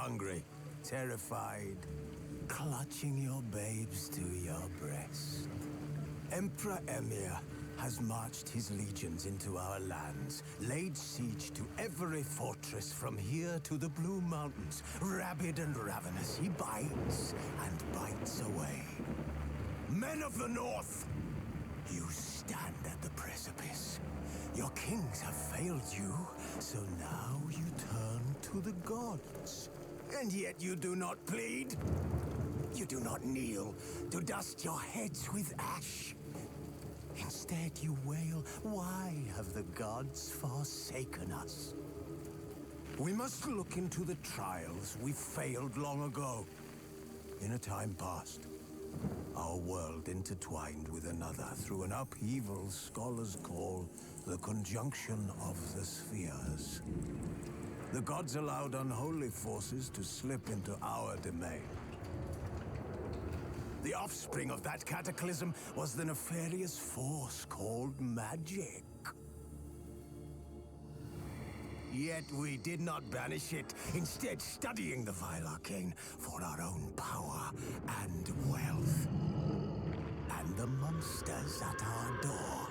hungry, terrified, clutching your babes to your breast. Emperor Emir has marched his legions into our lands, laid siege to every fortress from here to the Blue Mountains. Rabid and ravenous, he bites and bites away. Men of the North, you stand at the precipice. Your kings have failed you, so now you turn to the gods. And yet you do not plead. You do not kneel to dust your heads with ash. Instead you wail, why have the gods forsaken us? We must look into the trials we failed long ago. In a time past, our world intertwined with another through an upheaval scholars call the conjunction of the spheres. The gods allowed unholy forces to slip into our domain. The offspring of that cataclysm was the nefarious force called magic. Yet we did not banish it, instead studying the vile arcane for our own power and wealth. And the monsters at our door,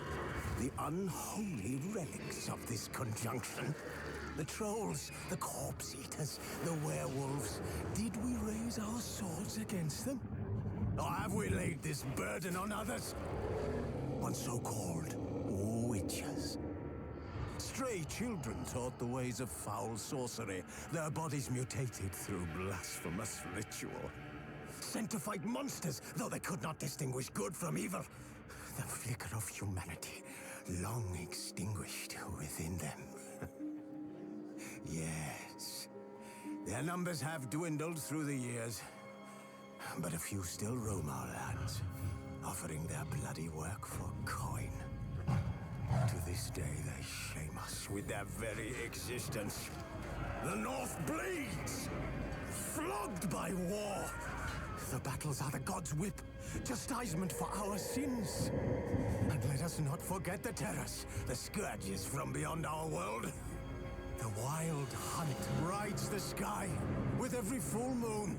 the unholy relics of this conjunction. The trolls, the corpse eaters, the werewolves. Did we raise our swords against them? Or have we laid this burden on others? On so-called witches. Stray children taught the ways of foul sorcery, their bodies mutated through blasphemous ritual. Sent to fight monsters, though they could not distinguish good from evil. The flicker of humanity, long extinguished within them. Yes, their numbers have dwindled through the years, but a few still roam our lands, offering their bloody work for coin. To this day, they shame us with their very existence. The North bleeds, flogged by war. The battles are the gods' whip, chastisement for our sins. And let us not forget the terrors, the scourges from beyond our world. The wild hunt rides the sky with every full moon.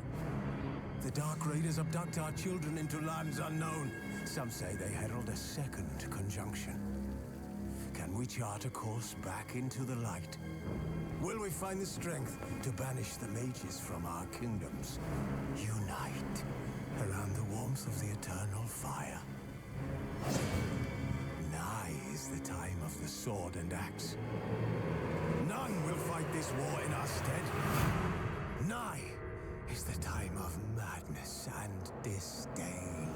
The Dark Raiders abduct our children into lands unknown. Some say they herald a second conjunction. Can we chart a course back into the light? Will we find the strength to banish the mages from our kingdoms? Unite around the warmth of the eternal fire. Nigh is the time of the sword and axe. None will fight this war in our stead. Nigh is the time of madness and disdain.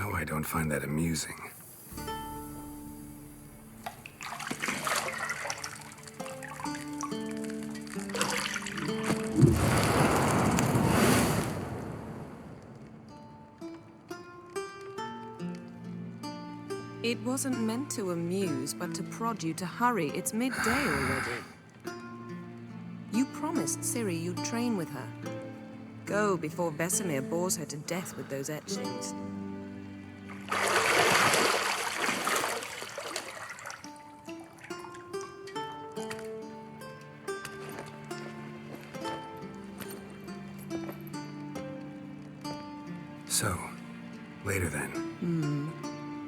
No, I don't find that amusing. It wasn't meant to amuse, but to prod you to hurry. It's midday already. You promised Ciri you'd train with her. Go before Vesemir bores her to death with those etchings. So, later then.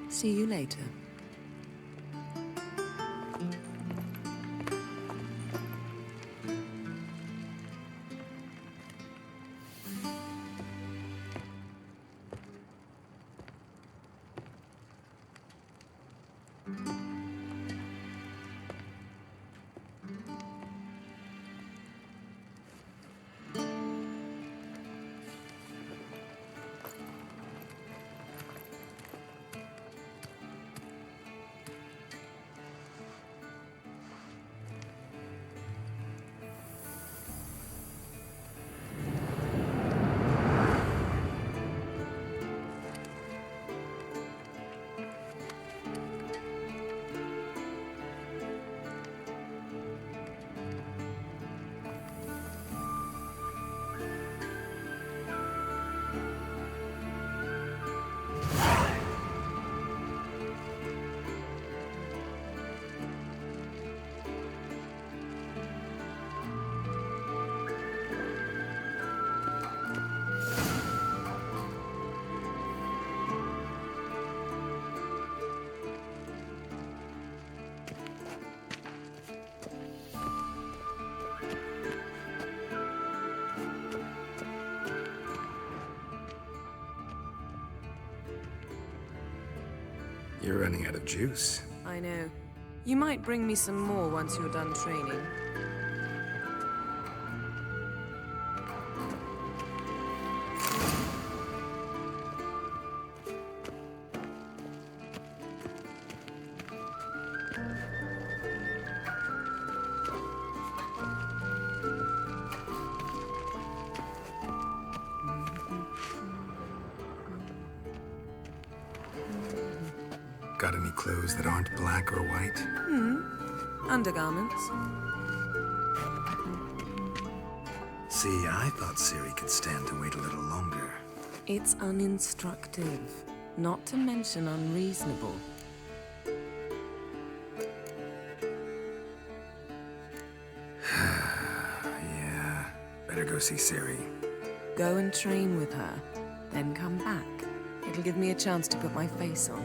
See you later. You're running out of juice. I know. You might bring me some more once you're done training. Got any clothes that aren't black or white? Undergarments. See, I thought Ciri could stand to wait a little longer. It's uninstructive, not to mention unreasonable. Yeah, better go see Ciri. Go and train with her, then come back. It'll give me a chance to put my face on.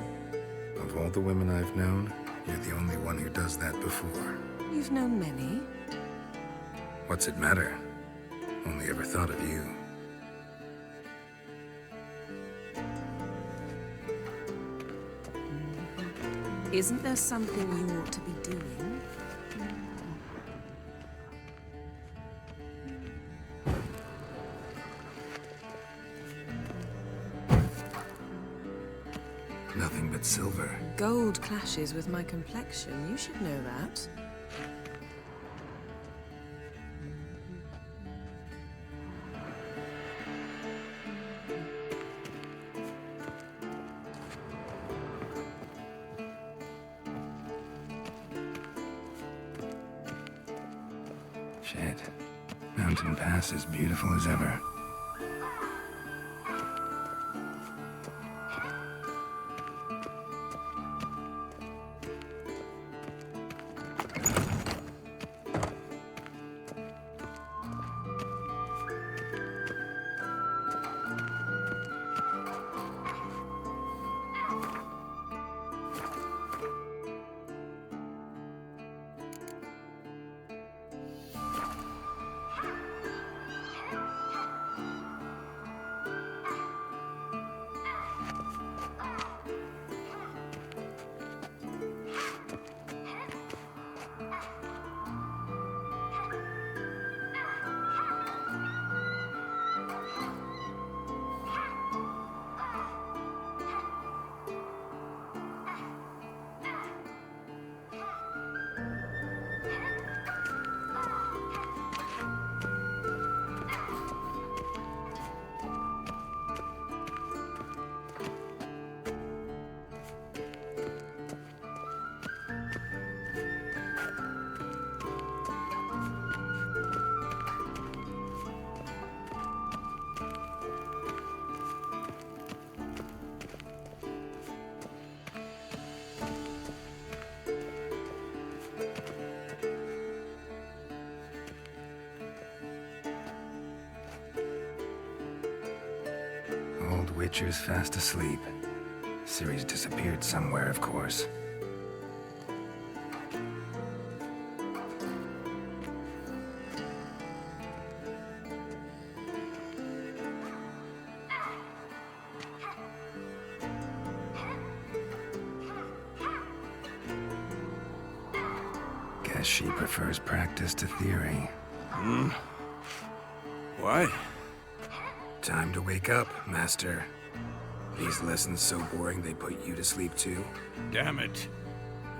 Of all the women I've known, you're the only one who does that before. You've known many. What's it matter? Only ever thought of you. Isn't there something you ought to be doing? Nothing but silver. Gold clashes with my complexion. You should know that. Shit. Mountain Pass is beautiful as ever. old Witcher's fast asleep. Ciri's disappeared somewhere, of course. Guess she prefers practice to theory. What? Time to wake up, Master. These lessons so boring they put you to sleep too? Damn it.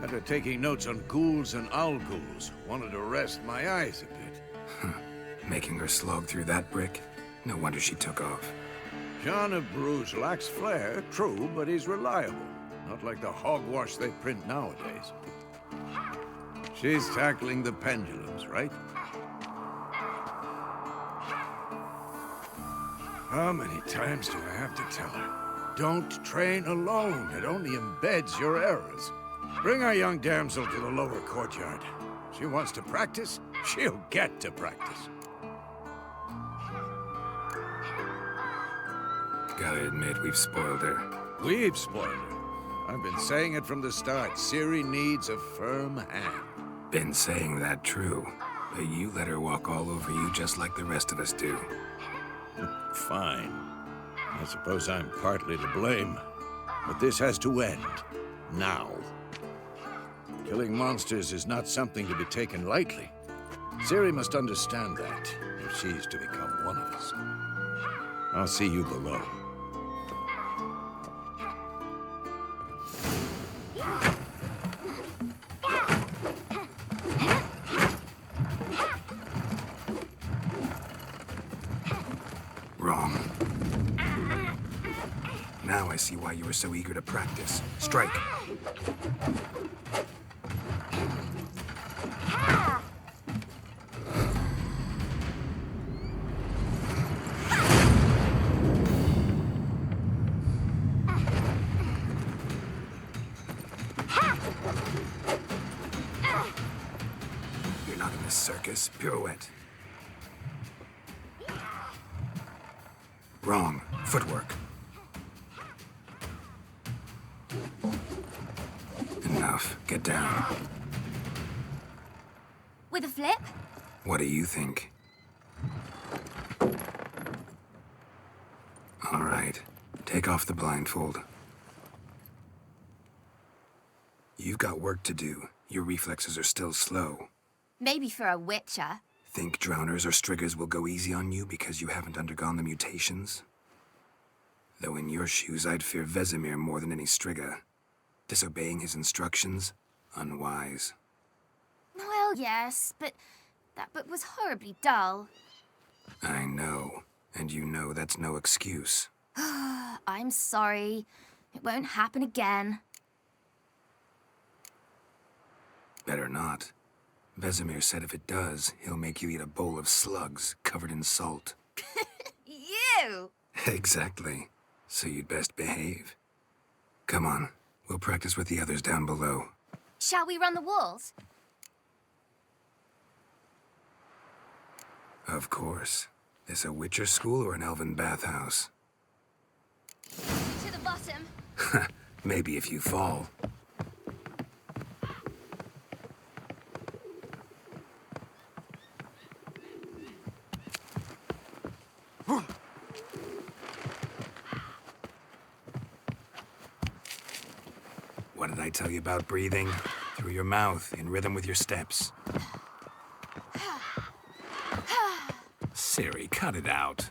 After taking notes on ghouls and owl ghouls, wanted to rest my eyes a bit. Making her slog through that brick? No wonder she took off. John of Bruges lacks flair, true, but he's reliable. Not like the hogwash they print nowadays. She's tackling the pendulums, right? How many times do I have to tell her? Don't train alone. It only embeds your errors. Bring our young damsel to the lower courtyard. She wants to practice, she'll get to practice. Gotta admit, we've spoiled her. We've spoiled her. I've been saying it from the start. Ciri needs a firm hand. Been saying that true, but you let her walk all over you just like the rest of us do. Fine. I suppose I'm partly to blame. But this has to end. Now. Killing monsters is not something to be taken lightly. Ciri must understand that, if she's to become one of us. I'll see you below. Wrong. Now I see why you were so eager to practice. Strike. You're not in this circus. Pirouette. Wrong. Footwork. Enough. Get down. With a flip? What do you think? All right. Take off the blindfold. You've got work to do. Your reflexes are still slow. Maybe for a witcher. Think drowners or striggers will go easy on you because you haven't undergone the mutations? Though in your shoes, I'd fear Vesemir more than any strigger. Disobeying his instructions? Unwise. Well, yes, but that book was horribly dull. I know. And you know that's no excuse. I'm sorry. It won't happen again. Better not. Vesemir said if it does, he'll make you eat a bowl of slugs covered in salt. You! Exactly. So you'd best behave. Come on. We'll practice with the others down below. Shall we run the walls? Of course. This a Witcher school or an elven bathhouse? To the bottom. Maybe if you fall. What did I tell you about breathing? Through your mouth, in rhythm with your steps. Ciri, cut it out.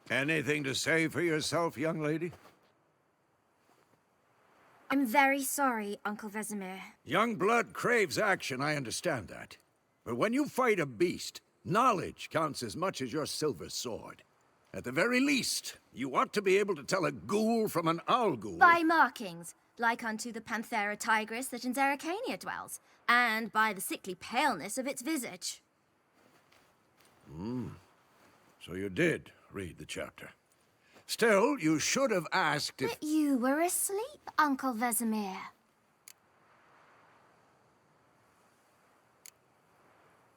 Anything to say for yourself, young lady? I'm very sorry, Uncle Vesemir. Young blood craves action, I understand that. But when you fight a beast, knowledge counts as much as your silver sword. At the very least, you ought to be able to tell a ghoul from an owl ghoul. By markings, like unto the Panthera tigris that in Zerrikania dwells, and by the sickly paleness of its visage. So you did read the chapter. Still, you should have asked if... But you were asleep, Uncle Vesemir.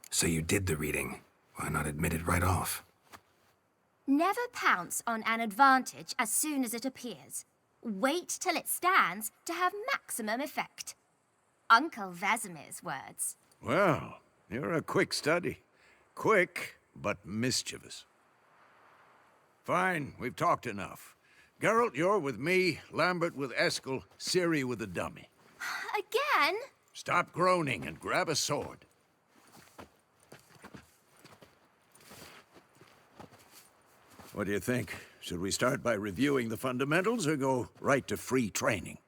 So you did the reading. Why not admit it right off? Never pounce on an advantage as soon as it appears. Wait till it stands to have maximum effect. Uncle Vesemir's words. Well, you're a quick study. Quick, but mischievous. Fine, we've talked enough. Geralt, you're with me, Lambert with Eskel, Ciri with the dummy. Again? Stop groaning and grab a sword. What do you think? Should we start by reviewing the fundamentals or go right to free training?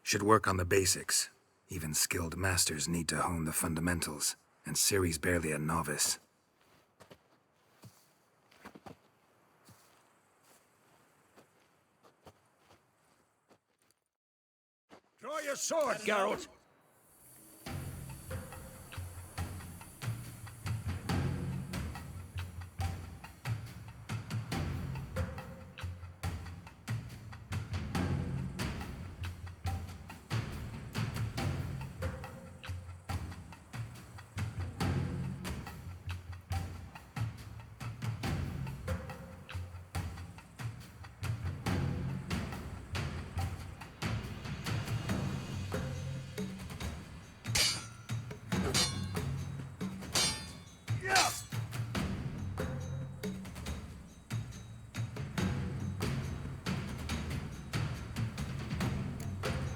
Should work on the basics. Even skilled masters need to hone the fundamentals, and Ciri's barely a novice. Draw your sword, Geralt!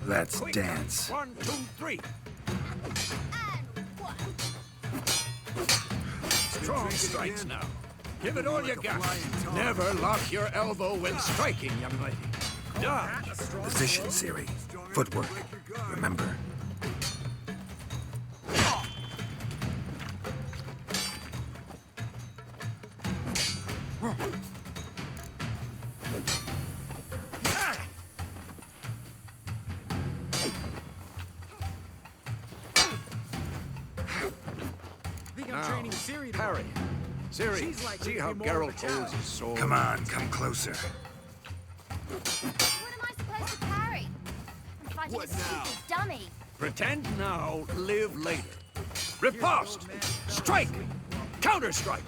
Let's Quick, dance. 1, 2, 3. Strong strikes now. Give it all you got. Never lock your elbow when striking, young lady. Dodge. Position, Ciri. Footwork. Remember. Now, parry. Ciri, see how Geralt holds his sword? Come on, come closer. What am I supposed to parry? I'm fighting a stupid dummy. Pretend now, live later. Riposte! Strike! Counter-strike!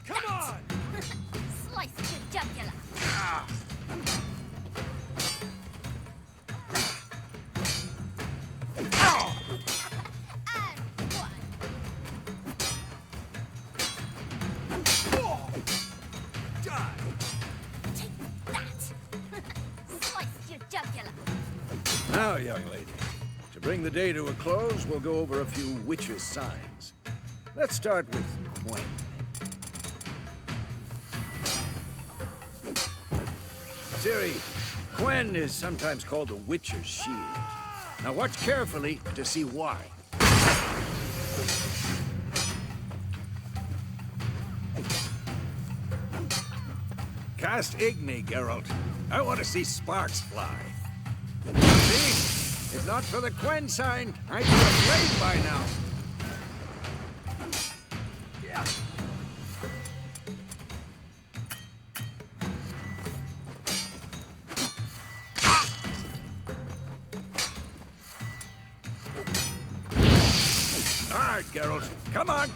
Come on! Slice your jugular. And one. Take that. Slice your jugular. Now, young lady, to bring the day to a close, we'll go over a few witches' signs. Let's start with Quen. Ciri, Quen is sometimes called the Witcher's Shield. Now watch carefully to see why. Cast Igni, Geralt. I want to see sparks fly. See? If not for the Quen sign, I'd be afraid by now. Hard, Geralt. Come on.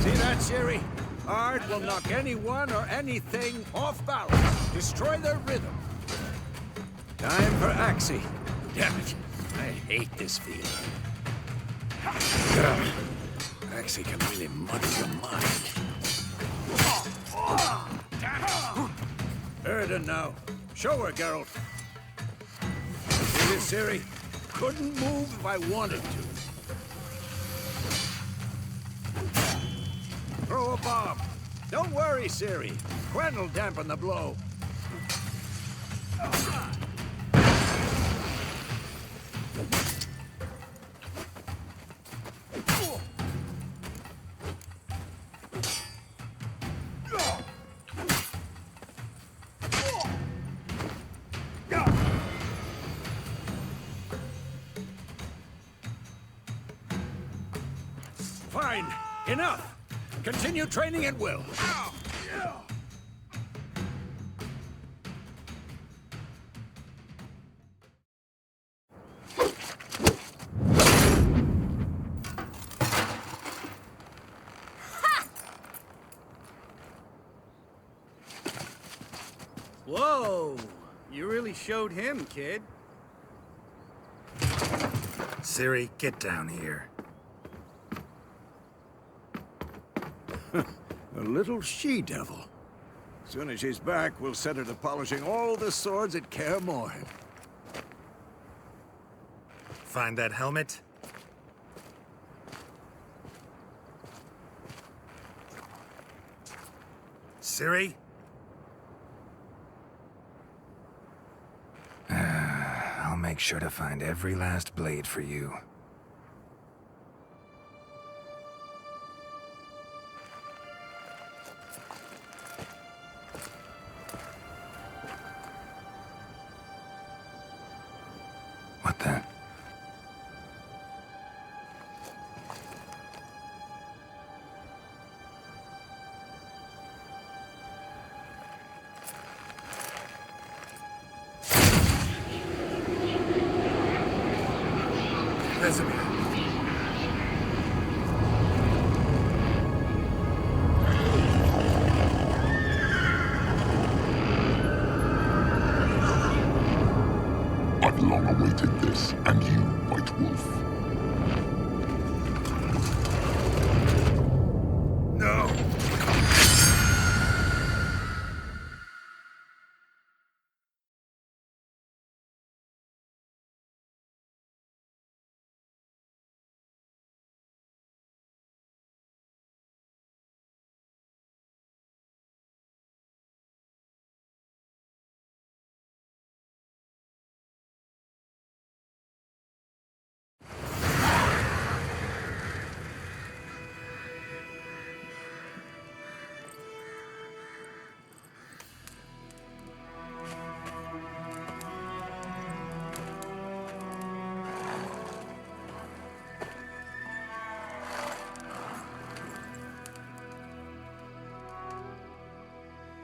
See that, Ciri? Ard will knock anyone or anything off balance. Destroy their rhythm. Time for Axii. Damn it. I hate this feeling. Axii can really muddy your mind. Erden now. Show her, Geralt. See this, Ciri? Couldn't move if I wanted to. Throw a bomb. Don't worry, Ciri. Gwen'll dampen the blow. Fine. Enough. Continue training at will. Whoa! You really showed him, kid. Ciri, get down here. A little she-devil. Soon as she's back, we'll set her to polishing all the swords at Kaer Morhen. Find that helmet? Ciri? I'll make sure to find every last blade for you. What the? Vesemir. I've long awaited this, and you, White Wolf. No!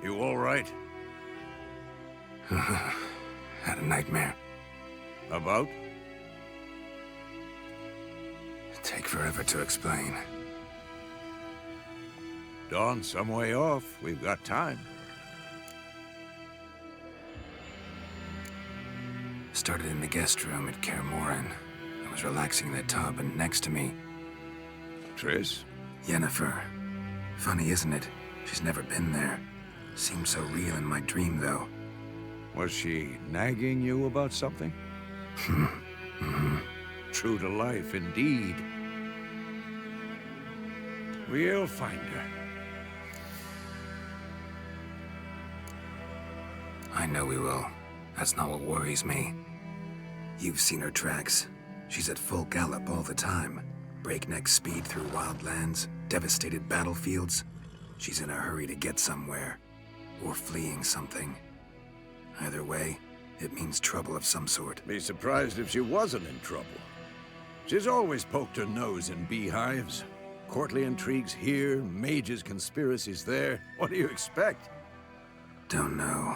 You all right? Had a nightmare. About? Take forever to explain. Dawn's some way off. We've got time. Started in the guest room at Kaer Morhen. I was relaxing in the tub, and next to me, Triss? Yennefer. Funny, isn't it? She's never been there. Seemed so real in my dream, though. Was she nagging you about something? True to life, indeed. We'll find her. I know we will. That's not what worries me. You've seen her tracks. She's at full gallop all the time. Breakneck speed through wildlands, devastated battlefields. She's in a hurry to get somewhere. Or fleeing something. Either way, it means trouble of some sort. Be surprised if she wasn't in trouble. She's always poked her nose in beehives. Courtly intrigues here, mages' conspiracies there. What do you expect? Don't know.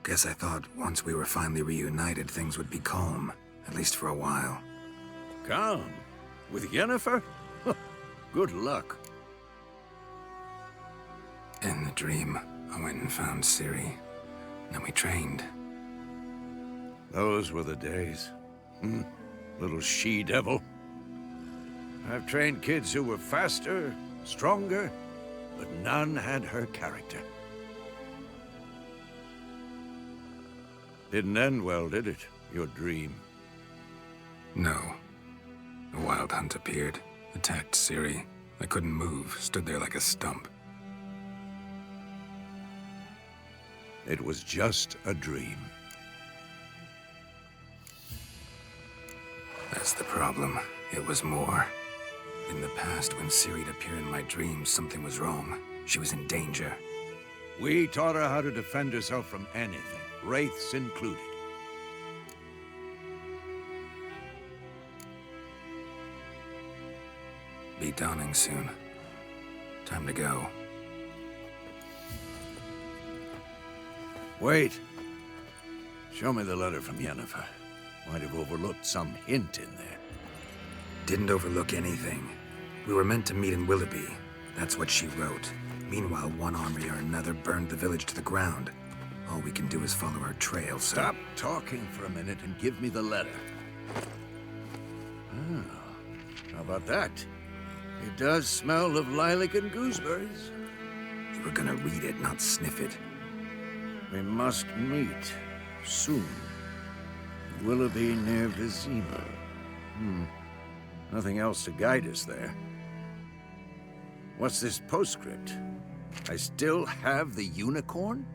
Guess I thought once we were finally reunited, things would be calm. At least for a while. Calm? With Yennefer? Good luck. In the dream, I went and found Ciri. Then we trained. Those were the days. Little she-devil. I've trained kids who were faster, stronger, but none had her character. Didn't end well, did it? Your dream. No. A wild hunt appeared, attacked Ciri. I couldn't move, stood there like a stump. It was just a dream. That's the problem. It was more. In the past, when Ciri'd appear in my dreams, something was wrong. She was in danger. We taught her how to defend herself from anything, wraiths included. Be dawning soon. Time to go. Wait. Show me the letter from Yennefer. Might have overlooked some hint in there. Didn't overlook anything. We were meant to meet in Willoughby. That's what she wrote. Meanwhile, one army or another burned the village to the ground. All we can do is follow her trail, so... Stop talking for a minute and give me the letter. Ah, how about that? It does smell of lilac and gooseberries. You were gonna read it, not sniff it. We must meet soon. Willoughby near Vizima. Nothing else to guide us there. What's this postscript? I still have the unicorn?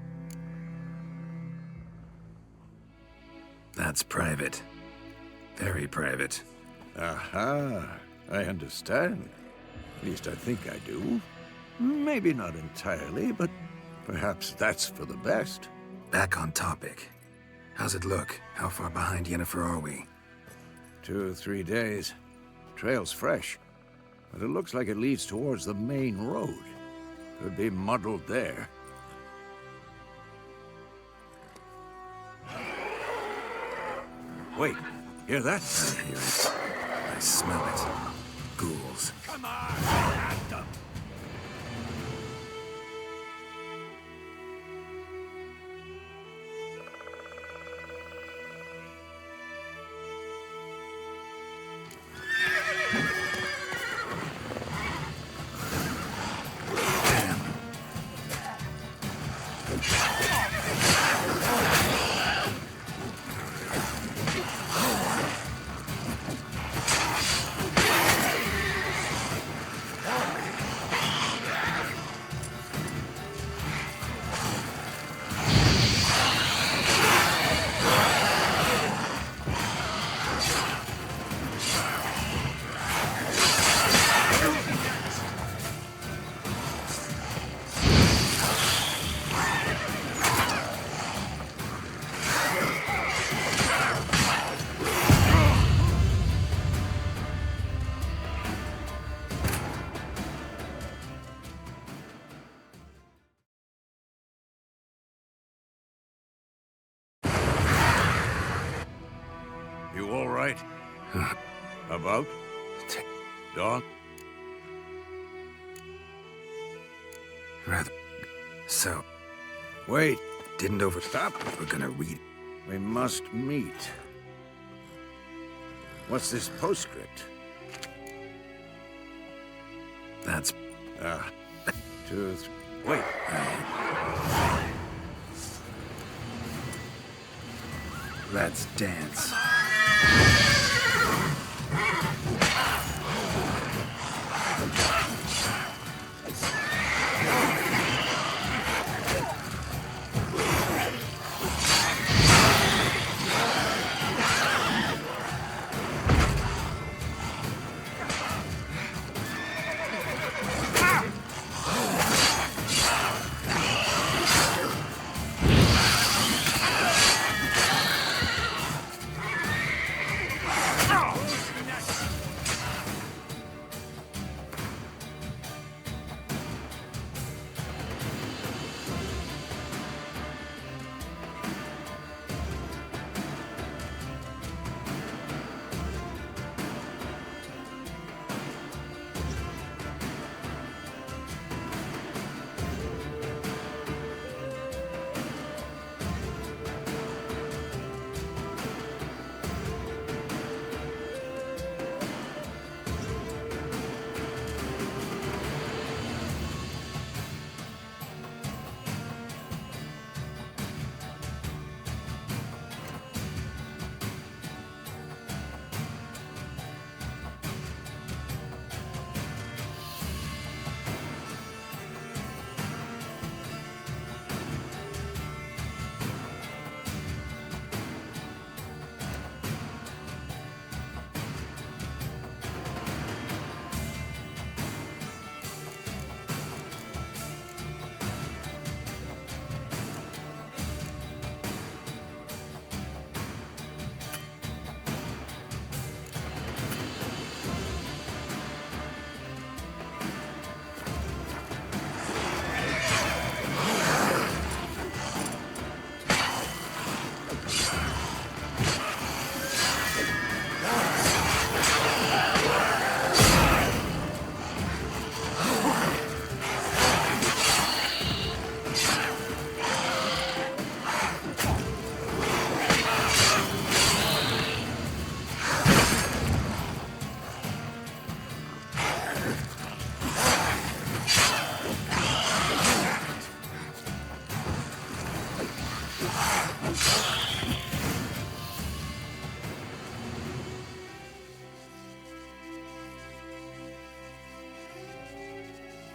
That's private. Very private. Aha, I understand. At least I think I do. Maybe not entirely, but perhaps that's for the best. Back on topic. How's it look? How far behind Yennefer are we? 2 or 3 days. Trail's fresh, but it looks like it leads towards the main road. Could be muddled there. Wait, hear that? I hear it. I smell it. Ghouls. Come on, at them! You all right? About? Dawn? Rather... So... Wait. Didn't overstop. We're gonna read... We must meet. What's this postscript? That's... 2, 3... Wait. Let's dance.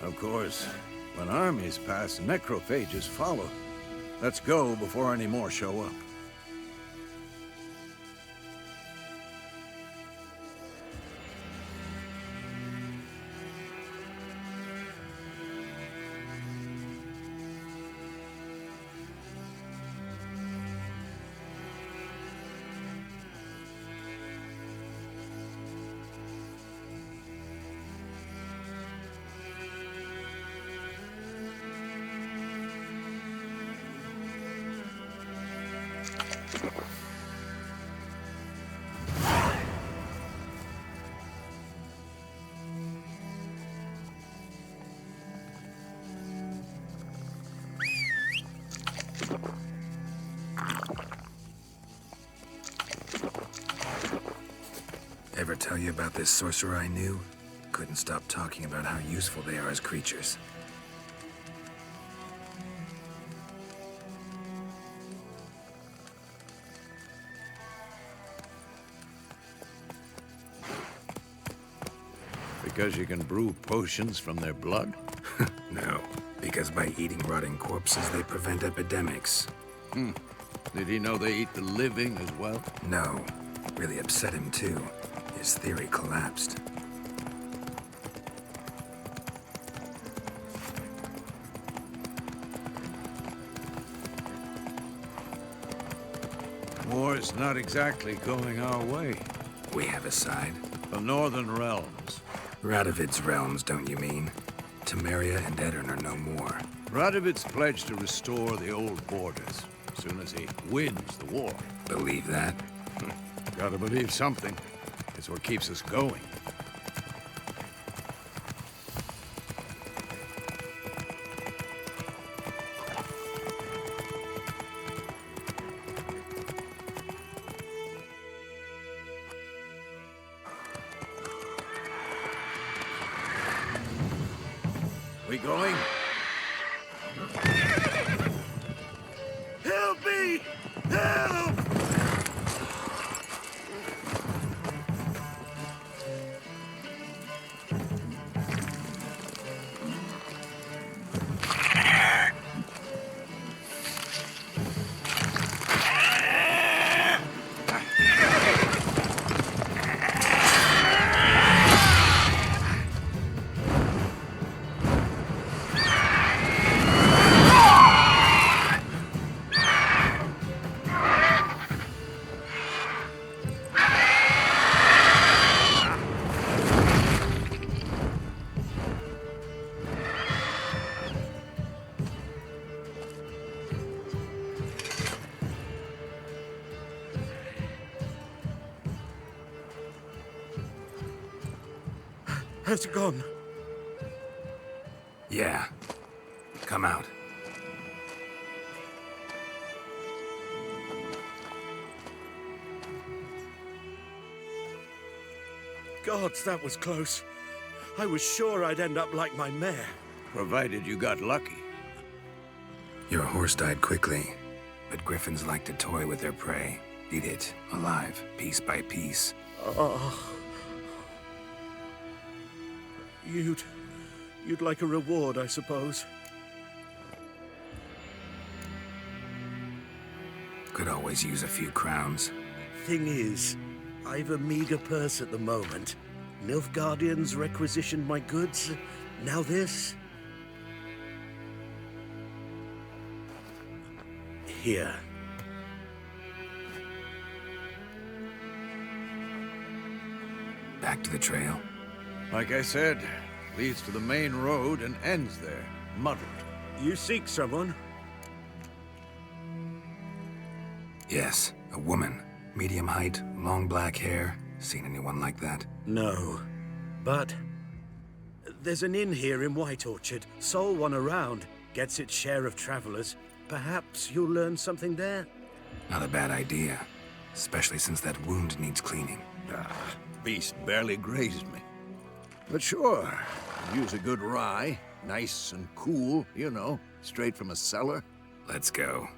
Of course, when armies pass, necrophages follow. Let's go before any more show up. Ever tell you about this sorcerer I knew? Couldn't stop talking about how useful they are as creatures. Because you can brew potions from their blood? No, because by eating rotting corpses, they prevent epidemics. Did he know they eat the living as well? No, really upset him too. His theory collapsed. War's not exactly going our way. We have a side. The Northern Realms. Radovid's realms, don't you mean? Temeria and Edirn are no more. Radovid's pledged to restore the old borders as soon as he wins the war. Believe that? Gotta believe something. It's what keeps us going. We going? Help me! Help! Has it gone? Yeah. Come out. Gods, that was close. I was sure I'd end up like my mare. Provided you got lucky. Your horse died quickly, but griffins like to toy with their prey. Eat it, alive, piece by piece. Oh. You'd like a reward, I suppose. Could always use a few crowns. Thing is, I've a meager purse at the moment. Nilfgaardians requisitioned my goods. Now this. Here. Back to the trail. Like I said, leads to the main road and ends there, muddled. You seek someone? Yes, a woman. Medium height, long black hair. Seen anyone like that? No. But there's an inn here in White Orchard. Sole one around. Gets its share of travelers. Perhaps you'll learn something there? Not a bad idea. Especially since that wound needs cleaning. Beast barely grazed me. But sure, use a good rye. Nice and cool, you know, straight from a cellar. Let's go.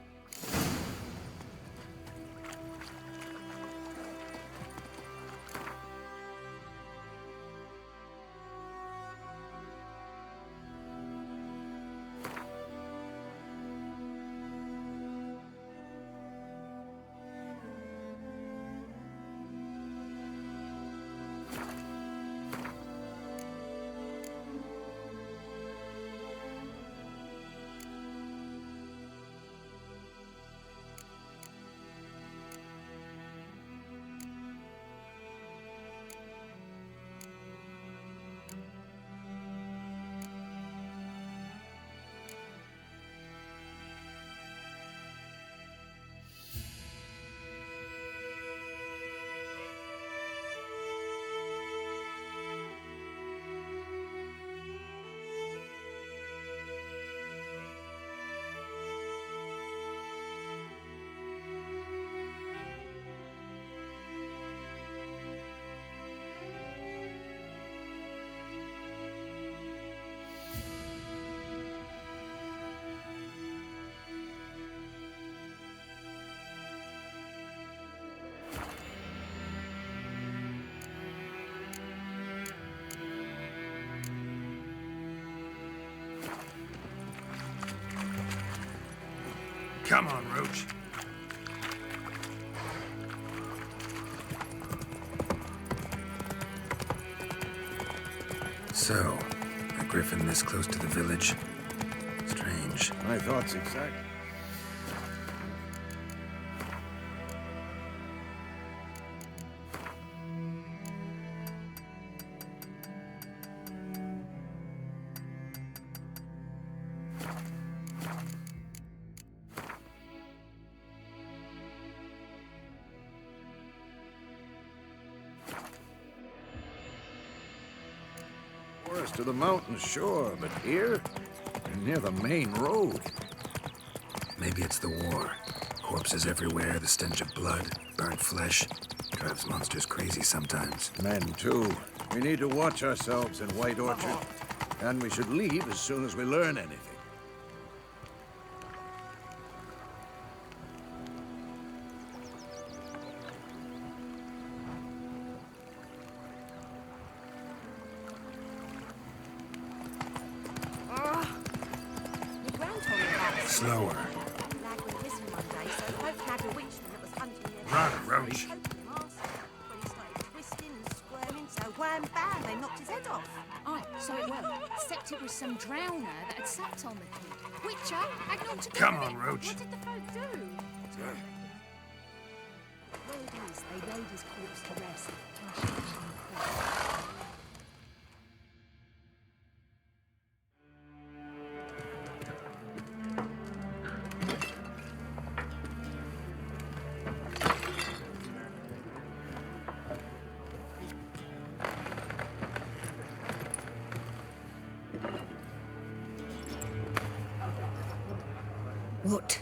Come on, Roach. So, a griffin this close to the village? Strange. My thoughts exactly. Forest to the mountains, sure, but here, you're near the main road. Maybe it's the war. Corpses everywhere, the stench of blood, burnt flesh. Drives monsters crazy sometimes. Men, too. We need to watch ourselves in White Orchard. And we should leave as soon as we learn anything. Slower. Run, Roach. They knocked his head off. Aye, so it were. Except it was some drowner that had supped on the kid. Witcher, hang on to Come on, Roach. What did the folk do? Word is, they laid his corpse to rest. What?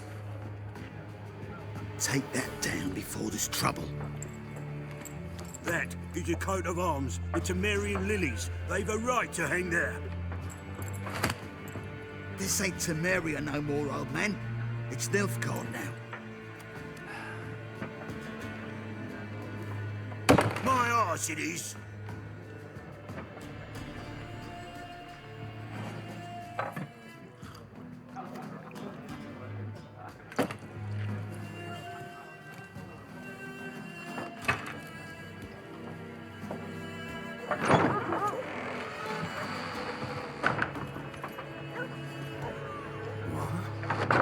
Take that down before there's trouble. That is a coat of arms. The Temerian lilies. They've a right to hang there. This ain't Temeria no more, old man. It's Nilfgaard now. My arse it is.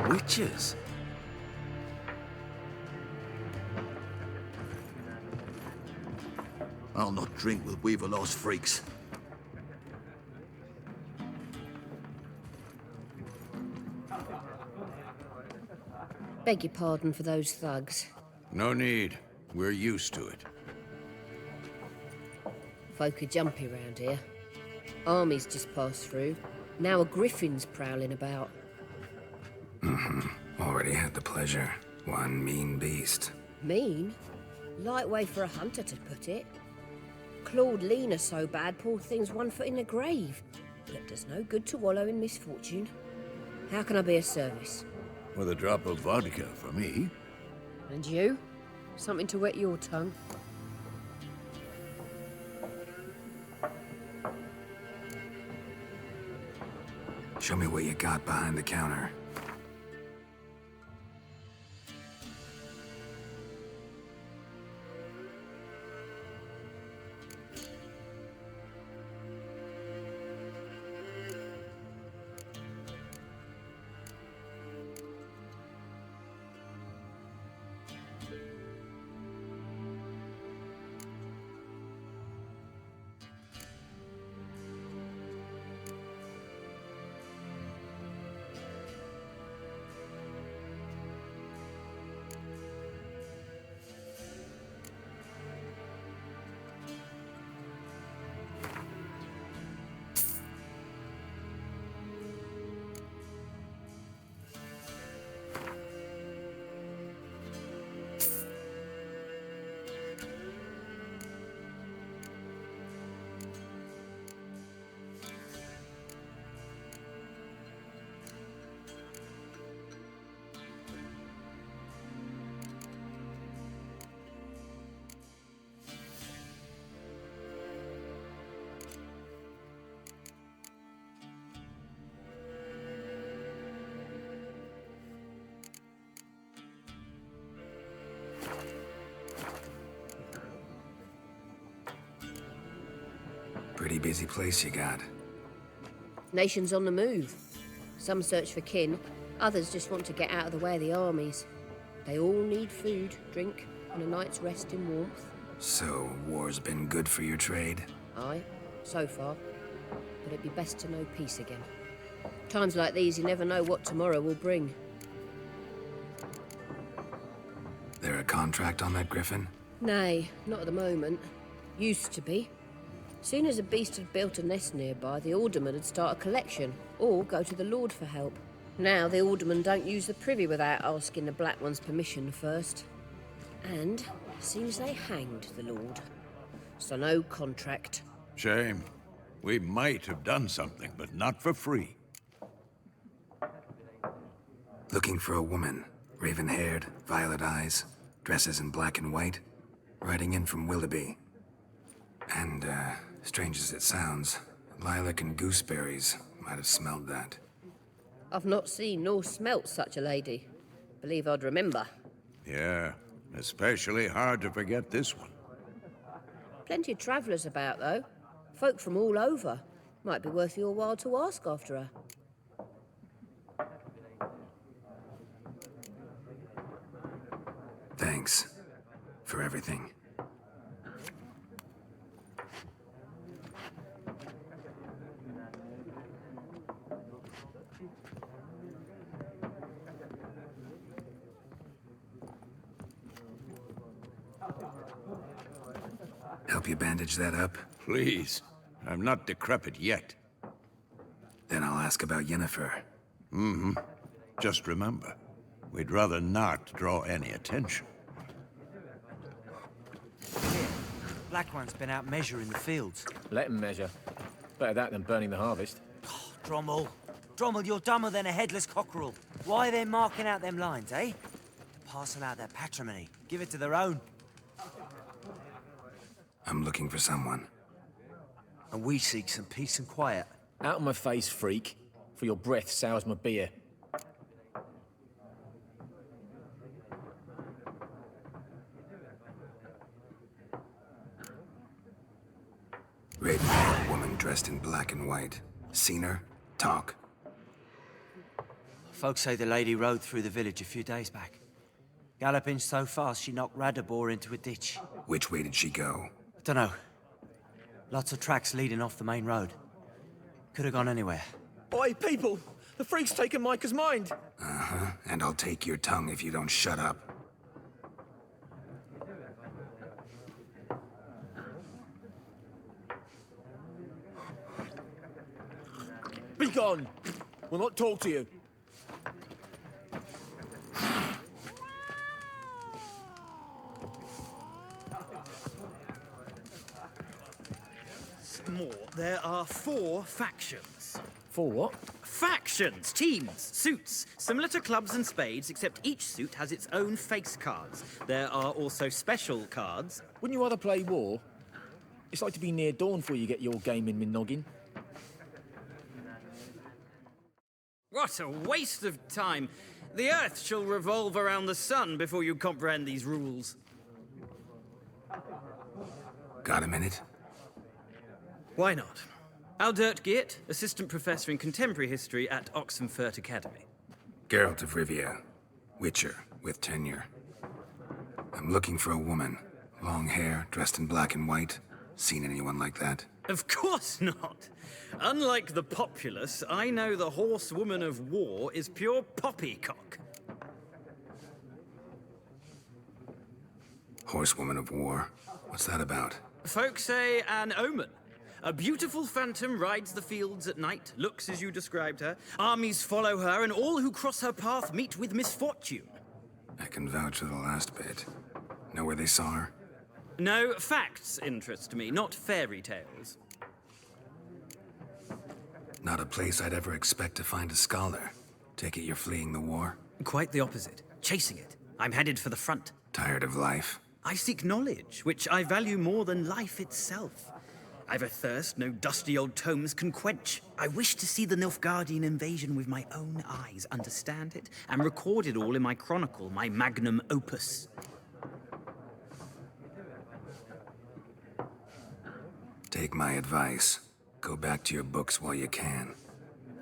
Witches? I'll not drink with Weaverlost freaks. Beg your pardon for those thugs. No need. We're used to it. Folk are jumpy round here. Armies just passed through. Now a griffin's prowling about. Already had the pleasure. One mean beast. Mean? Light way for a hunter to put it. Clawed Lena so bad, poor thing's 1 foot in the grave. But it does no good to wallow in misfortune. How can I be of service? With a drop of vodka for me. And you? Something to wet your tongue? Show me what you got behind the counter. Pretty busy place you got. Nations on the move. Some search for kin, others just want to get out of the way of the armies. They all need food, drink, and a night's rest in warmth. So, war's been good for your trade? Aye, so far. But it'd be best to know peace again. Times like these, you never know what tomorrow will bring. There a contract on that Griffin? Nay, not at the moment. Used to be. Soon as a beast had built a nest nearby, the alderman would start a collection, or go to the Lord for help. Now the aldermen don't use the privy without asking the Black One's permission first. And seems they hanged the Lord. So no contract. Shame. We might have done something, but not for free. Looking for a woman. Raven-haired, violet eyes, dresses in black and white. Riding in from Willoughby. And, strange as it sounds, lilac and gooseberries might have smelled that. I've not seen nor smelt such a lady. Believe I'd remember. Yeah, especially hard to forget this one. Plenty of travellers about, though. Folk from all over. Might be worth your while to ask after her. Thanks for everything. Help you bandage that up? Please. I'm not decrepit yet. Then I'll ask about Yennefer. Mm-hmm. Just remember, we'd rather not draw any attention. Black One's been out measuring the fields. Let him measure. Better that than burning the harvest. Oh, Drommel. Drommel, you're dumber than a headless cockerel. Why are they marking out them lines, eh? To parcel out their patrimony. Give it to their own. I'm looking for someone. And we seek some peace and quiet. Out of my face, freak. For your breath sours my beer. Raven-haired woman dressed in black and white. Seen her? Talk. Folks say the lady rode through the village a few days back. Galloping so fast she knocked Radabor into a ditch. Which way did she go? Dunno. Lots of tracks leading off the main road. Could have gone anywhere. Oi, people! The freak's taken Micah's mind! Uh-huh. And I'll take your tongue if you don't shut up. Be gone! We'll not talk to you. More. There are 4 factions. 4 what? Factions, teams, suits. Similar to clubs and spades, except each suit has its own face cards. There are also special cards. Wouldn't you rather play war? It's like to be near dawn before you get your game in noggin. What a waste of time. The Earth shall revolve around the sun before you comprehend these rules. Got a minute? Why not? Aldert Geert, Assistant Professor in Contemporary History at Oxenfurt Academy. Geralt of Rivia. Witcher, with tenure. I'm looking for a woman. Long hair, dressed in black and white. Seen anyone like that? Of course not. Unlike the populace, I know the horsewoman of war is pure poppycock. Horsewoman of war? What's that about? Folks say an omen. A beautiful phantom rides the fields at night, looks as you described her. Armies follow her, and all who cross her path meet with misfortune. I can vouch for the last bit. Know where they saw her? No, facts interest me, not fairy tales. Not a place I'd ever expect to find a scholar. Take it you're fleeing the war? Quite the opposite. Chasing it. I'm headed for the front. Tired of life? I seek knowledge, which I value more than life itself. I've a thirst no dusty old tomes can quench. I wish to see the Nilfgaardian invasion with my own eyes, understand it, and record it all in my chronicle, my magnum opus. Take my advice. Go back to your books while you can.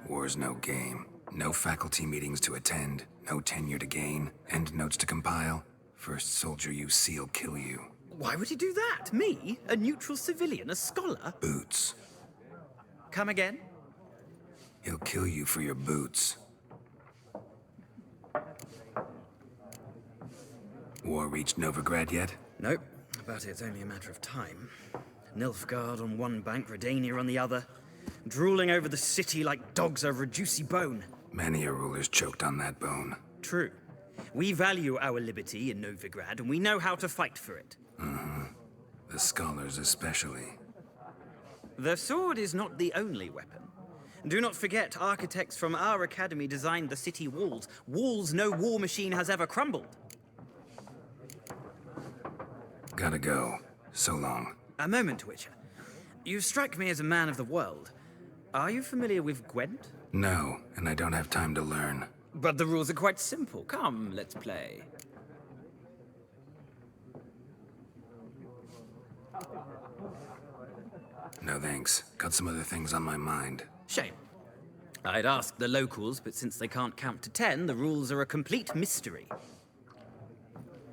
War's no game. No faculty meetings to attend. No tenure to gain. End notes to compile. First soldier you see'll kill you. Why would he do that? Me? A neutral civilian? A scholar? Boots. Come again? He'll kill you for your boots. War reached Novigrad yet? Nope, but it's only a matter of time. Nilfgaard on one bank, Redania on the other. Drooling over the city like dogs over a juicy bone. Many a ruler's choked on that bone. True. We value our liberty in Novigrad, and we know how to fight for it. The scholars especially. The sword is not the only weapon. Do not forget, architects from our academy designed the city walls. Walls no war machine has ever crumbled. Gotta go. So long. A moment, Witcher. You strike me as a man of the world. Are you familiar with Gwent? No, and I don't have time to learn. But the rules are quite simple. Come, let's play. No thanks. Got some other things on my mind. Shame. I'd ask the locals, but since they can't count to 10, the rules are a complete mystery.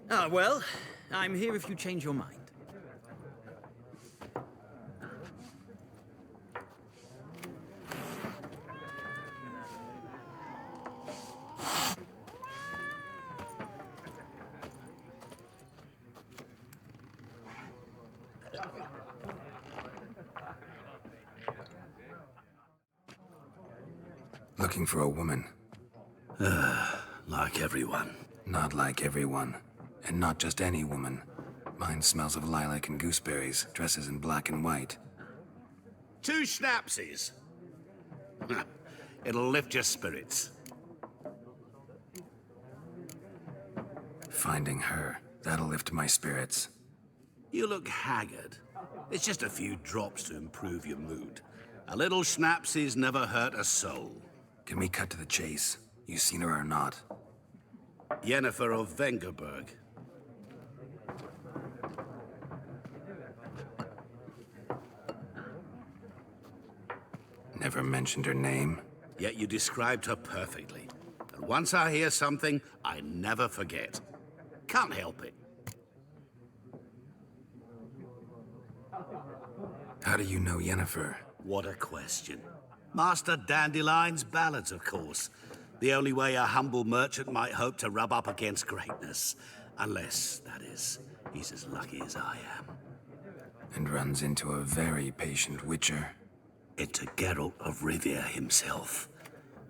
Ah, well, I'm here if you change your mind. Looking for a woman. Like everyone. Not like everyone. And not just any woman. Mine smells of lilac and gooseberries, dresses in black and white. 2 schnapsies. It'll lift your spirits. Finding her, that'll lift my spirits. You look haggard. It's just a few drops to improve your mood. A little schnapsies never hurt a soul. Can we cut to the chase? You seen her or not? Yennefer of Vengerberg. Never mentioned her name. Yet you described her perfectly. And once I hear something, I never forget. Can't help it. How do you know Yennefer? What a question. Master Dandelion's ballads, of course. The only way a humble merchant might hope to rub up against greatness. Unless, that is, he's as lucky as I am. And runs into a very patient witcher. Into Geralt of Rivia himself.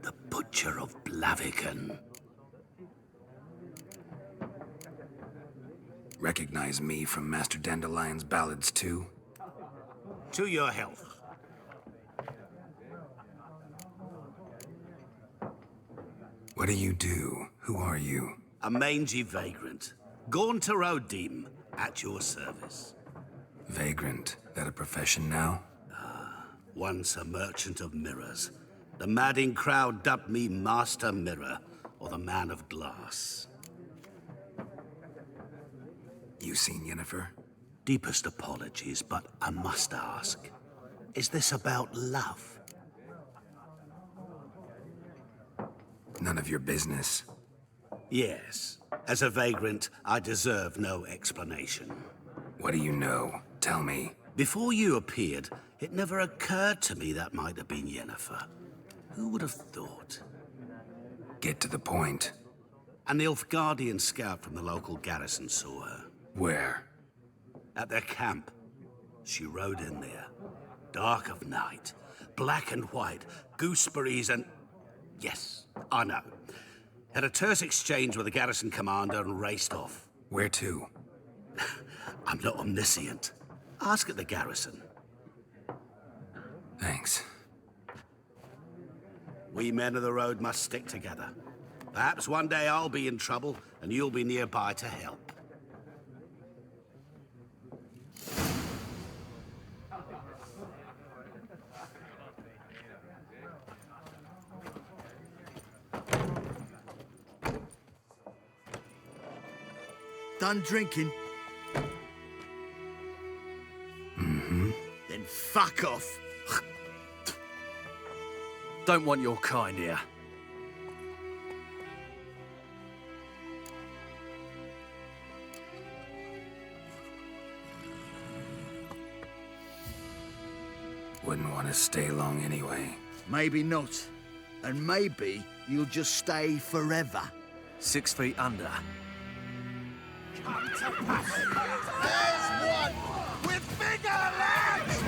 The Butcher of Blaviken. Recognize me from Master Dandelion's ballads, too? To your health. What do you do? Who are you? A mangy vagrant. Gaunter O'Dim, at your service. Vagrant? That a profession now? Once a merchant of mirrors. The madding crowd dubbed me Master Mirror, or the Man of Glass. You seen Yennefer? Deepest apologies, but I must ask. Is this about love? None of your business. Yes. As a vagrant, I deserve no explanation. What do you know? Tell me. Before you appeared, it never occurred to me that might have been Yennefer. Who would have thought? Get to the point. A Nilfgaardian scout from the local garrison saw her. Where? At their camp. She rode in there. Dark of night. Black and white. Gooseberries and... Yes, I know. Had a terse exchange with the garrison commander and raced off. Where to? I'm not omniscient. Ask at the garrison. Thanks. We men of the road must stick together. Perhaps one day I'll be in trouble and you'll be nearby to help. Done drinking? Mm-hmm. Then Fuck off. Don't want your kind here. Wouldn't want to stay long anyway. Maybe not. And maybe you'll just stay forever. 6 feet under. There's one with bigger legs!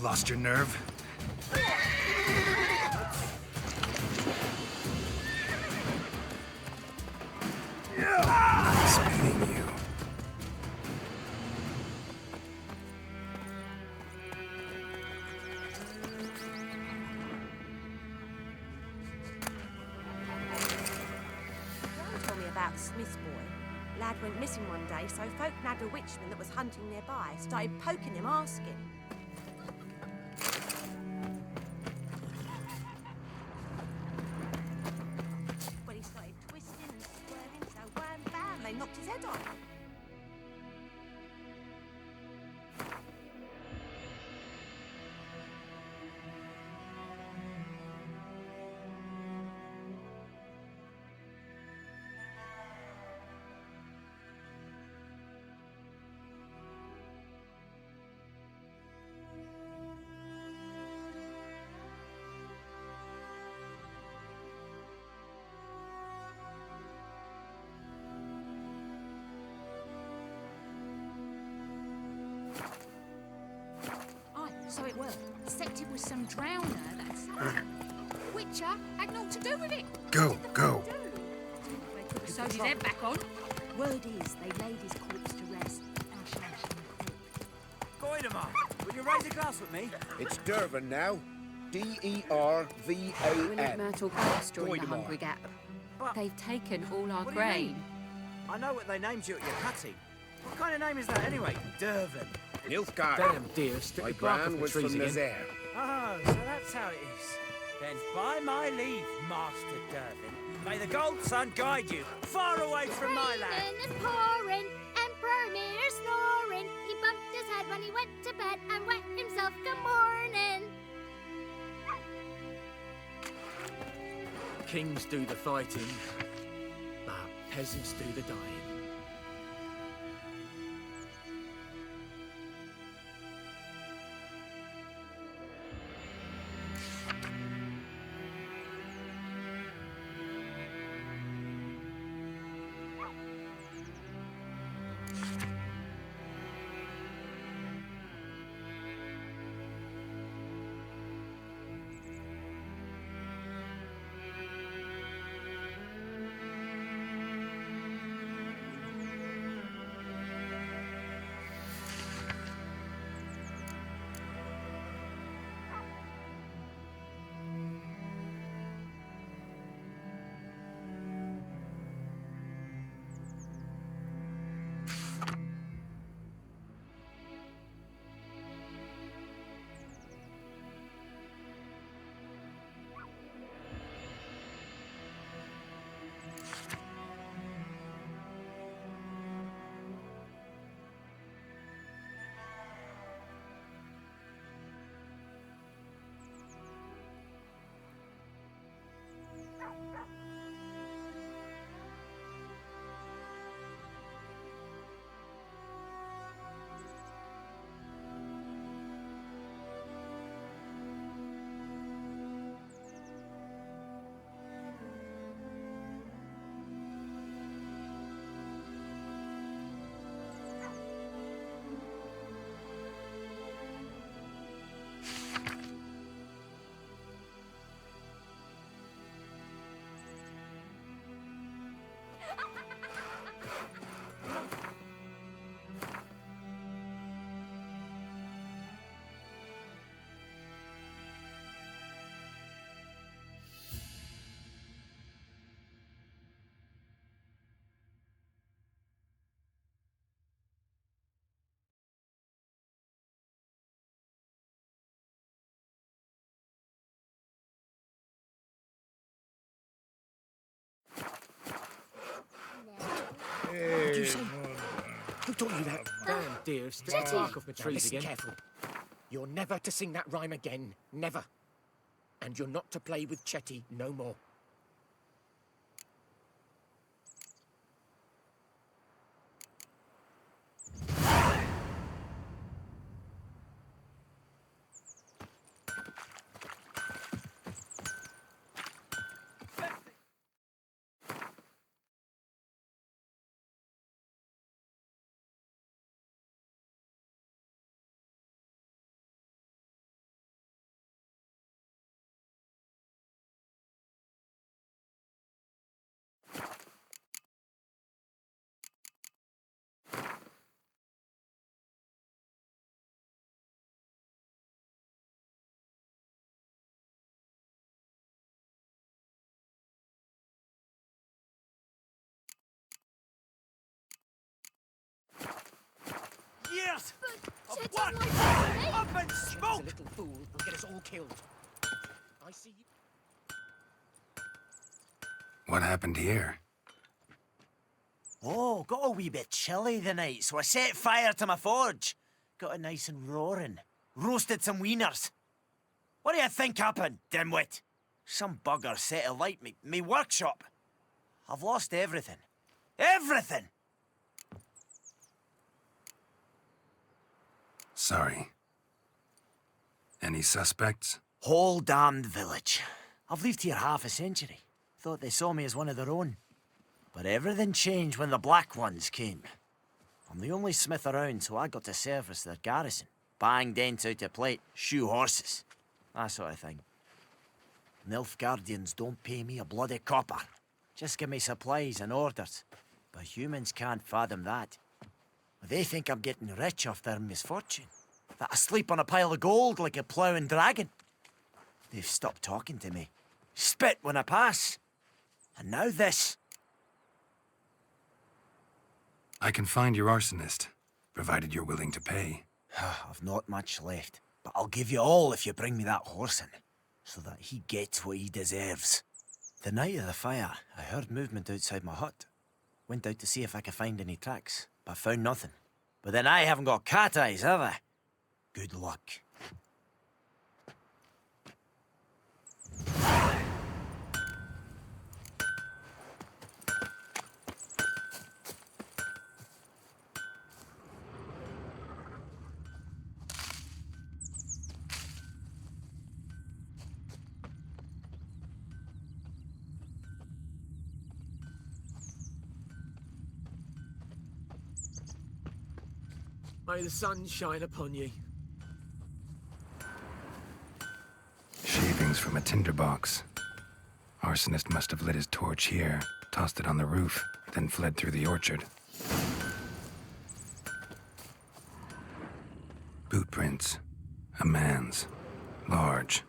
Lost your nerve? Nice beating you. Told me about Smith's boy. Lad went missing one day, so folk nabbed a witchman that was hunting nearby. Started poking him, asking. But he started twisting and swerving, so wham bam, they knocked his head off. So it was. Except it was some drowner that's... Witcher had naught to do with it. Go, go. Sewed his head back on. Word is they laid his corpse to rest. Goidemar, will you raise a glass with me? It's Dervin now. Unit D-E-R-V-A-N. Myrtle Cross joined the Goidemar. Hungry Gap. But They've taken all our what do you grain. mean? I know what they named you at your cutting. What kind of name is that anyway? Dervin. Nilfgaard. Damn dear, stick My the bark off gran the was trees from again. Nazaire. Oh, so that's how it is. Then by my leave, Master Dervin, may the gold sun guide you far away from my land. Raining and pouring, Emperor Mir snoring. He bumped his head when he went to bed and wet himself good morning. Kings do the fighting, but peasants do the dying. Don't you that damn deer sticking bark off my trees again. Careful. You're never to sing that rhyme again. Never. And you're not to play with Chetty no more. Years of Chetty's work not dead. up in smoke! A little fool will get us all killed. I see you. What happened here? Oh, got a wee bit chilly the night, so I set fire to my forge. Got it nice and roaring. Roasted some wieners. What do you think happened, dimwit? Some bugger set alight me workshop. I've lost everything. Everything! Sorry. Any suspects? Whole damned village. I've lived here half a century. Thought they saw me as one of their own. But everything changed when the Black Ones came. I'm the only smith around, so I got to service their garrison. Bang dents out of plate, shoe horses. That sort of thing. Nilfgaardians don't pay me a bloody copper. Just give me supplies and orders. But humans can't fathom that. They think I'm getting rich off their misfortune. That I sleep on a pile of gold like a ploughing dragon. They've stopped talking to me. Spit when I pass. And now this. I can find your arsonist, provided you're willing to pay. I've not much left, but I'll give you all if you bring me that horse in, so that he gets what he deserves. The night of the fire, I heard movement outside my hut. Went out to see if I could find any tracks, but found nothing. But then I haven't got cat eyes, have I? Good luck. May the sun shine upon ye. Shavings from a tinderbox. Arsonist must have lit his torch here, tossed it on the roof, then fled through the orchard. Boot prints. A man's. Large.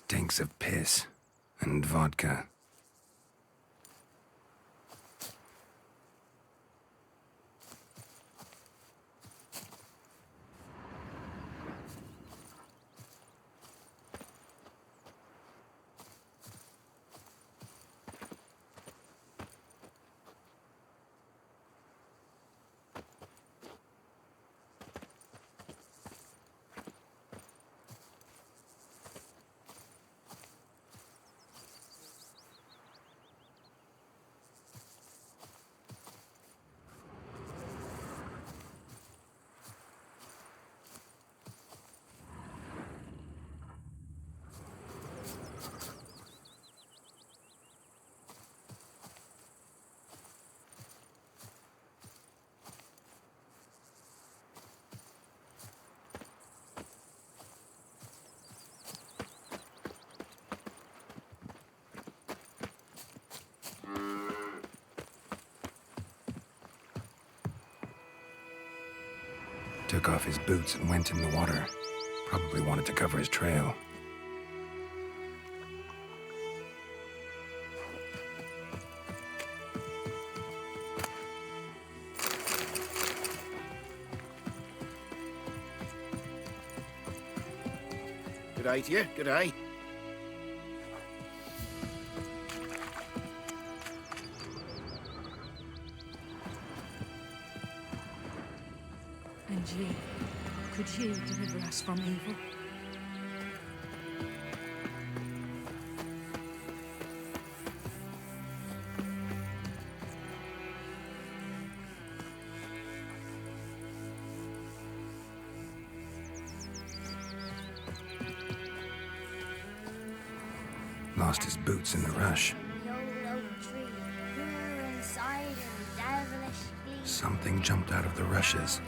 Stinks of piss and vodka. took off his boots and went in the water. Probably wanted to cover his trail. Good day to you. Good day. And ye, could ye deliver us from evil? Lost his boots in the rush. The old oak tree, pure inside and devilish glee. Something jumped out of the rushes.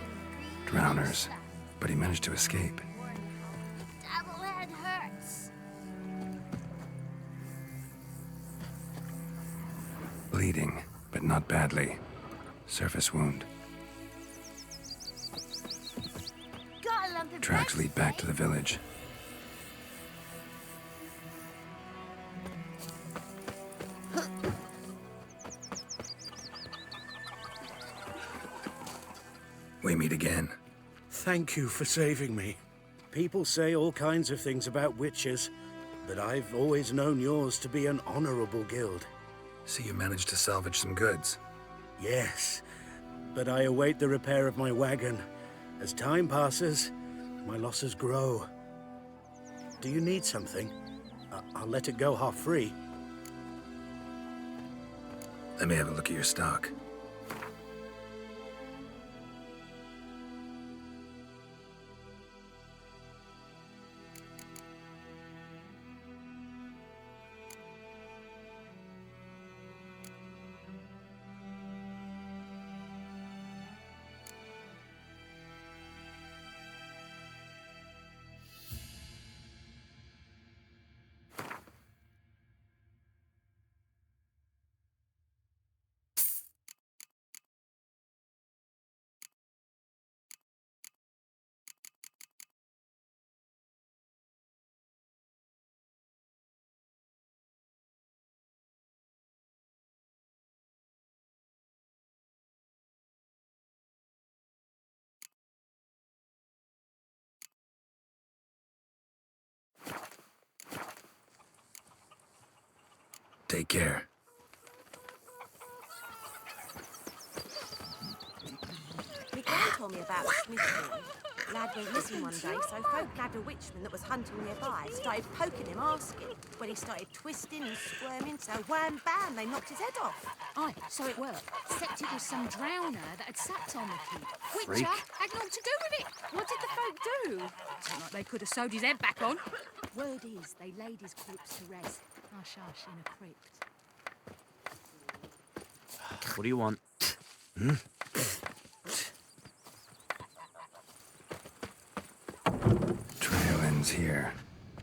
Drowners. But he managed to escape. Devil head hurts. Bleeding, but not badly. Surface wound. Got a lump of Tracks lead back to the village. We meet again. Thank you for saving me. People say all kinds of things about witches, but I've always known yours to be an honorable guild. So you managed to salvage some goods? Yes, but I await the repair of my wagon. As time passes, my losses grow. Do you need something? I'll let it go half-free. Let me have a look at your stock. Take care. My gran told me about a Smith boy. Lad went missing one day, so folk nabbed a witchman that was hunting nearby, started poking him, asking. When he started twisting and squirming, so wham bam, they knocked his head off. Aye, so it were. Except it was some drowner that had sat on the keep. Freak. Witcher had naught to do with it. What did the folk do? Seemed like they could have sewed his head back on. Word is, they laid his corpse to rest. Hush, hush, in a crypt. What do you want? Hmm? Trail ends here,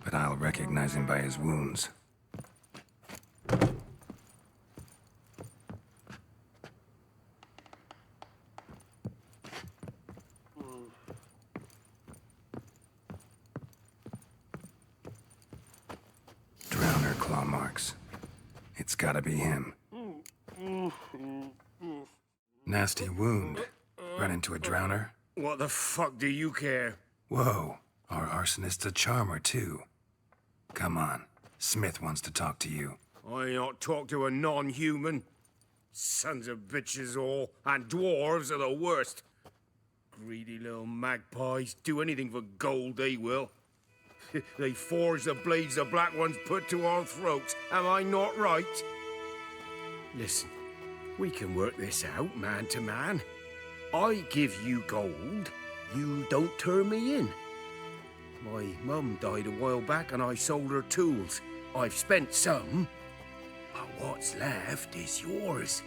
but I'll recognize him by his wounds. Drowner claw marks. It's gotta be him. Nasty wound. Run into a drowner? What the fuck do you care? Whoa, our arsonist's a charmer, too. Come on, Smith wants to talk to you. I not talk to a non-human. Sons of bitches all, and dwarves are the worst. Greedy little magpies, do anything for gold, they will. They forge the blades the black ones put to our throats. Am I not right? Listen, we can work this out, man to man. I give you gold, you don't turn me in. My mum died a while back and I sold her tools. I've spent some, but what's left is yours.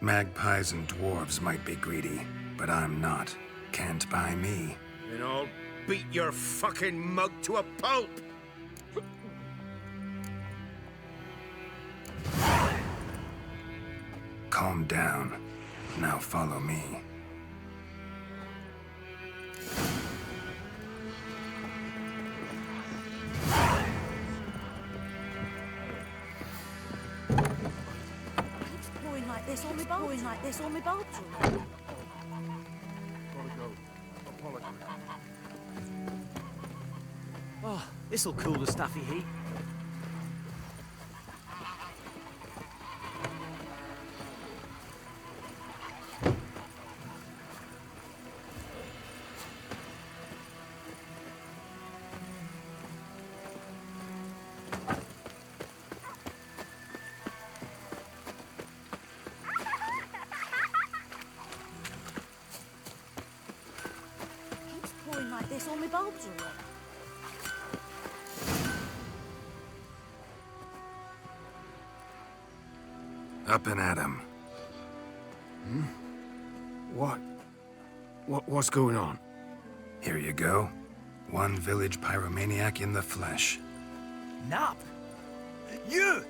Magpies and dwarves might be greedy, but I'm not. Can't buy me. Then I'll beat your fucking mug to a pulp! Calm down. Now follow me. Keeps pouring like this, all my bulbs. Pouring like this, all my bulbs. Oh, this'll cool the stuffy heat. Keeps pouring like this, all my bulbs are red. Up and at 'em. What's going on? Here you go. One village pyromaniac in the flesh. Nap? You!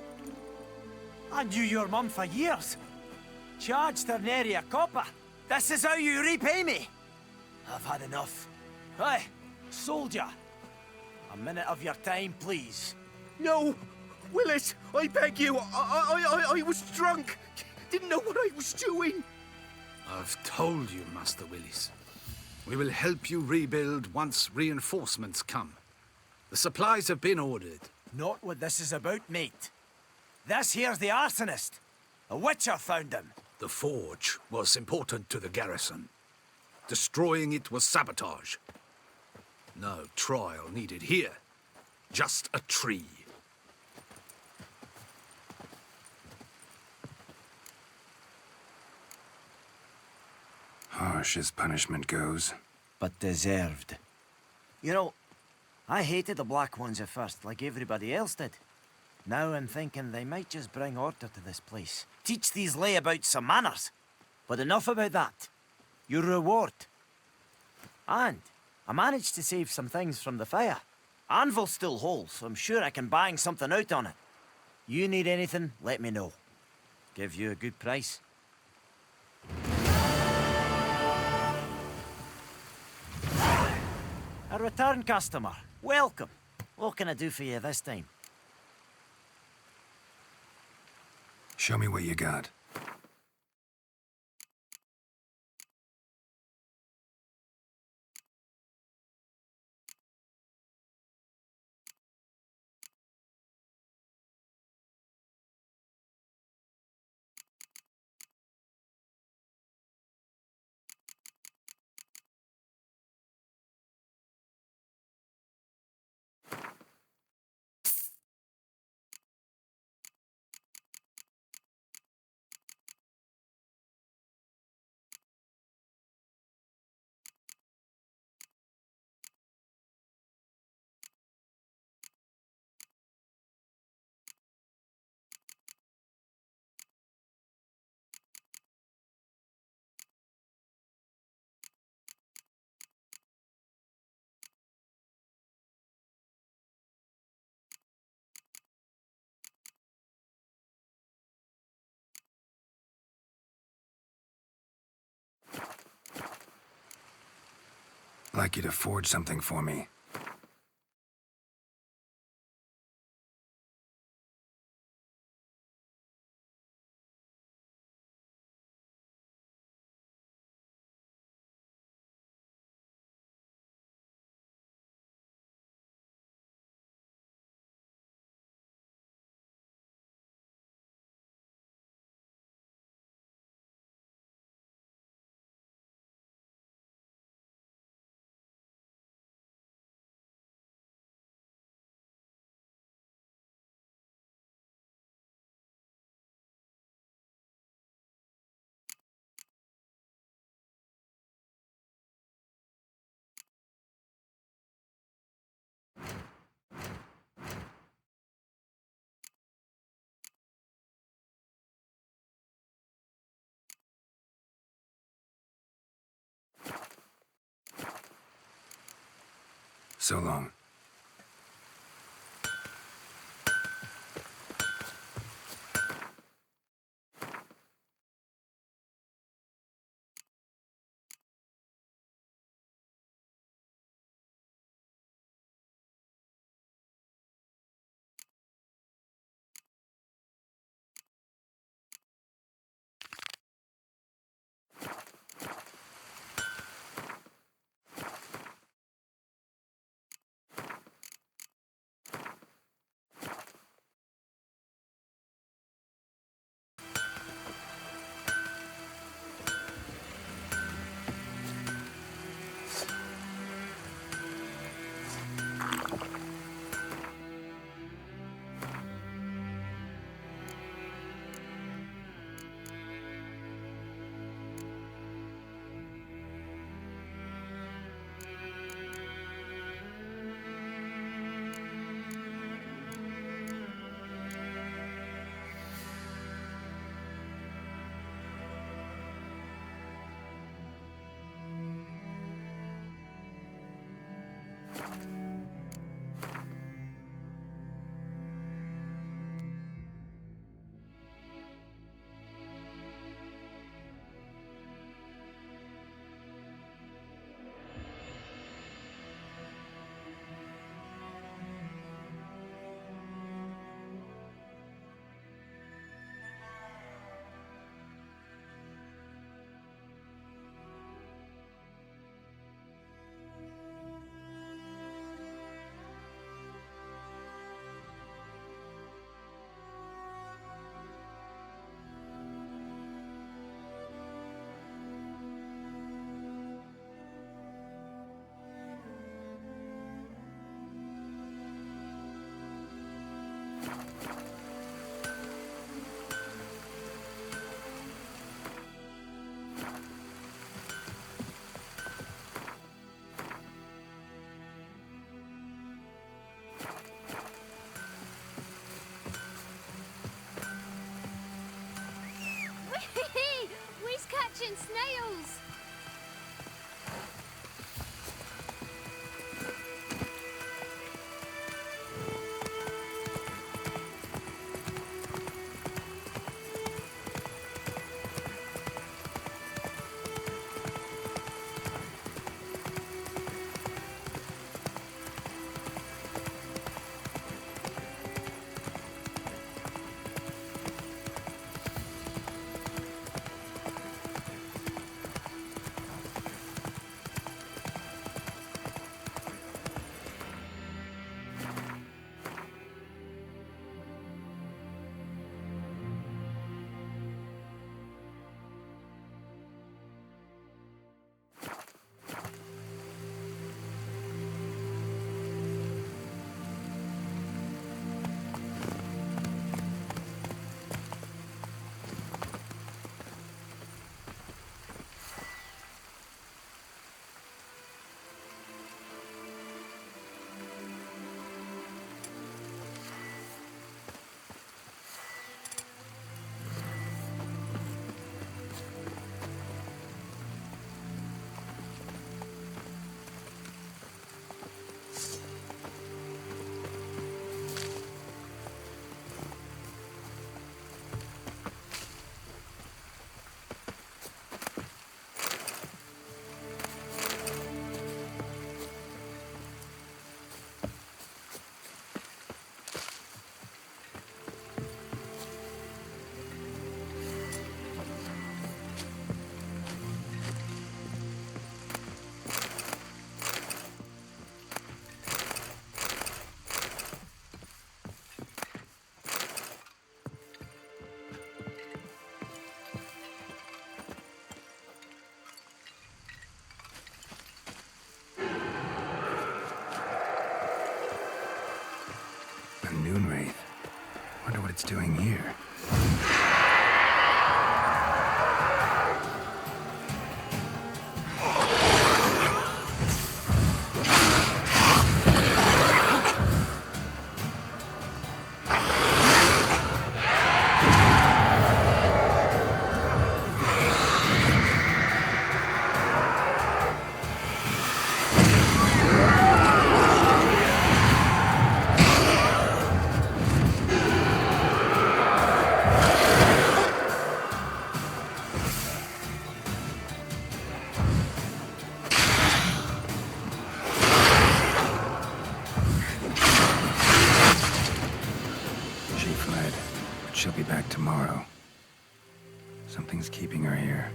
I knew your mum for years. Charged her nary a copper. This is how you repay me. I've had enough. Hey, soldier. A minute of your time, please. No! Willis, I beg you. I was drunk. Didn't know what I was doing. I've told you, Master Willis. We will help you rebuild once reinforcements come. The supplies have been ordered. Not what this is about, mate. This here's the arsonist. A witcher found him. The forge was important to the garrison. Destroying it was sabotage. No trial needed here. Just a tree. Harsh as punishment goes. But deserved. You know, I hated the Black Ones at first, like everybody else did. Now I'm thinking they might just bring order to this place. Teach these layabouts some manners. But enough about that. Your reward. And I managed to save some things from the fire. Anvil's still whole, so I'm sure I can bang something out on it. You need anything, let me know. Give you a good price. A return customer. Welcome. What can I do for you this time? Show me what you got. I'd like you to forge something for me. So long. and snails. A noon wraith. Wonder what it's doing here. She fled, but she'll be back tomorrow. Something's keeping her here.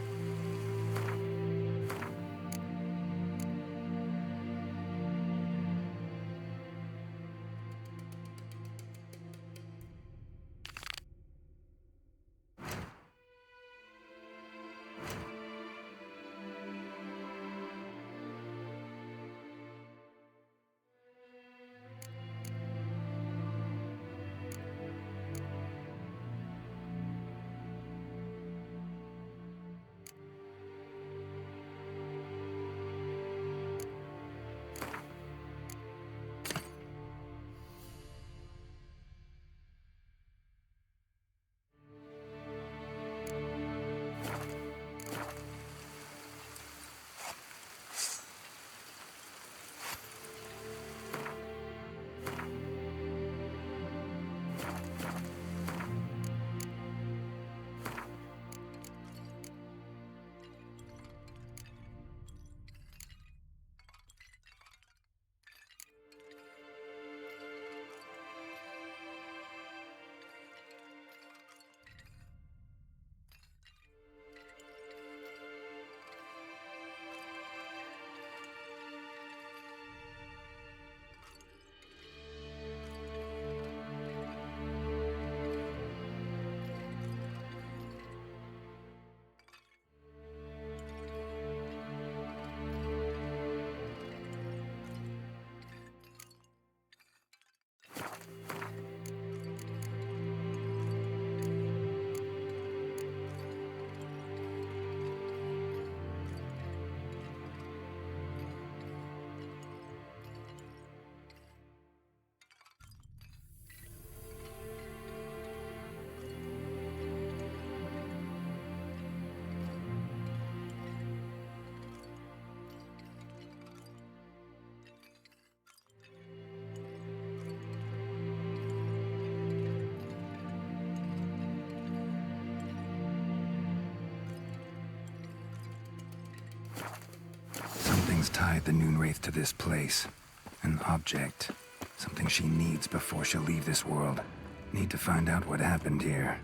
Something's tied the Noonwraith to this place. An object. Something she needs before she'll leave this world. Need to find out what happened here.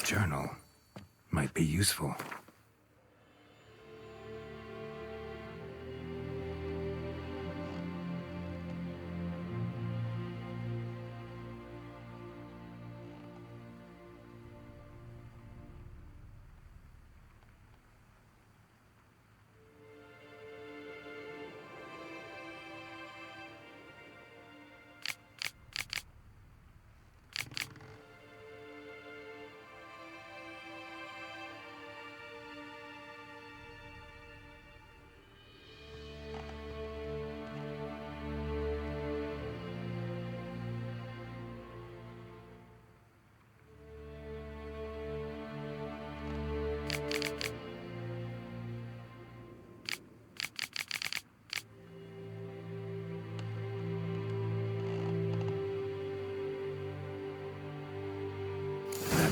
Journal might be useful.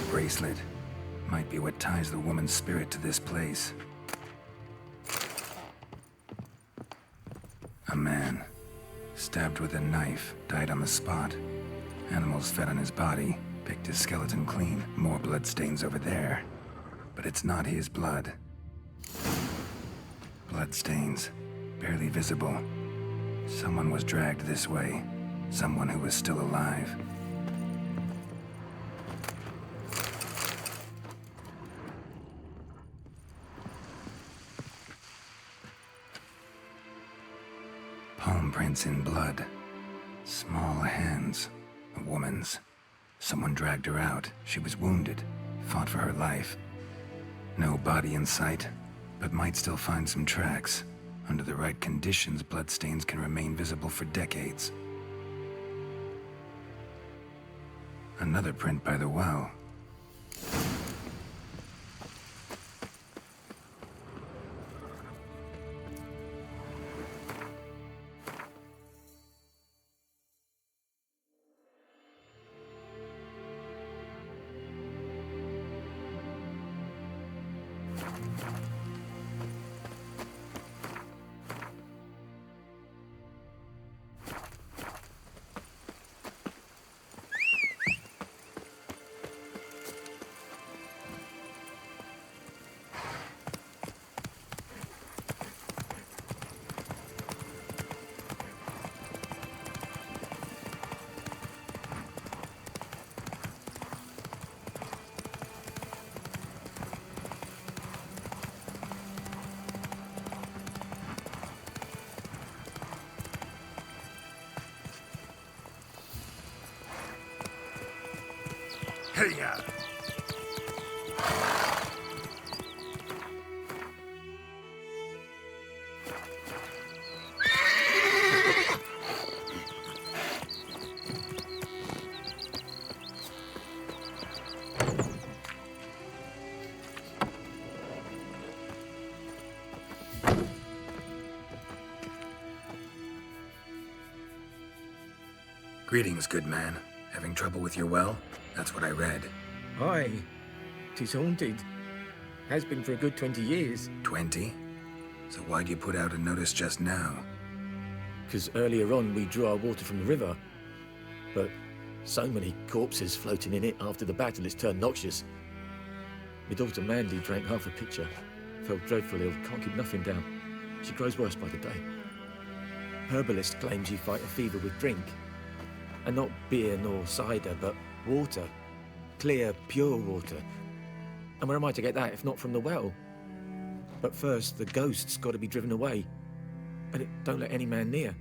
Bracelet might be what ties the woman's spirit to this place. A man, stabbed with a knife, died on the spot. Animals fed on his body, picked his skeleton clean. More bloodstains over there. But it's not his blood. Bloodstains, barely visible. Someone was dragged this way. Someone who was still alive. Palm prints in blood. Small hands. A woman's. Someone dragged her out. She was wounded. Fought for her life. No body in sight, but might still find some tracks. Under the right conditions, bloodstains can remain visible for decades. Another print by the well. Here. Greetings, good man. Having trouble with your well? That's what I read. Aye. 'Tis haunted. Has been for a good 20 years. 20? So why'd you put out a notice just now? 'Cause earlier on we drew our water from the river. But so many corpses floating in it after the battle it's turned noxious. My daughter Mandy drank half a pitcher. Felt dreadfully ill, can't keep nothing down. She grows worse by the day. Herbalist claims you fight a fever with drink. And not beer nor cider, but water. Clear, pure water. And where am I to get that if not from the well? But first, the ghost's got to be driven away. And it don't let any man near.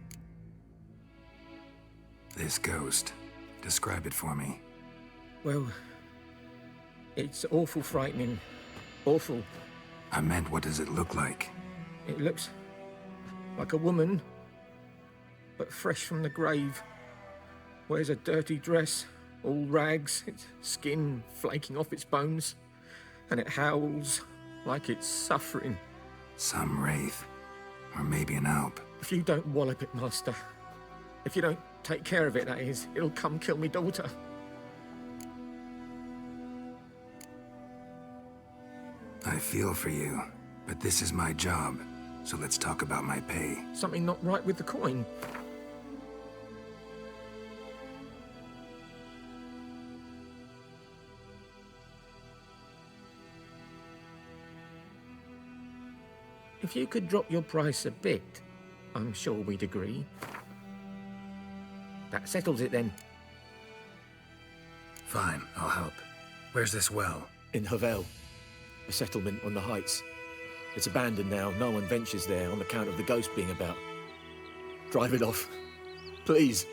This ghost. Describe it for me. Well, it's awful frightening. Awful. I meant, what does it look like? It looks like a woman, but fresh from the grave. Wears a dirty dress, all rags, its skin flaking off its bones, and it howls like it's suffering. Some wraith. Or maybe an alp. If you don't wallop it, Master, if you don't take care of it, that is, it'll come kill me daughter. I feel for you, but this is my job, so let's talk about my pay. Something not right with the coin. If you could drop your price a bit, I'm sure we'd agree. That settles it then. Fine, I'll help. Where's this well? In Havel, a settlement on the heights. It's abandoned now. No one ventures there on account of the ghost being about. Drive it off, please.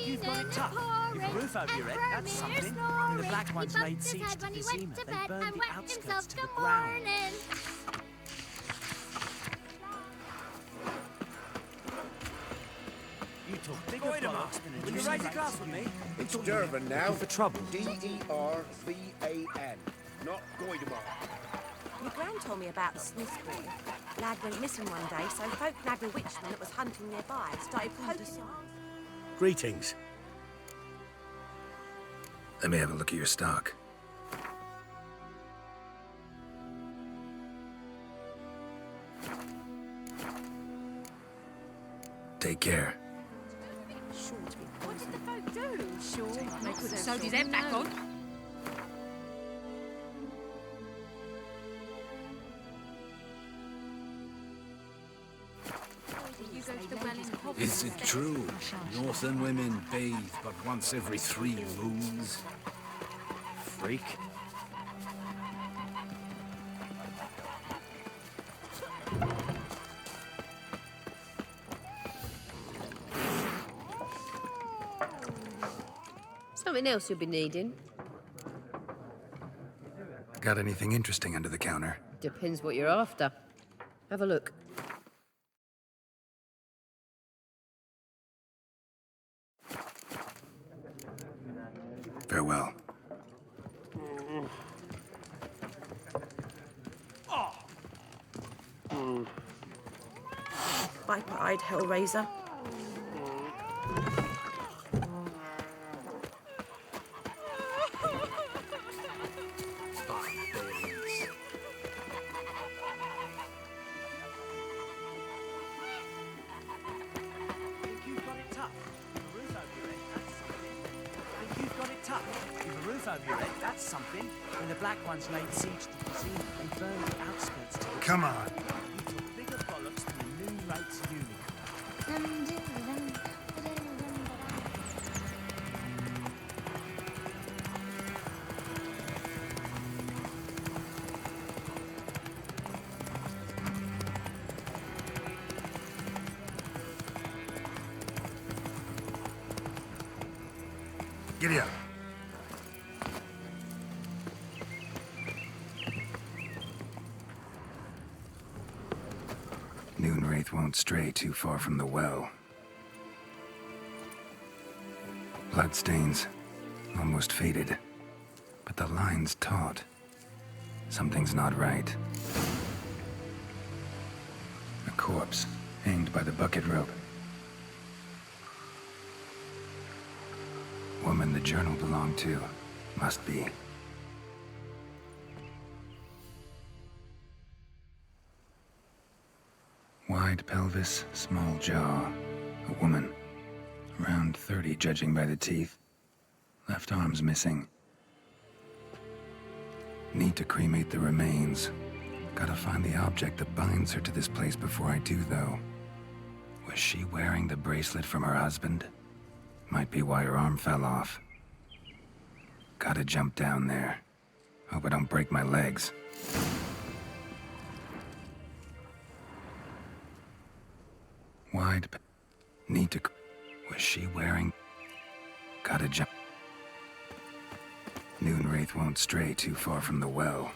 You've got it tough. You've a roof over your head, that's something. And the Black Ones laid siege to Vizima. They burned the outskirts to the ground. You talk bigger bollocks than a Will you raise a glass with me? It's Durban now. Looking for trouble. D-E-R-V-A-N. Not Goidemar. My gran told me about the Smiths boy. Lad went missing one day, so folk nabbed a witchman that was hunting nearby and started poking him. Greetings. Let me have a look at your stock. Take care. What did the folk do? Sure, they could have sewed his head back on. Is it true? Northern women bathe but once every 3 moons? Freak. Something else you'll be needing? Got anything interesting under the counter? Depends what you're after. Have a look. Farewell. Viper-eyed Hellraiser. That's something. When the Black Ones laid siege to the scene, they burned the outskirts to the Come on. You took bigger bollocks than the Moon Wraith's unicorn. Giddy up. Noonwraith won't stray too far from the well. Bloodstains, almost faded, but the line's taut. Something's not right. A corpse, hanged by the bucket rope. Woman the journal belonged to, must be. Wide pelvis, small jaw. A woman. Around 30, judging by the teeth. Left arm's missing. Need to cremate the remains. Gotta find the object that binds her to this place before I do, though. Was she wearing the bracelet from her husband? Might be why her arm fell off. Gotta jump down there. Hope I don't break my legs. Wide. Need to. Was she wearing? Gotta jump. Noonwraith won't stray too far from the well.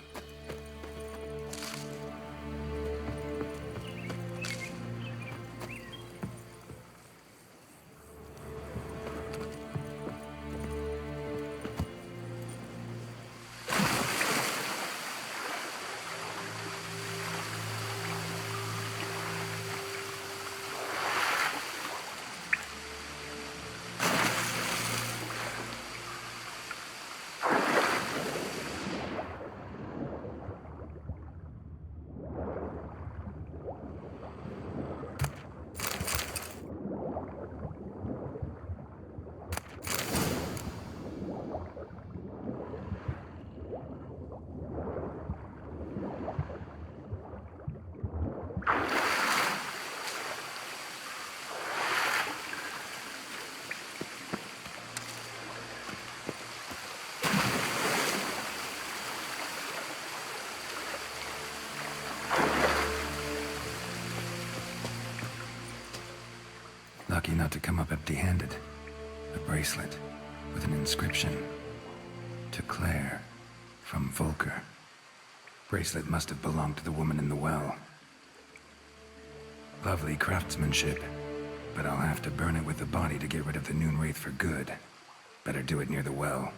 Lucky not to come up empty-handed. A bracelet with an inscription. To Claire, from Volker. Bracelet must have belonged to the woman in the well. Lovely craftsmanship, but I'll have to burn it with the body to get rid of the Noonwraith for good. Better do it near the well.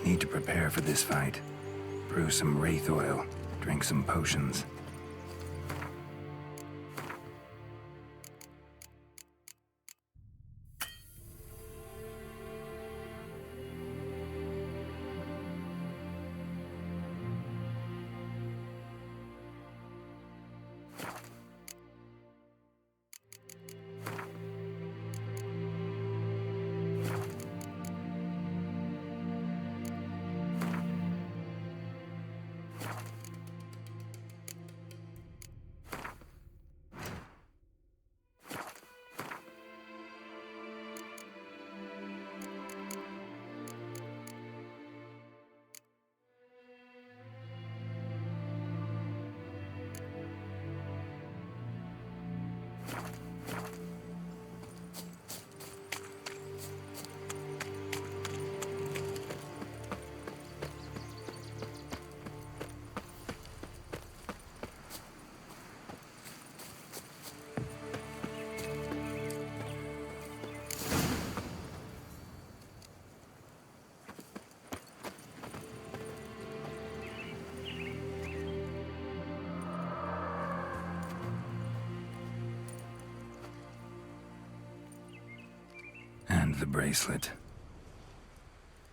Need to prepare for this fight. Brew some wraith oil, drink some potions. And the bracelet.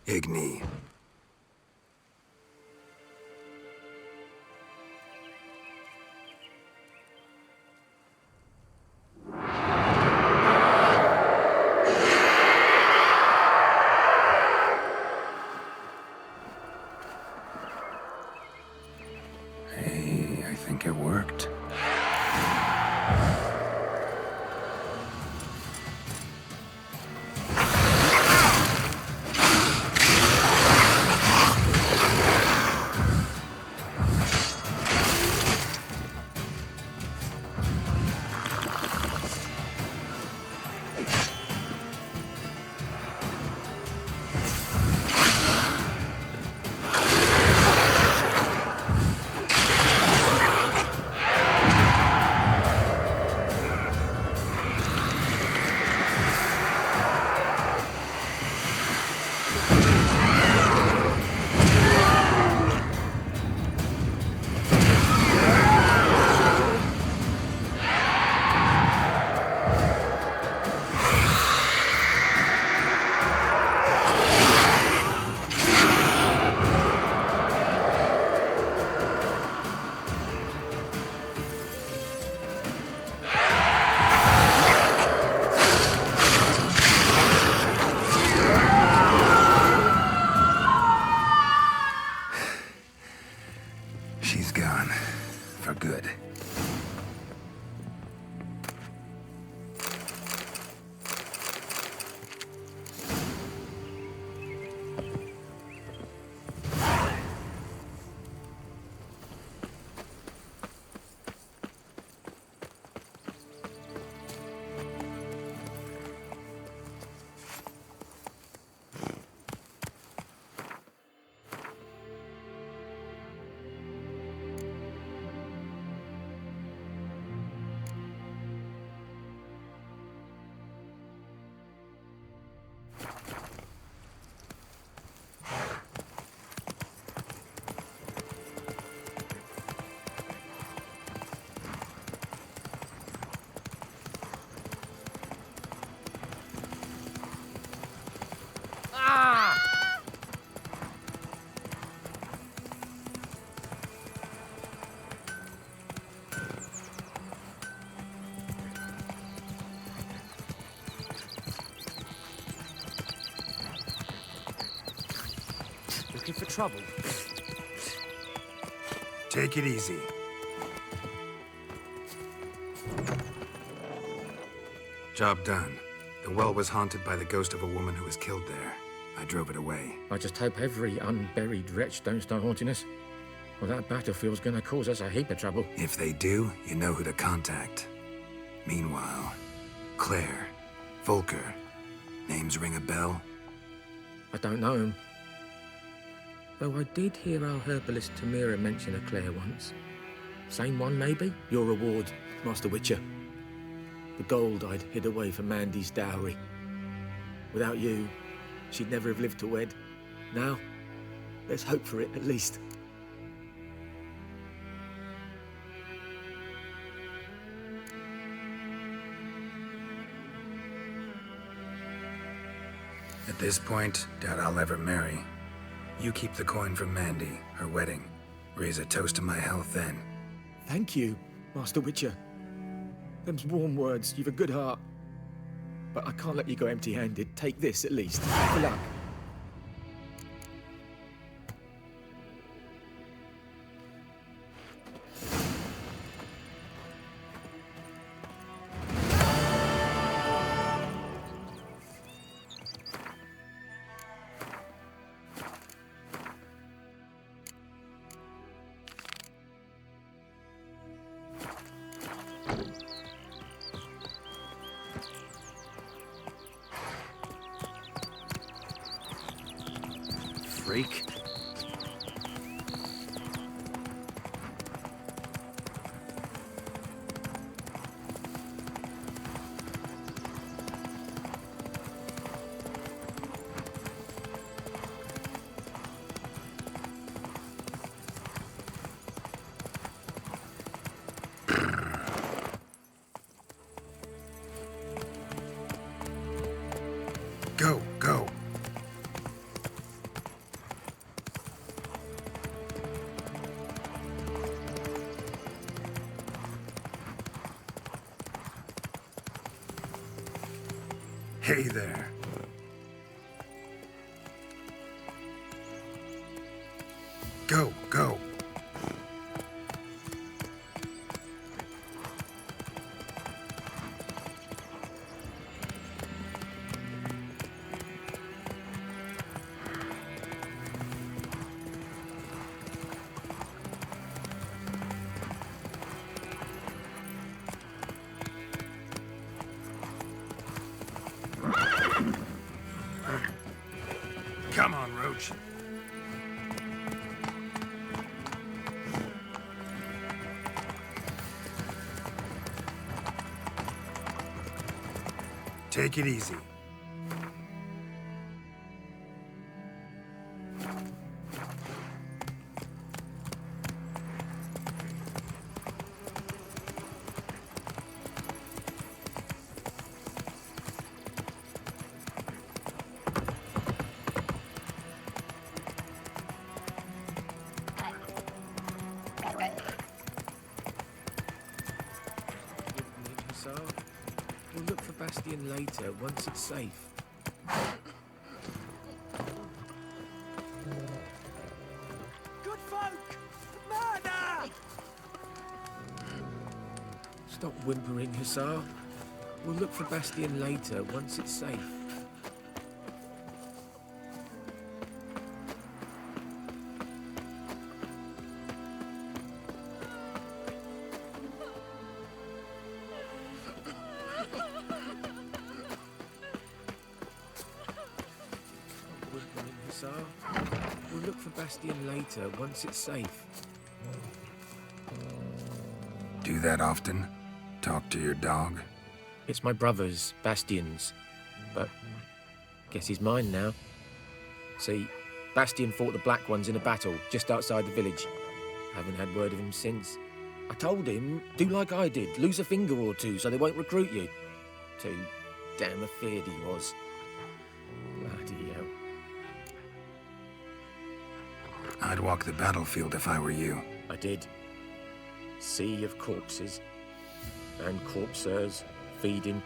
Igni. Hey, I think it worked. She's gone. For good. Looking for trouble? Take it easy. Job done. The well was haunted by the ghost of a woman who was killed there. I drove it away. I just hope every unburied wretch don't start haunting us. Well, that battlefield's gonna cause us a heap of trouble. If they do, you know who to contact. Meanwhile, Claire, Volker, names ring a bell? I don't know him. Though I did hear our herbalist Tamira mention a Claire once. Same one, maybe? Your reward, Master Witcher. The gold I'd hid away for Mandy's dowry. Without you, she'd never have lived to wed. Now, there's hope for it, at least. At this point, doubt I'll ever marry. You keep the coin from Mandy, her wedding. Raise a toast to my health then. Thank you, Master Witcher. Them's warm words. You've a good heart. But I can't let you go empty-handed. Take this, at least. Good luck. Freak. Hey there. Go, go. Come on, Roach. Take it easy. We'll look for Bastion later, once it's safe. Good folk! Murder! Stop whimpering, Hussar. We'll look for Bastion later, once it's safe. We'll look for Bastion later, once it's safe. Do that often? Talk to your dog? It's my brother's, Bastion's. But guess he's mine now. See, Bastion fought the Black Ones in a battle just outside the village. Haven't had word of him since. I told him, do like I did, lose a finger or two so they won't recruit you. Too damn afeard he was. Bloody hell. I'd walk the battlefield if I were you. I did. Sea of corpses. And corpsers, feeding.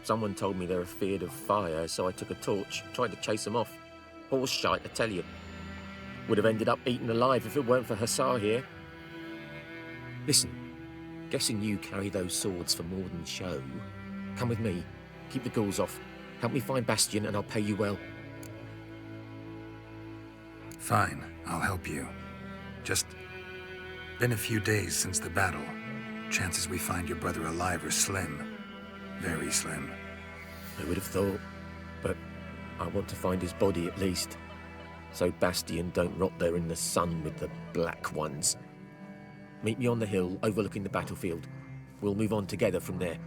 Someone told me they're afeard of fire, so I took a torch, tried to chase them off. Horse shite, I tell you. Would have ended up eaten alive if it weren't for Hussar here. Listen, guessing you carry those swords for more than show. Come with me, keep the ghouls off. Help me find Bastion and I'll pay you well. Fine, I'll help you. Just been a few days since the battle. Chances we find your brother alive are slim. Very slim. I would have thought, but I want to find his body at least. So Bastion don't rot there in the sun with the Black Ones. Meet me on the hill overlooking the battlefield. We'll move on together from there.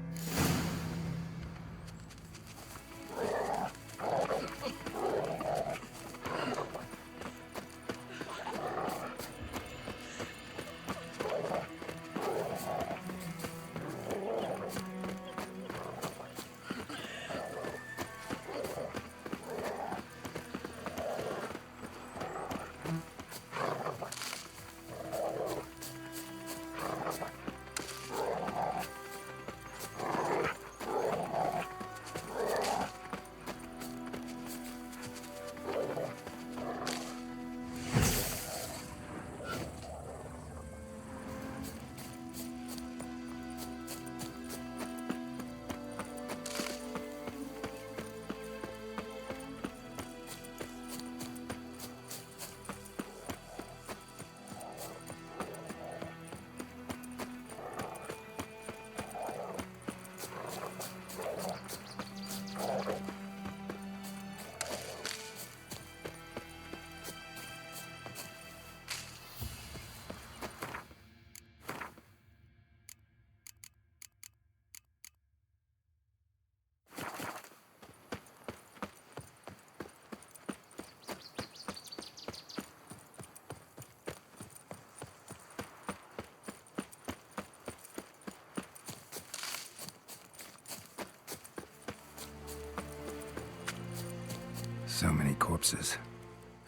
So many corpses,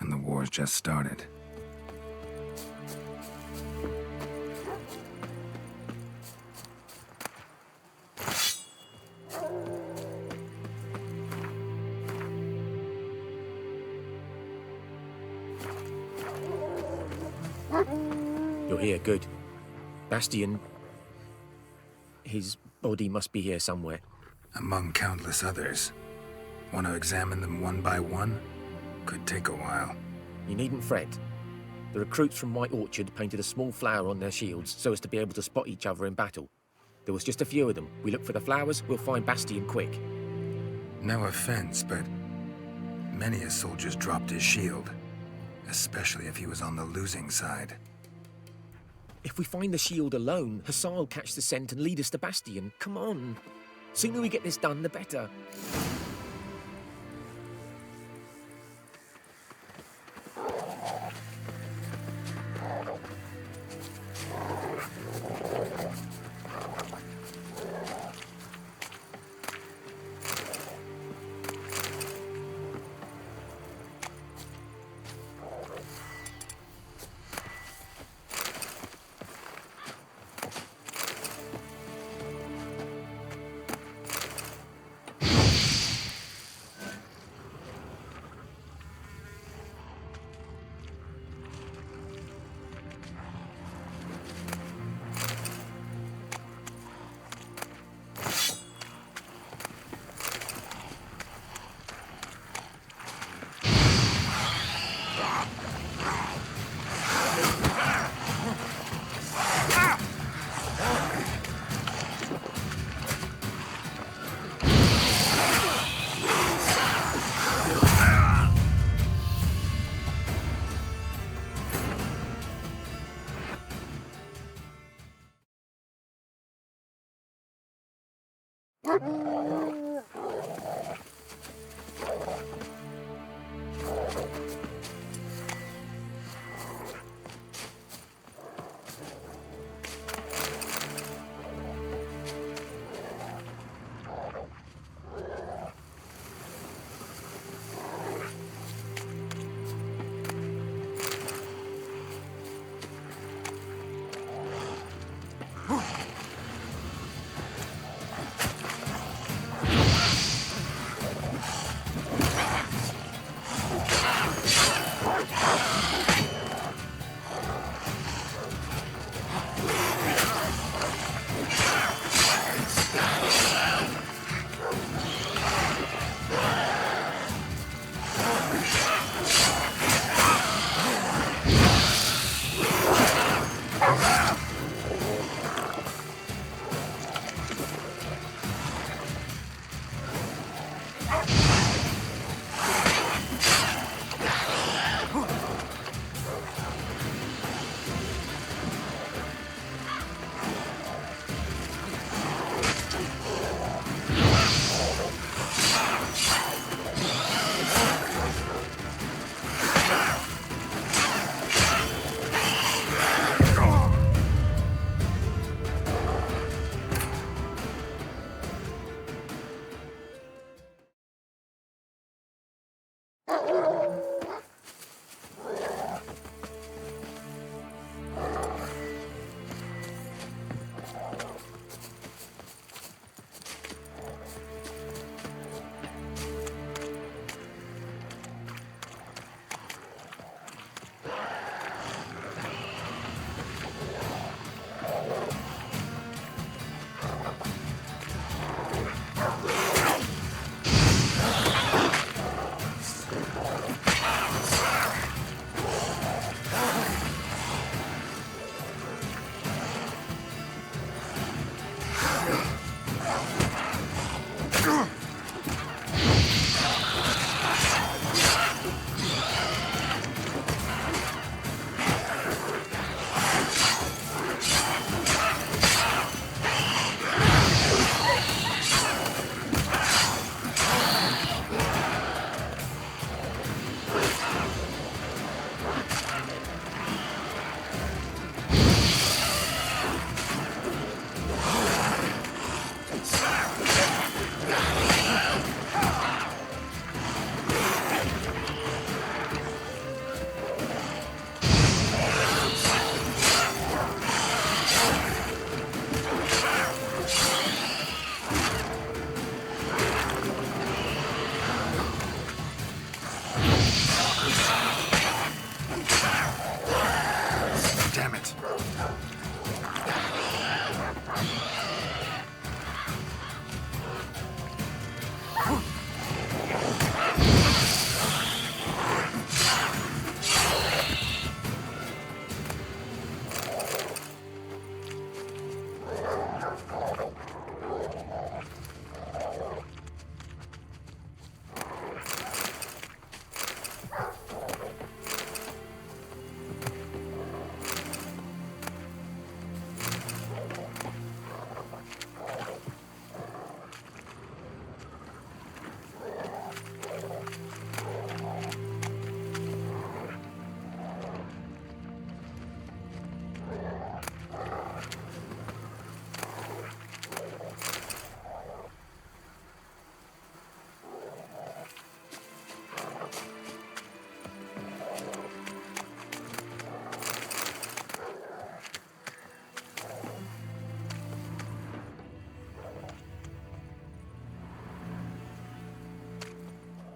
and the war's just started. You're here, good. Bastian... His body must be here somewhere. Among countless others. Want to examine them one by one? Could take a while. You needn't fret. The recruits from White Orchard painted a small flower on their shields so as to be able to spot each other in battle. There was just a few of them. We look for the flowers, we'll find Bastian quick. No offense, but many a soldier's dropped his shield. Especially if he was on the losing side. If we find the shield alone, Hussar will catch the scent and lead us to Bastian. Come on. Sooner we get this done, the better.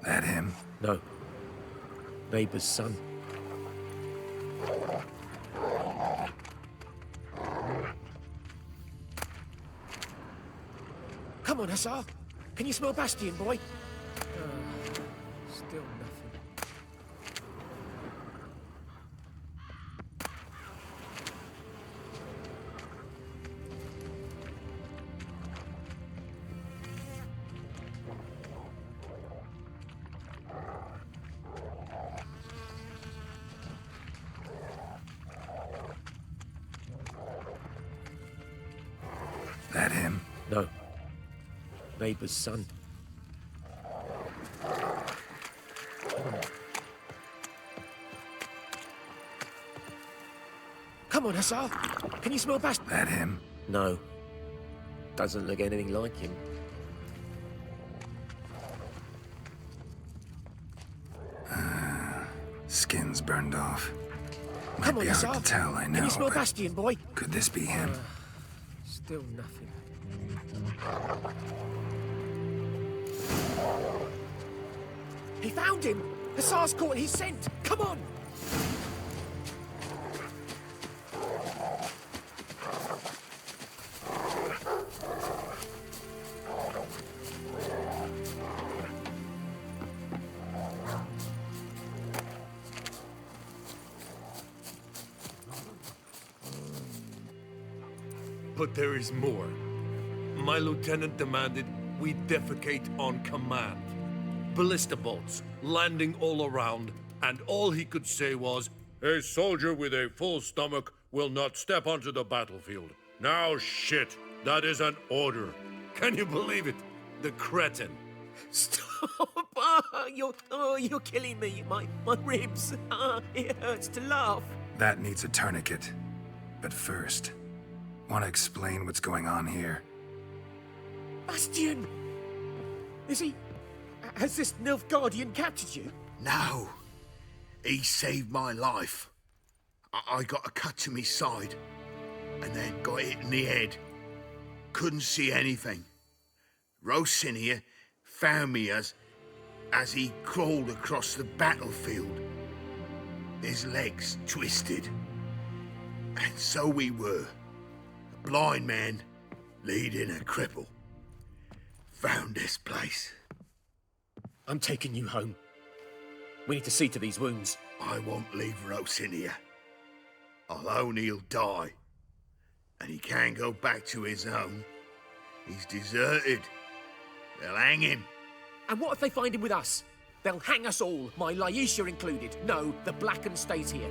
That him? No. Neighbour's son. Come on, Hussar. Can you smell Bastion, boy? Still nothing. That him? No. Neighbour's son. Come on, Hussar. Can you smell Bastion? That him? No. Doesn't look anything like him. Skin's burned off. Might Come on, be hard Hussar. to tell, I know. Can you smell but Bastion, boy? could this be him? Still nothing. He found him! Hussar's caught his scent! Come on! But there is more. My lieutenant demanded we defecate on command. Ballista bolts, landing all around, and all he could say was, "A soldier with a full stomach will not step onto the battlefield." Now shit, that is an order. Can you believe it? The cretin. Stop! You're killing me. My ribs. It hurts to laugh. That needs a tourniquet. But first, want to explain what's going on here? Bastion! Is he... Has this Nilfgaardian captured you? No. He saved my life. I got a cut to my side, and then got hit in the head. Couldn't see anything. Rosinia found me as he crawled across the battlefield. His legs twisted. And so we were. A blind man leading a cripple. Found this place. I'm taking you home. We need to see to these wounds. I won't leave Rosinia. Alone he'll die. And he can't go back to his own. He's deserted. They'll hang him. And what if they find him with us? They'll hang us all, my Laisha included. No, the Blacken stays here.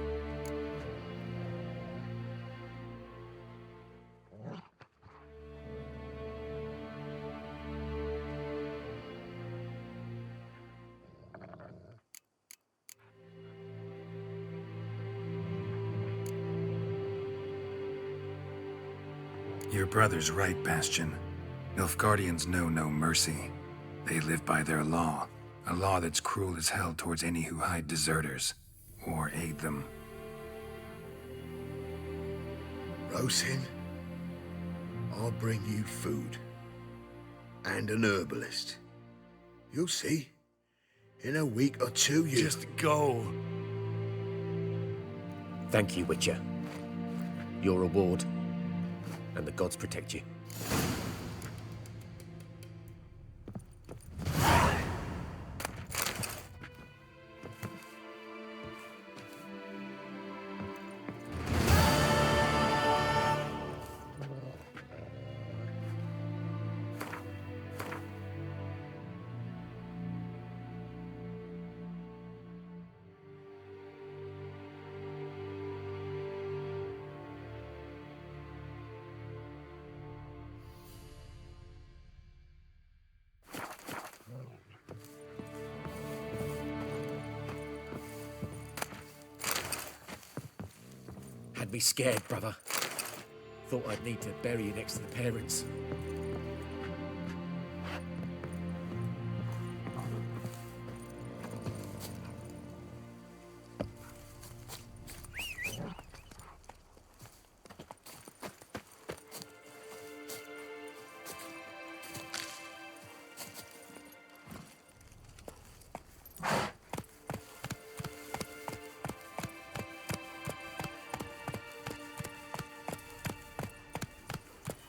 Your brother's right, Bastion. Nilfgaardians know no mercy. They live by their law. A law that's cruel as hell towards any who hide deserters or aid them. Rosin, I'll bring you food. And an herbalist. You'll see. In a week or two, you... Just go. Thank you, Witcher. Your reward. And the gods protect you. Had me scared, brother. Thought I'd need to bury you next to the parents.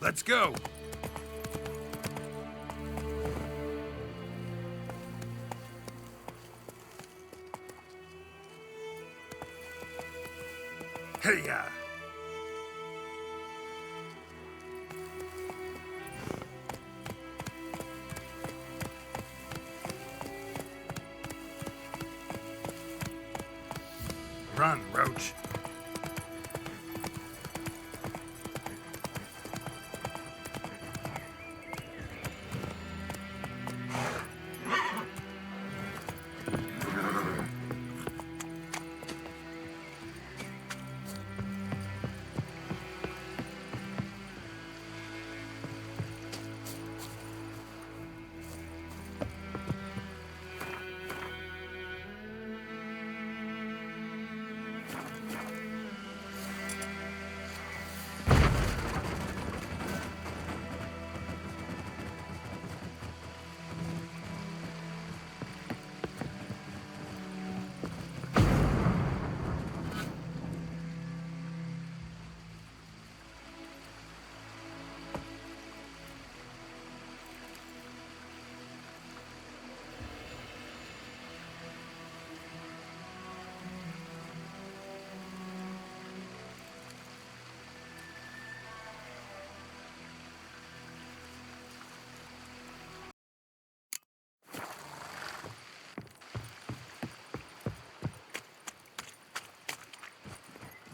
Let's go! Hey-ya! Run, Roach.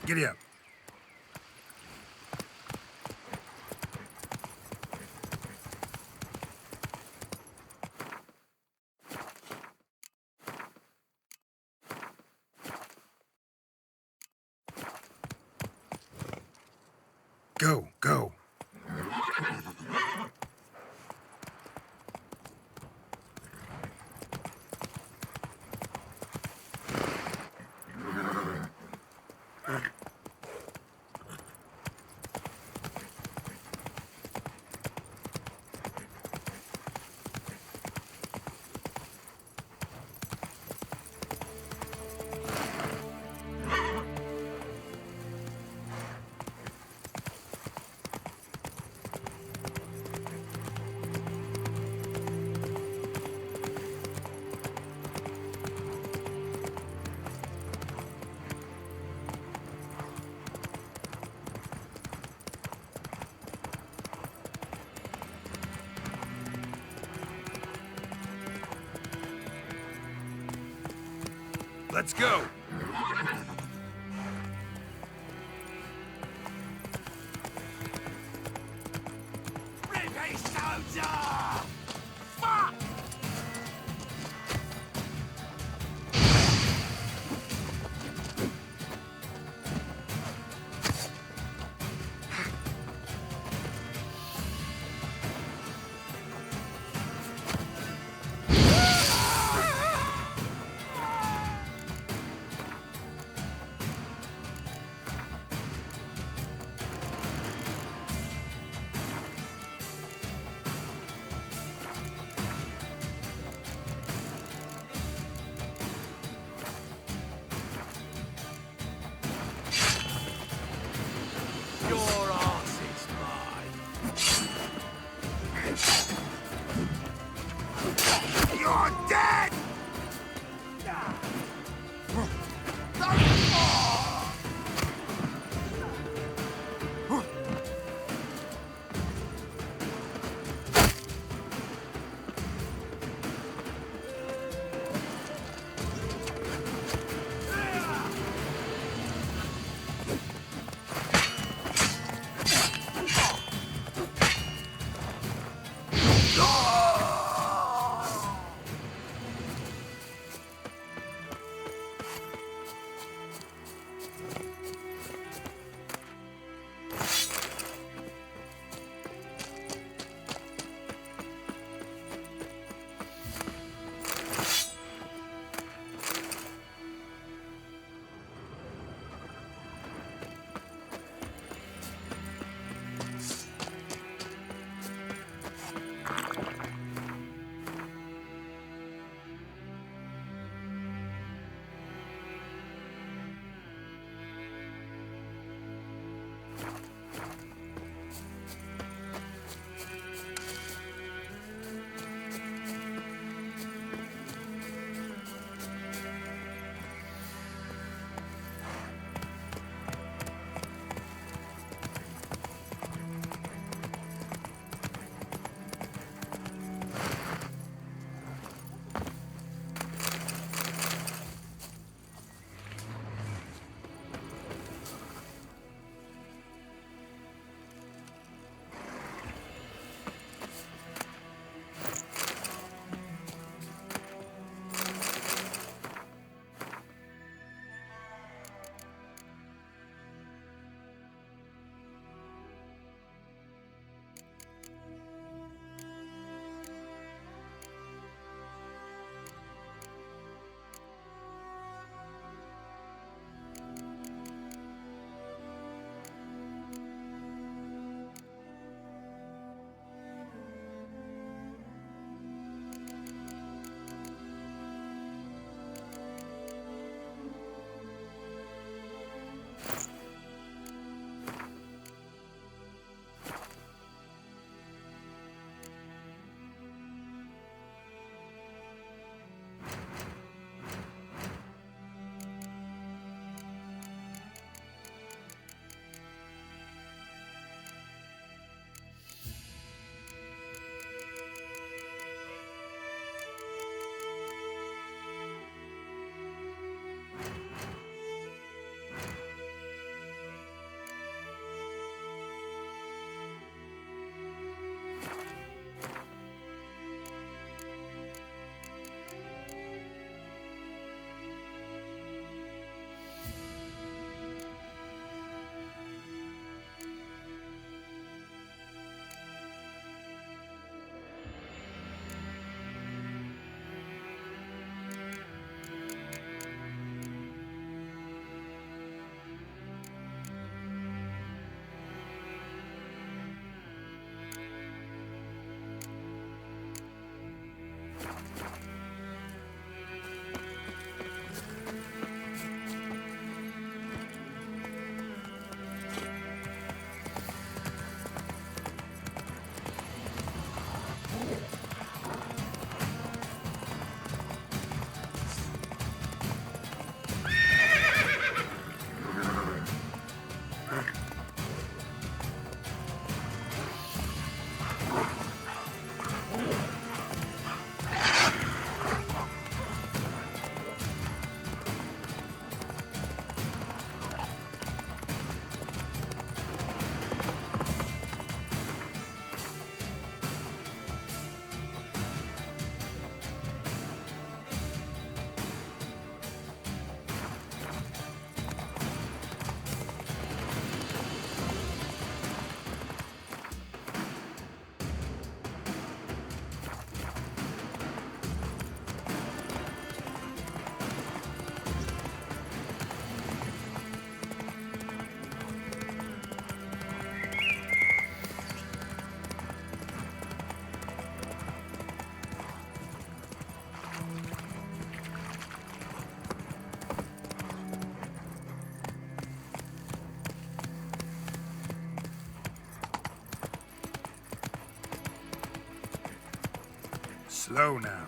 Giddy up. Go, go. Let's go! Rippy soldier! Fuck! Slow now.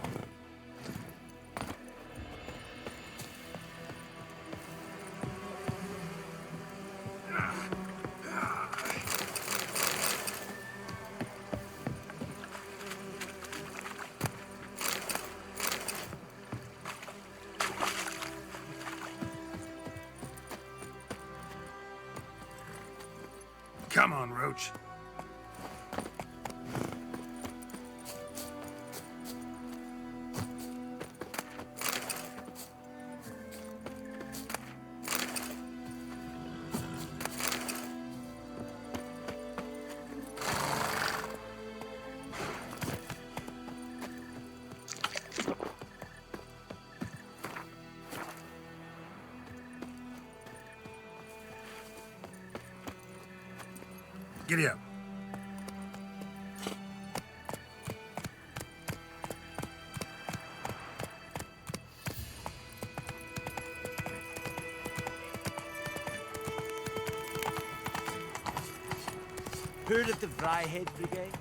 Come on, Roach. Giddy up. Heard of the Vryhead Brigade?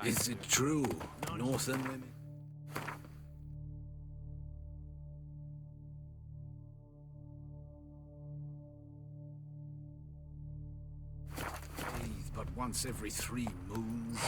Is it true? Northern women? Bathe but once every 3 moons.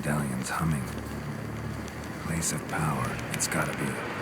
Medallion's humming. Place of power, it's gotta be.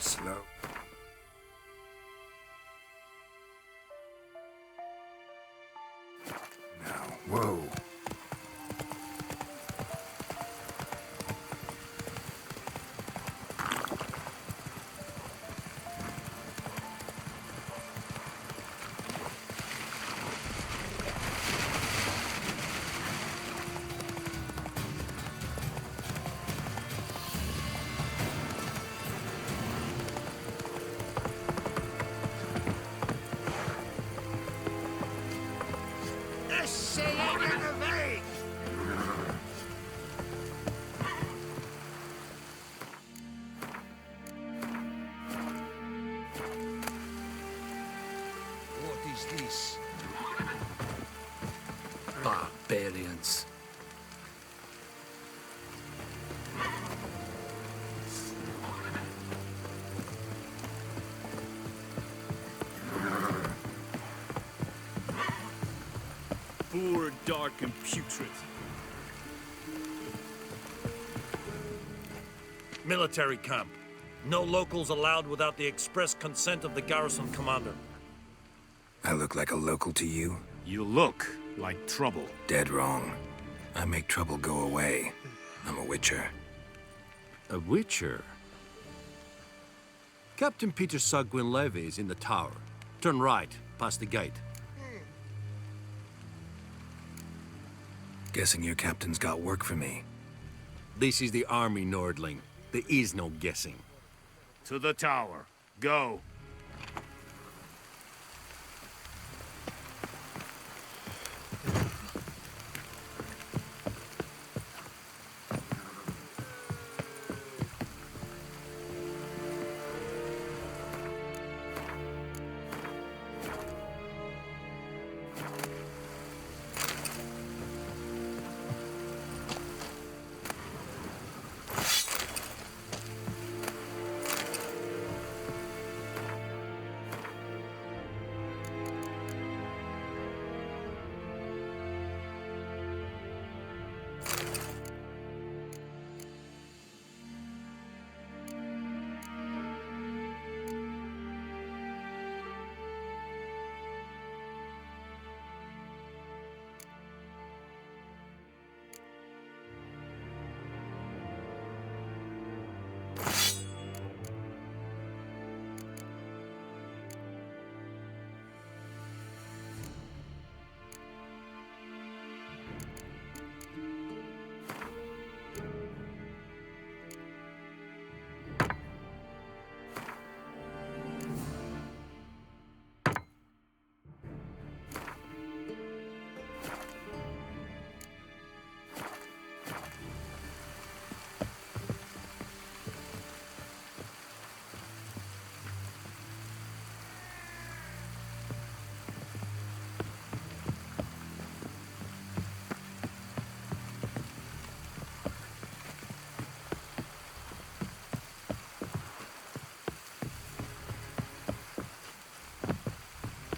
Slow. Now, whoa. What is this? Barbarians. Poor, dark, and putrid. Military camp. No locals allowed without the express consent of the garrison commander. I look like a local to you? You look like trouble. Dead wrong. I make trouble go away. I'm a witcher. A witcher? Captain Peter Sagwin Levy is in the tower. Turn right, past the gate. Guessing your captain's got work for me. This is the army, Nordling. There is no guessing. To the tower. Go.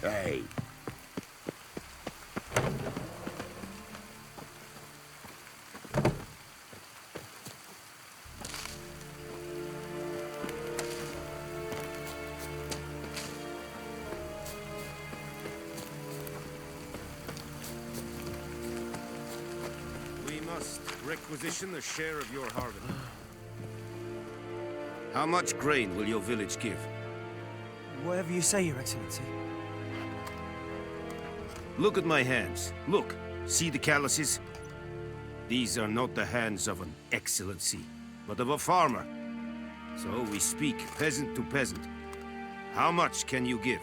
Hey. We must requisition the share of your harvest. How much grain will your village give? Whatever you say, Your Excellency. Look at my hands. Look. See the calluses? These are not the hands of an excellency, but of a farmer. So we speak peasant to peasant. How much can you give?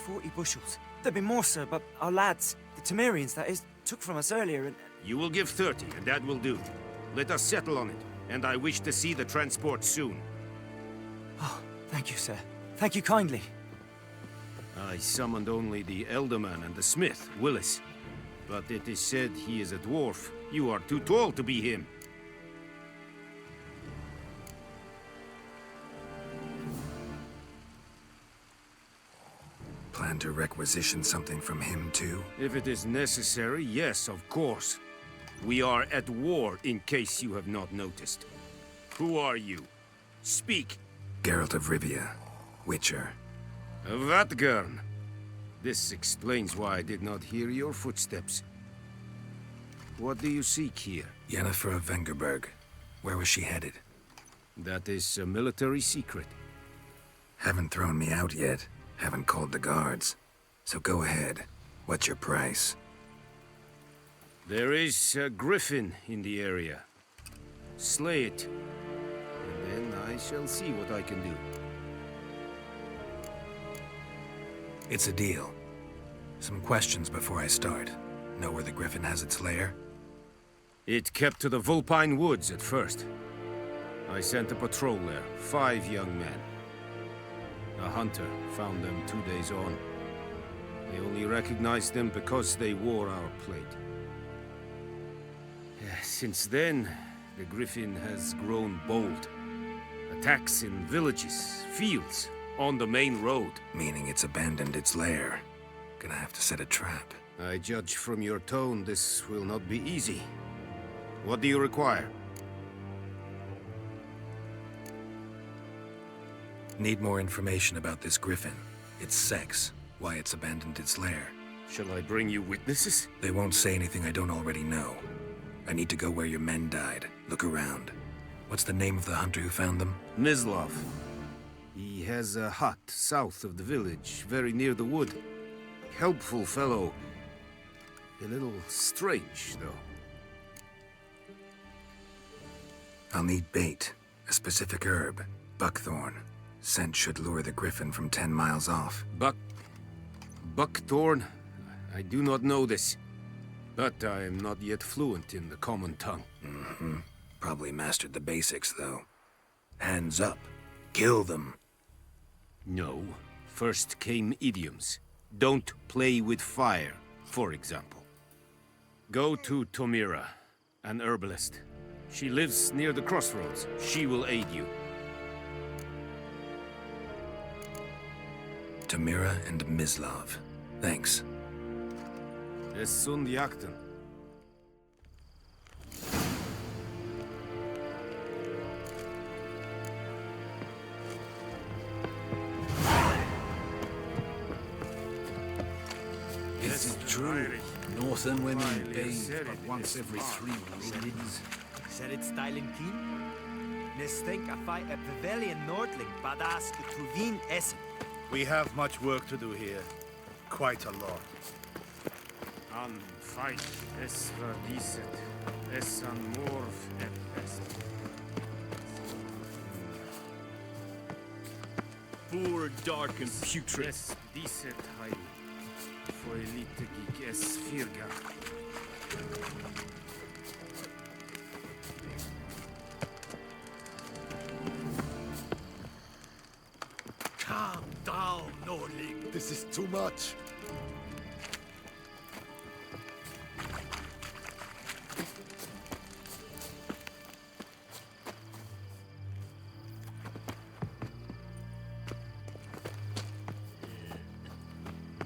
40 bushels. There'd be more, sir, but our lads, the Temerians, that is, took from us earlier and... You will give 30, and that will do. Let us settle on it, and I wish to see the transport soon. Oh, thank you, sir. Thank you kindly. I summoned only the Elderman and the smith, Willis. But it is said he is a dwarf. You are too tall to be him. Plan to requisition something from him, too? If it is necessary, yes, of course. We are at war, in case you have not noticed. Who are you? Speak! Geralt of Rivia, Witcher. Vatgern! This explains why I did not hear your footsteps. What do you seek here? Yennefer of Vengerberg. Where was she headed? That is a military secret. Haven't thrown me out yet. Haven't called the guards. So go ahead. What's your price? There is a griffin in the area. Slay it. And then I shall see what I can do. It's a deal. Some questions before I start. Know where the griffin has its lair? It kept to the Vulpine Woods at first. I sent a patrol there, 5 young men. A hunter found them 2 days on. They only recognized them because they wore our plate. Since then, the griffin has grown bold. Attacks in villages, fields, on the main road. Meaning it's abandoned its lair. Gonna have to set a trap. I judge from your tone this will not be easy. What do you require? Need more information about this griffin. Its sex, why it's abandoned its lair. Shall I bring you witnesses? They won't say anything I don't already know. I need to go where your men died. Look around. What's the name of the hunter who found them? Mislav. He has a hut south of the village, very near the wood. Helpful fellow. A little strange, though. I'll need bait. A specific herb. Buckthorn. Scent should lure the griffin from 10 miles off. Buckthorn? I do not know this. But I am not yet fluent in the common tongue. Mm-hmm. Probably mastered the basics, though. Hands up. Kill them. No. First came idioms. Don't play with fire, for example. Go to Tomira, an herbalist. She lives near the crossroads. She will aid you. Tomira and Mislav. Thanks. Es sunt jakten. Is it true? Northern women bathe but once every 3 moons. Said it styling keen? Nes think I fight a Pavilion Nordling, badass Truvin Essen. We have much work to do here. Quite a lot. An fight es verdicet, es an morv et est. Poor, dark, and putrid. Es dicet hai, foelitegik es virga. Calm down, Nordling. This is too much.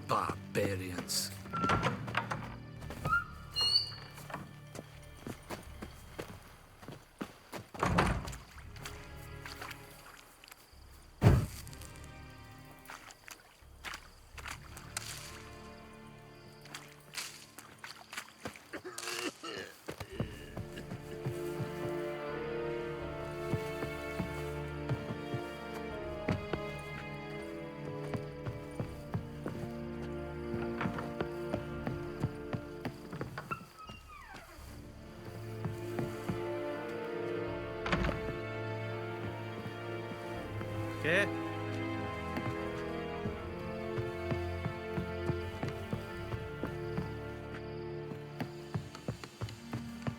Barbarians. Care?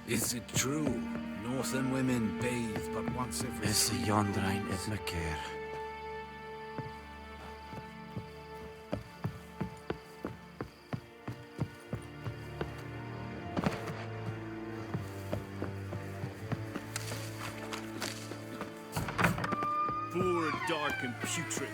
Is it true? Northern women bathe but once every Is the 3 Yondrain moons? at McCare? Boar dark and putrid.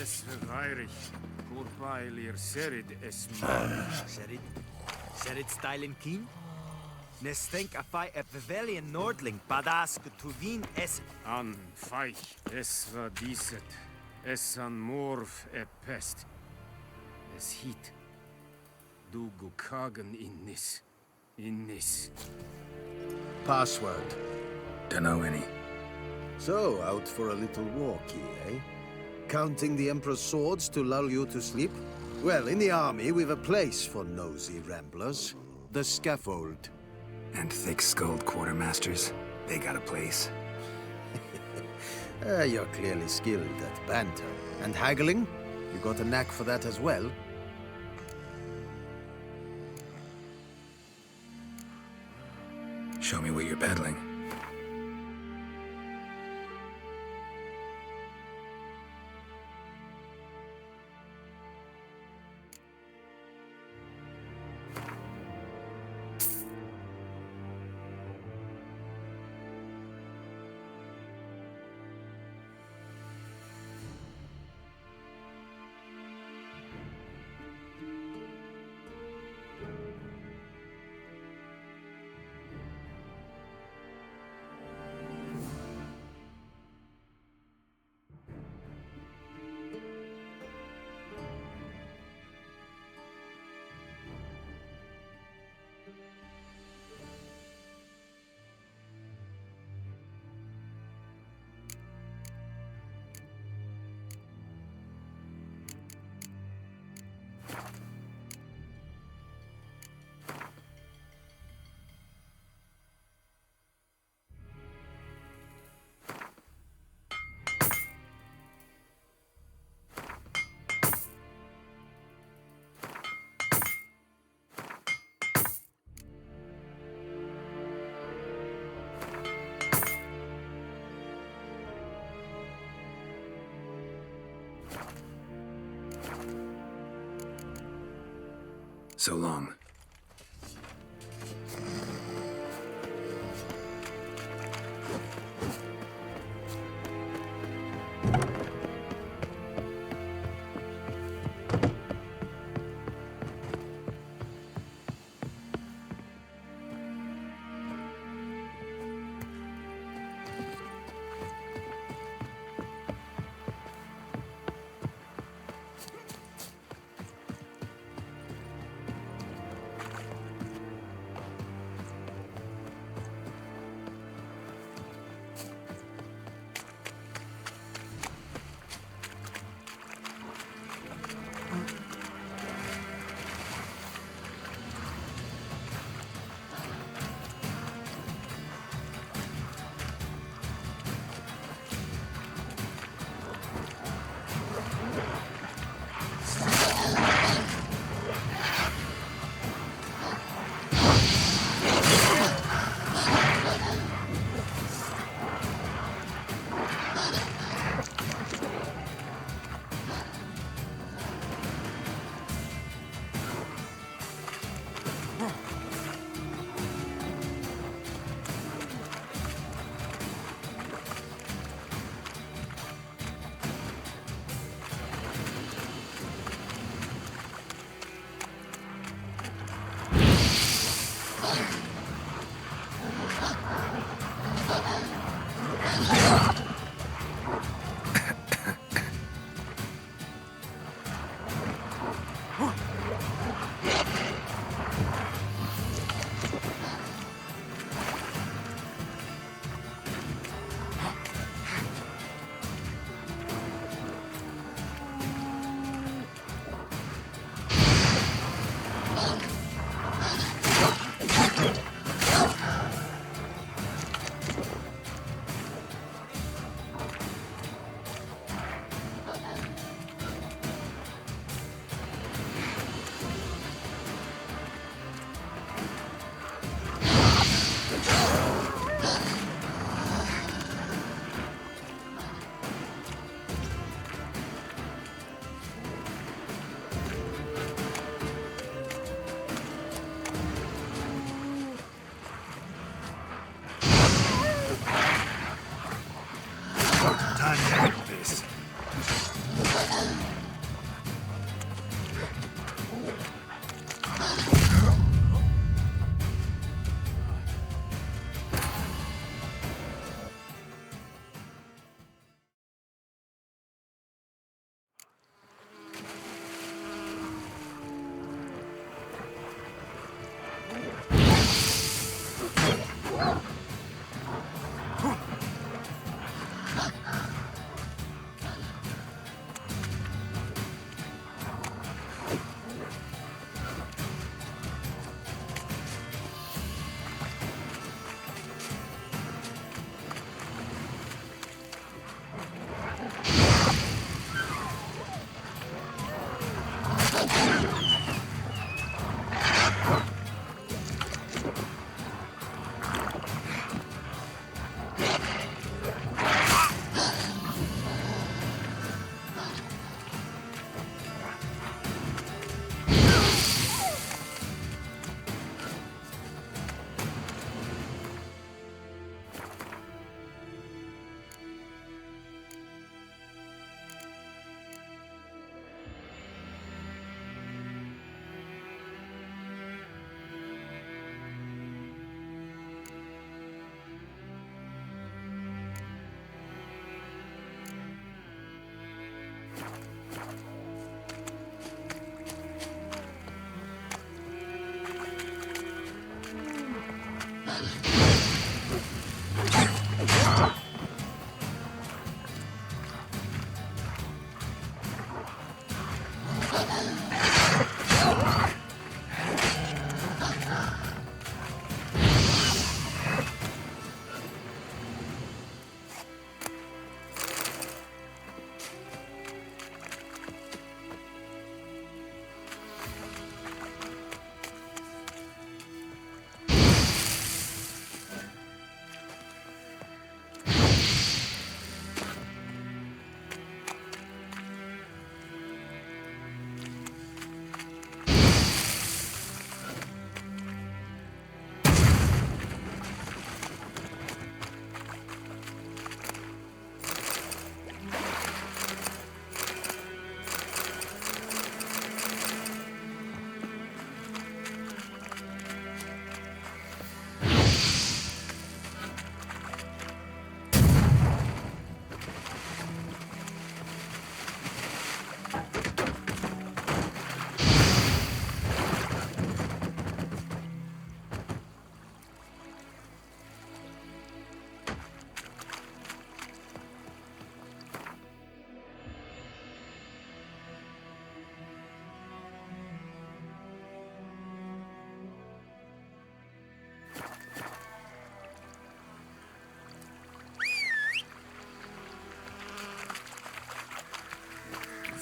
Es vergeirig. Goodbye, lir serid es man. Serid stylen keen? Nes think a fight at Vivelian Nordling, badass Tuvin es. An feich, es war diset. Es an morv e pest. Es hit. Du gukagen in nis. In nis. Password. Dunno any. So, out for a little walkie, eh? Counting the Emperor's swords to lull you to sleep? Well, in the army, we've a place for nosy ramblers. The scaffold. And thick-skulled quartermasters, they got a place. You're clearly skilled at banter. And haggling? You got a knack for that as well? Show me what you're peddling. So long.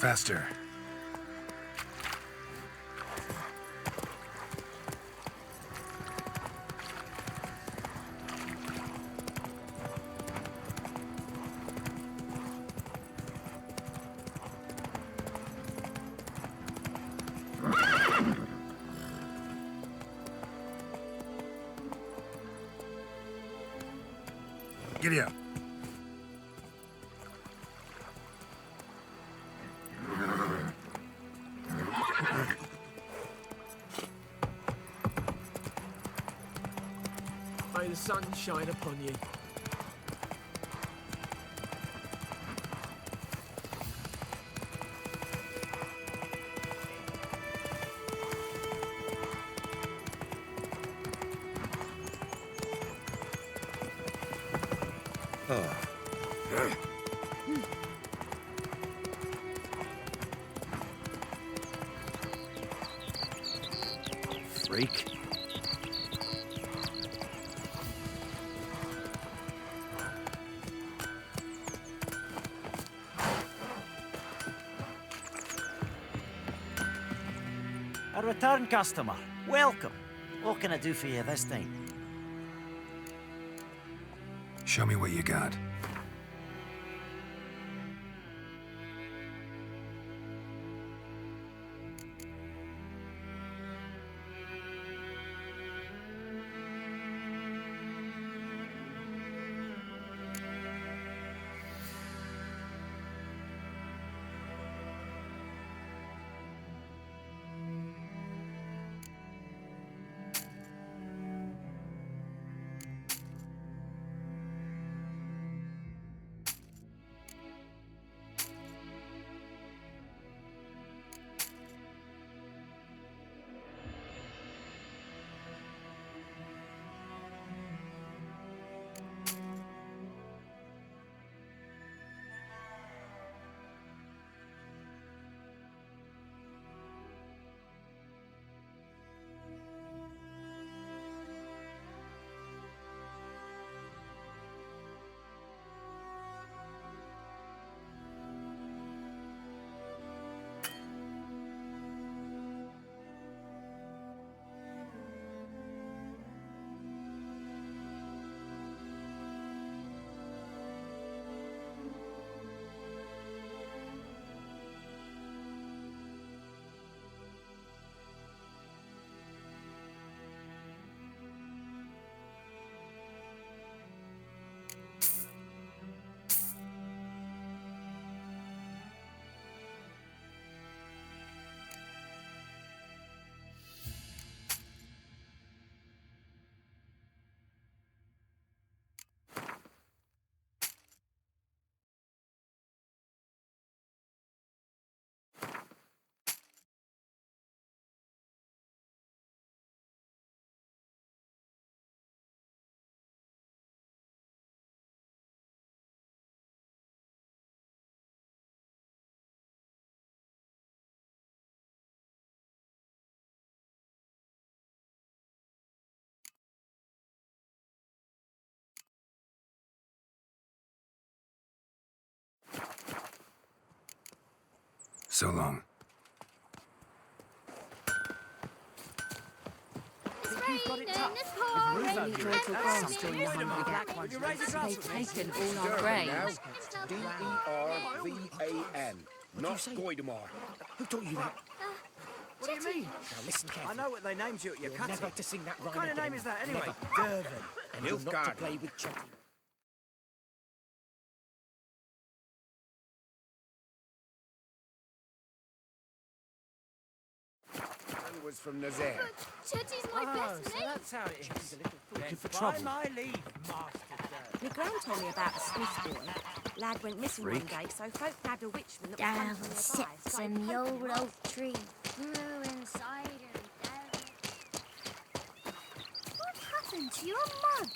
Faster. Giddy up. May the sun shine upon you. Freak. A return customer. Welcome. What can I do for you this time? Show me what you got. So long. It's raining, it's pouring, Really and dreadful grass during the Bromere hunt again. They've taken all our grains. D-E-R-V-A-N. Not Goidemar. Who taught you that? What do you mean? Now listen I carefully. know what they named you at your You're cutting. never to sing that What rhyme kind of again. name is that anyway? Never. Dervin. And you're not to Nilfgaard. play with Chetty. I was from Nazaire. Chetty's my best mate. That's how it is. Looking for By trouble. my leave, Master Dervin. My gran told me about a Smith boy. Lad went missing one day, so folk nabbed a witchman that was Down hunting nearby. sits Started in the poking old him. oak tree, brewing cider. What happened to your mug?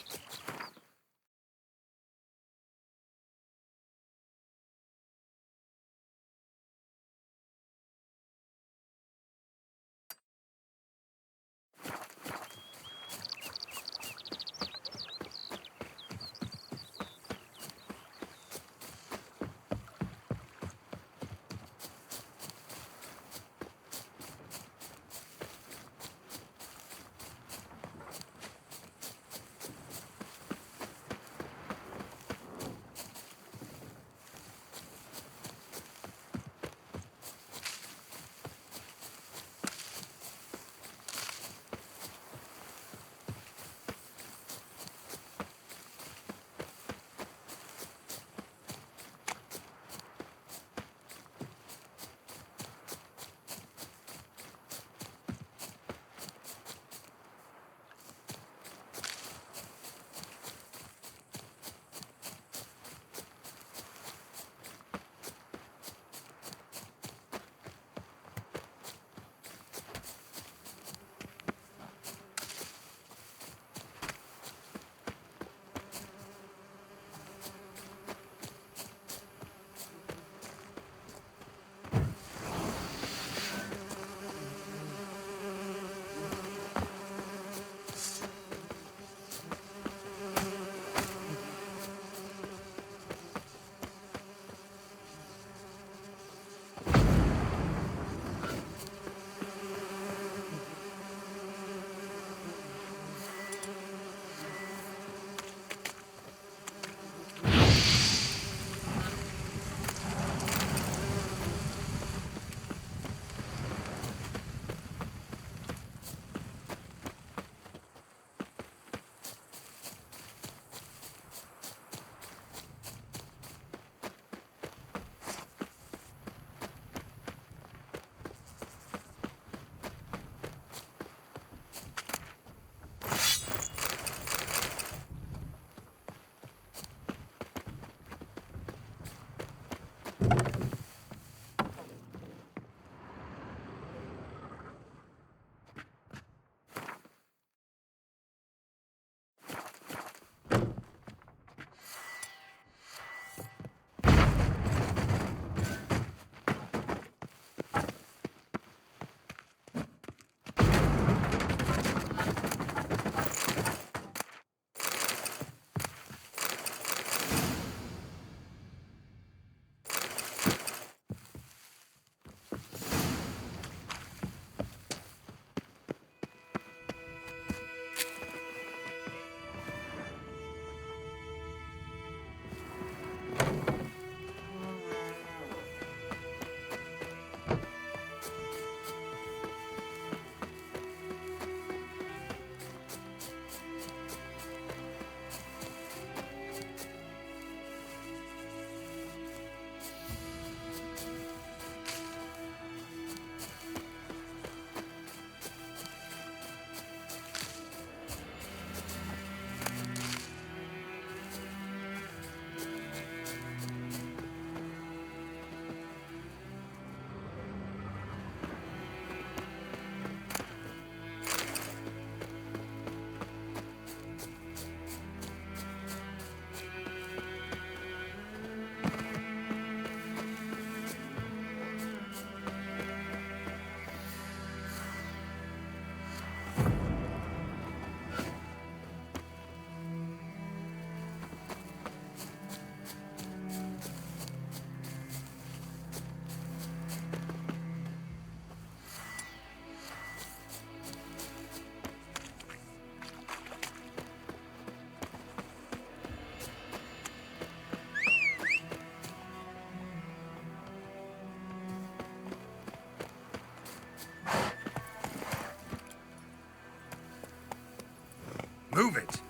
Move it!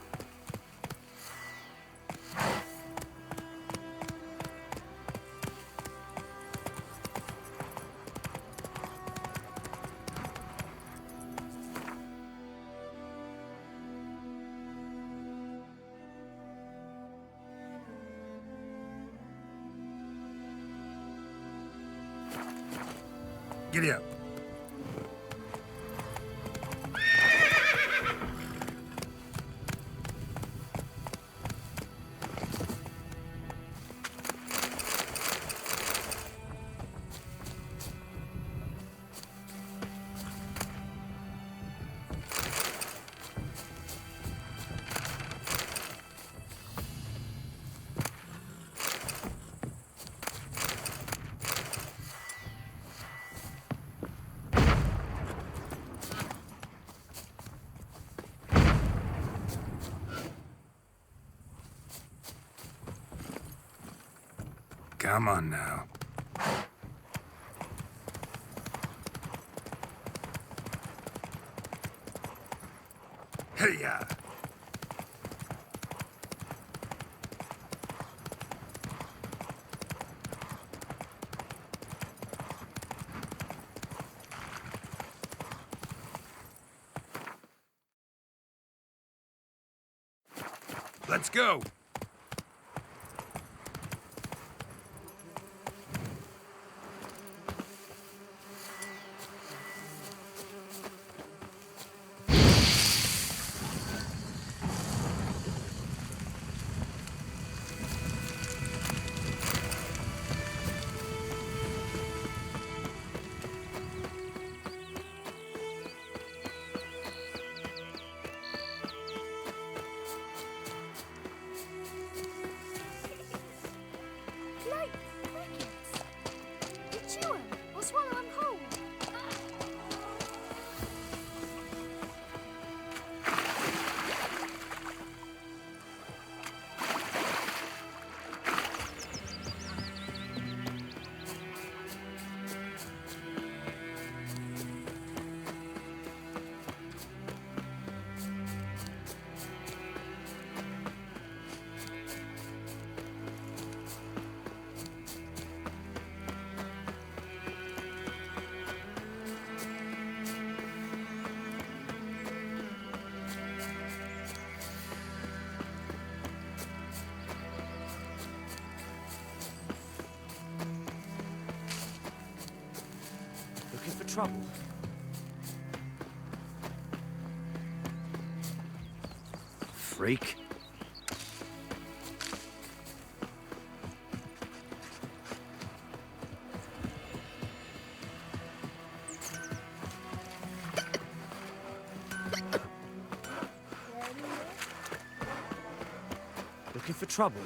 Giddy up. Come on now. Hey-ya! Let's go! Like crickets. You chew 'em or swallow 'em whole. Looking for trouble? Freak. Looking for trouble?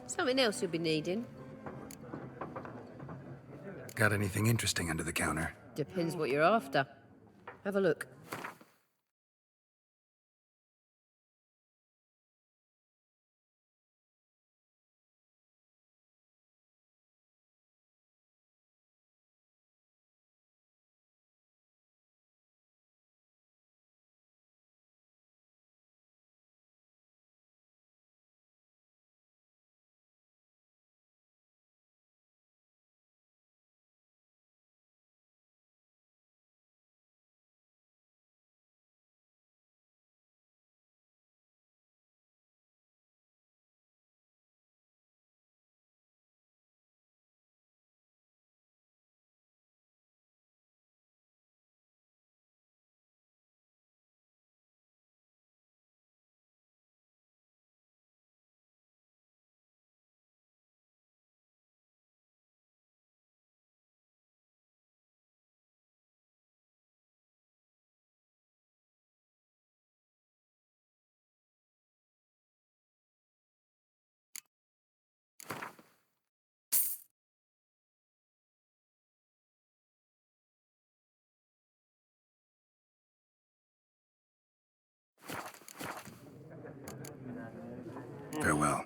Something else you'll be needing. Got anything interesting under the counter? Depends what you're after. Have a look. Farewell.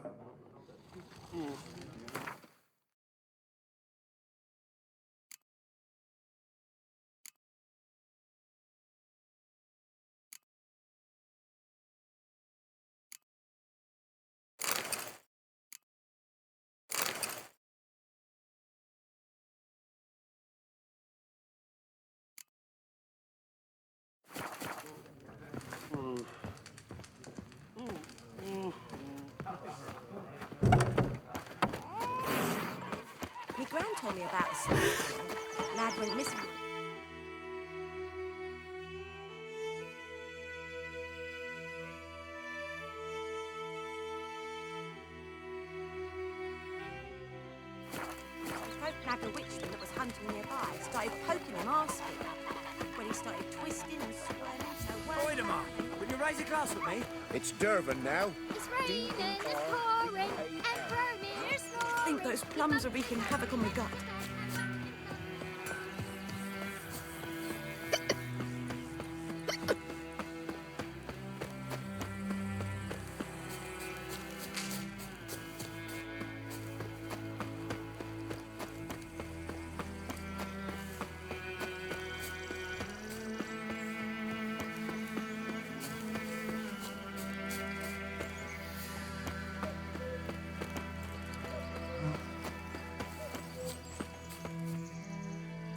My gran told me about the snake. Lad went missing. Folk nagged a witchman that was hunting nearby. Started poking him, asking. When he started twisting and squirming so well. Voidemar, will you raise a glass with me? It's Dervin now. It's raining, it's pouring, Emperor Mirror snoring. I think those plums are wreaking havoc on my gut.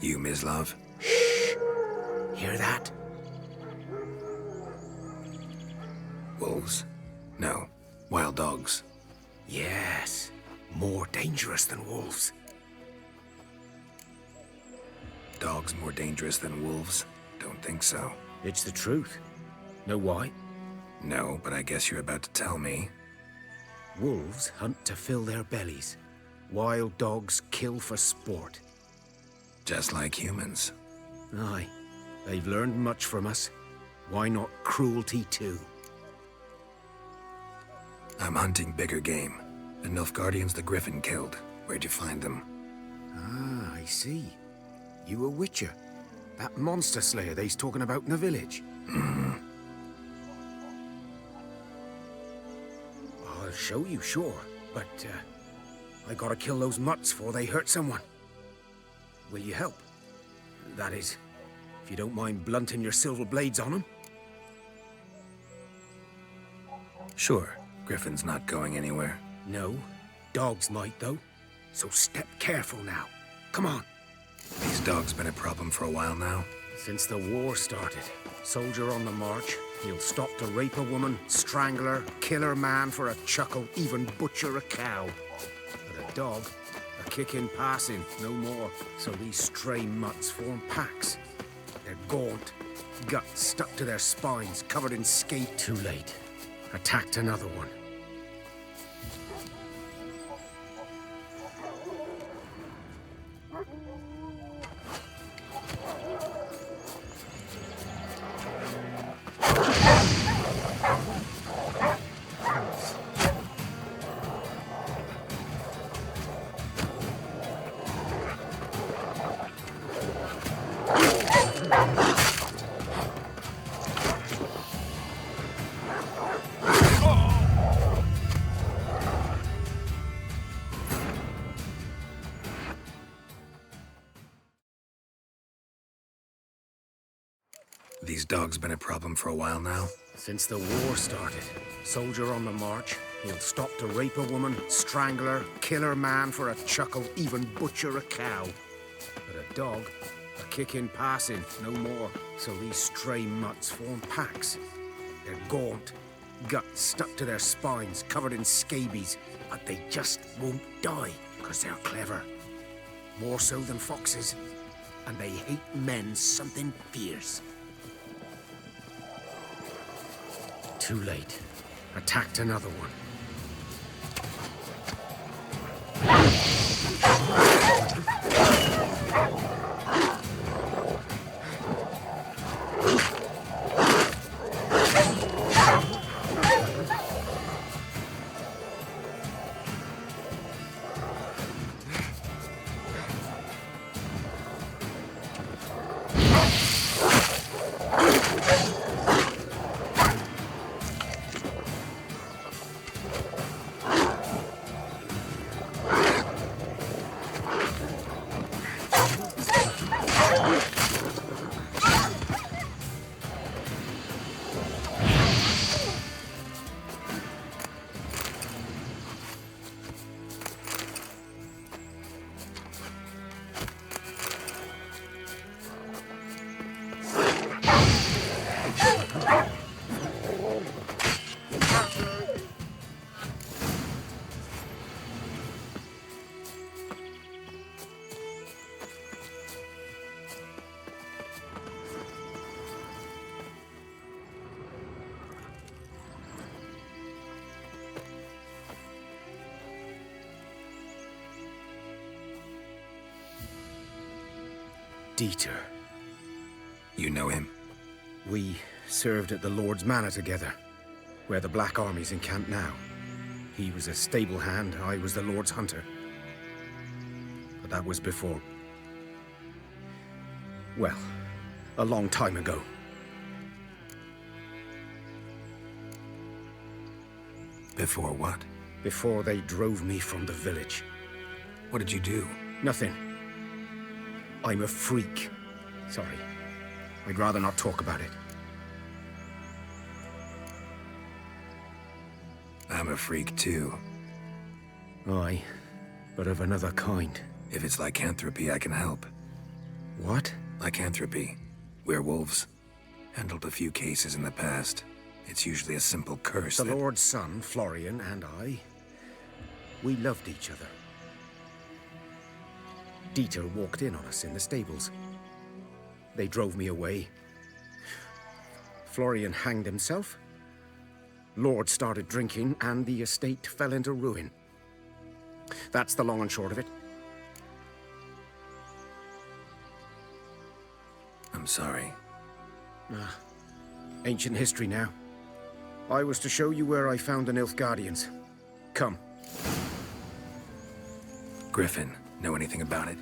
You, Mislav? Hear that? Wolves? No. Wild dogs. Yes. More dangerous than wolves. Dogs more dangerous than wolves? Don't think so. It's the truth. Know why? No, but I guess you're about to tell me. Wolves hunt to fill their bellies. Wild dogs kill for sport. Just like humans. Aye. They've learned much from us. Why not cruelty too? I'm hunting bigger game. The Nilfgaardians the Griffin killed. Where'd you find them? Ah, I see. You a witcher. That monster slayer they's talking about in the village. I'll show you, sure. But, I gotta kill those mutts before they hurt someone. Will you help? That is, if you don't mind blunting your silver blades on them. Sure. Griffin's not going anywhere. No. Dogs might, though. So step careful now. Come on. These dogs been a problem for a while now? Since the war started. Soldier on the march. He'll stop to rape a woman, strangle her, kill her man for a chuckle, even butcher a cow. But a dog, a kick in passing, no more. So these stray mutts form packs. They're gaunt, guts stuck to their spines, covered in scate. Too late. Attacked another one. These dogs been a problem for a while now? Since the war started. Soldier on the march. He'll stop to rape a woman, strangle her, kill her man for a chuckle, even butcher a cow. But a dog, a kick in passing, no more. So these stray mutts form packs. They're gaunt, guts stuck to their spines, covered in scabies. But they just won't die, because they're clever. More so than foxes. And they hate men something fierce. Too late. Attacked another one. Dieter. You know him? We served at the Lord's Manor together, where the Black Army's encamped now. He was a stable hand, I was the Lord's hunter. But that was before... well, a long time ago. Before what? Before they drove me from the village. What did you do? Nothing. I'm a freak. Sorry. I'd rather not talk about it. I'm a freak too. Aye, but of another kind. If it's lycanthropy, I can help. What? Lycanthropy. Werewolves. Handled a few cases in the past. It's usually a simple curse The Lord's son, Florian, and I, we loved each other. Dieter walked in on us in the stables. They drove me away. Florian hanged himself. Lord started drinking, and the estate fell into ruin. That's the long and short of it. I'm sorry. Ancient history now. I was to show you where I found the Nilfgaardians. Come. Griffin, know anything about it?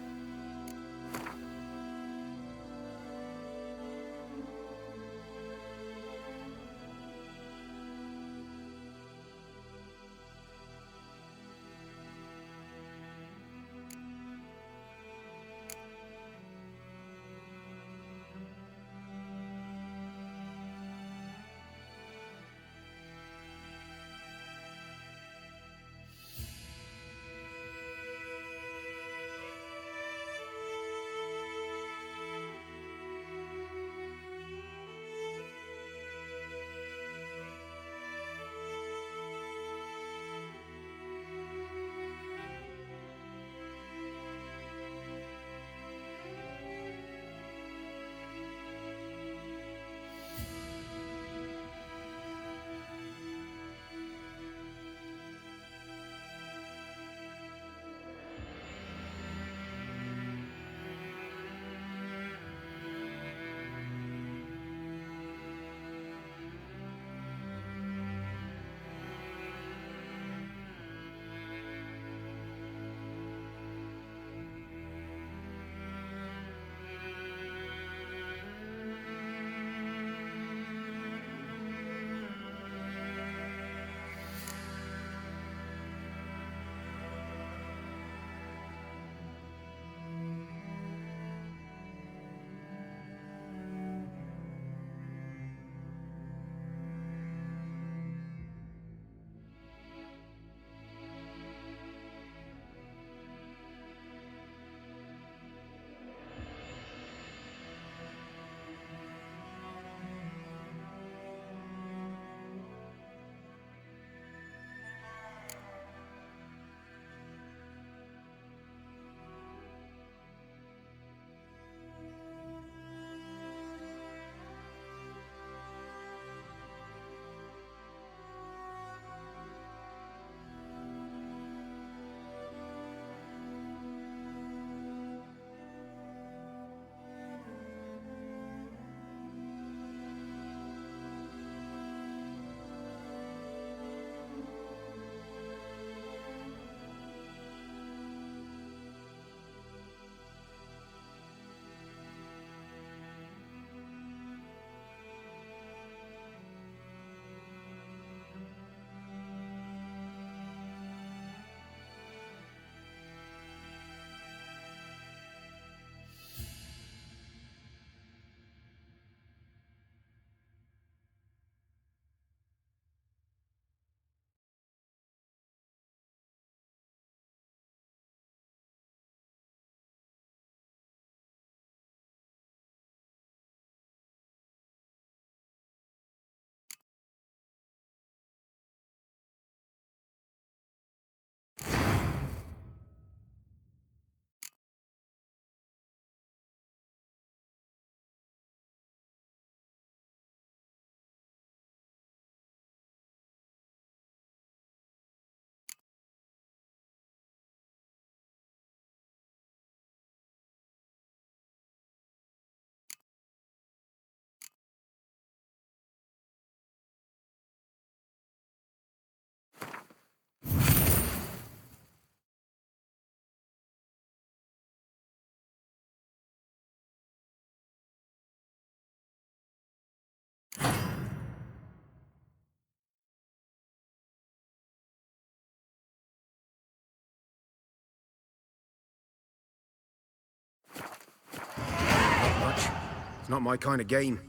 Not my kind of game.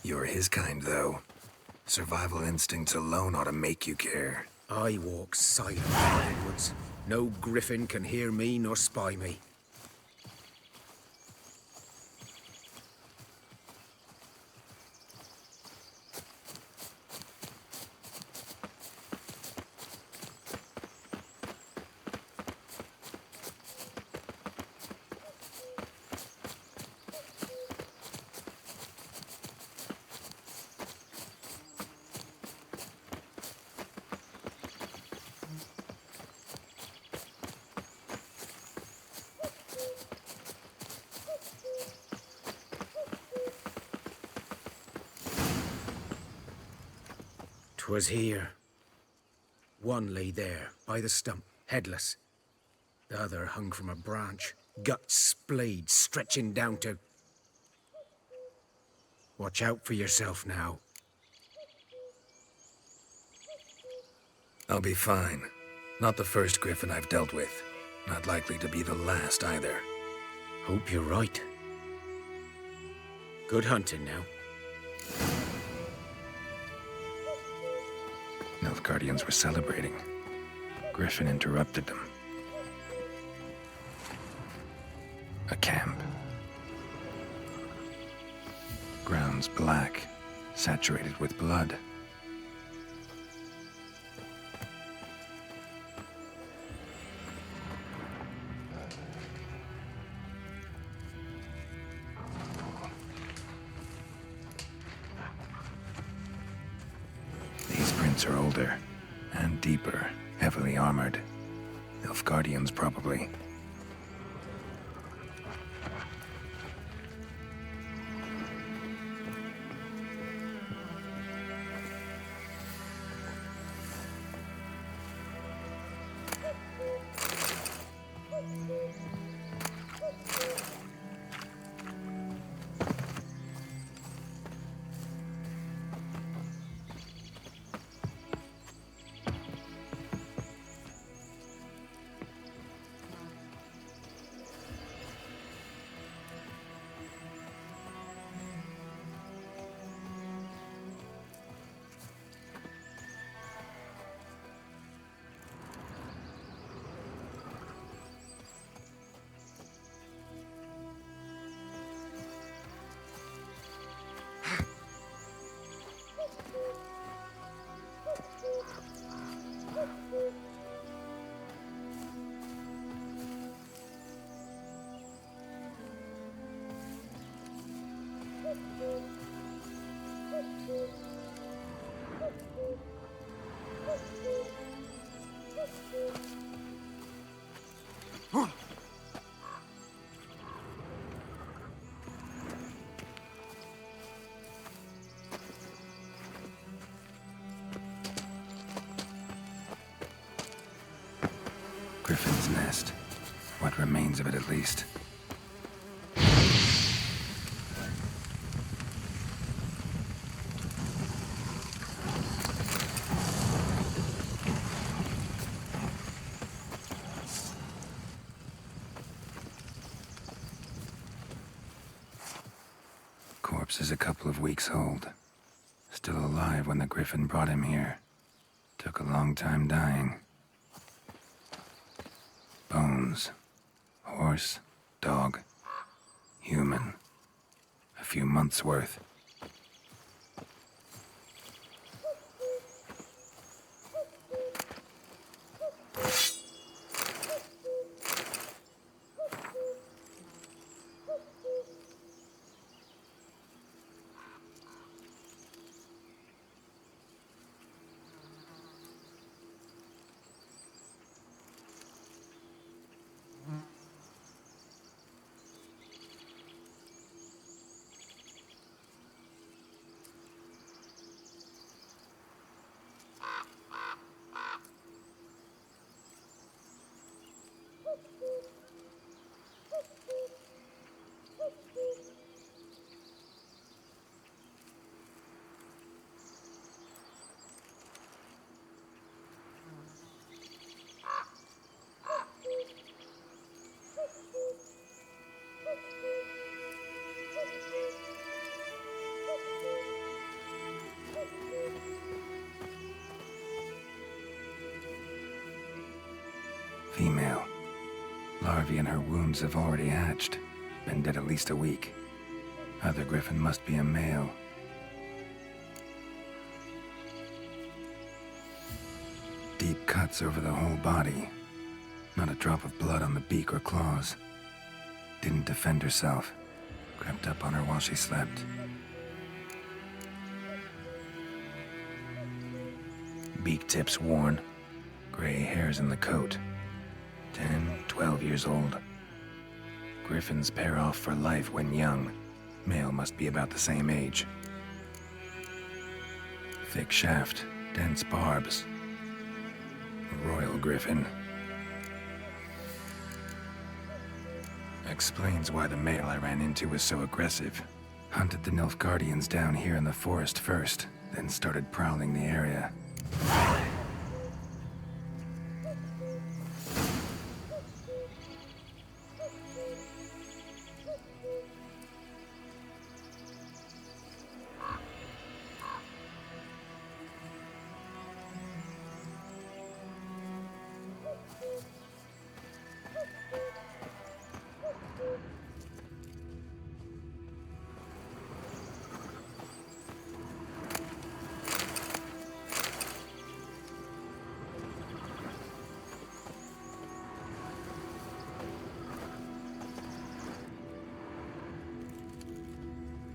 You're his kind, though. Survival instincts alone ought to make you care. I walk silent in the woods. No griffin can hear me nor spy me. Was here. One lay there, by the stump, headless. The other hung from a branch, guts splayed, stretching down to... Watch out for yourself now. I'll be fine. Not the first griffin I've dealt with. Not likely to be the last either. Hope you're right. Good hunting now. Nilfgaardians were celebrating. Griffin interrupted them. A camp. Grounds black, saturated with blood. Are older and deeper, heavily armored. Nilfgaardians, probably. Griffin's nest. What remains of it, at least. Corpse is a couple of weeks old. Still alive when the Griffin brought him here. Took a long time dying. Bones. Horse, dog, human. A few months' worth. female. Larvae in her wounds have already hatched. Been dead at least a week. Other griffin must be a male. Deep cuts over the whole body. Not a drop of blood on the beak or claws. Didn't defend herself. Crept up on her while she slept. Beak tips worn. Gray hairs in the coat. 10, 12 years old. Griffins pair off for life when young. Male must be about the same age. Thick shaft, dense barbs. A royal griffin. Explains why the male I ran into was so aggressive. Hunted the Nilfgaardians down here in the forest first, then started prowling the area.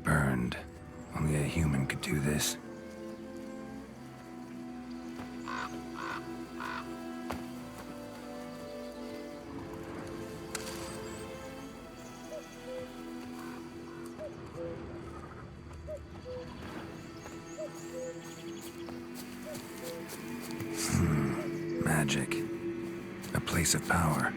Burned. Only a human could do this. Magic. A place of power.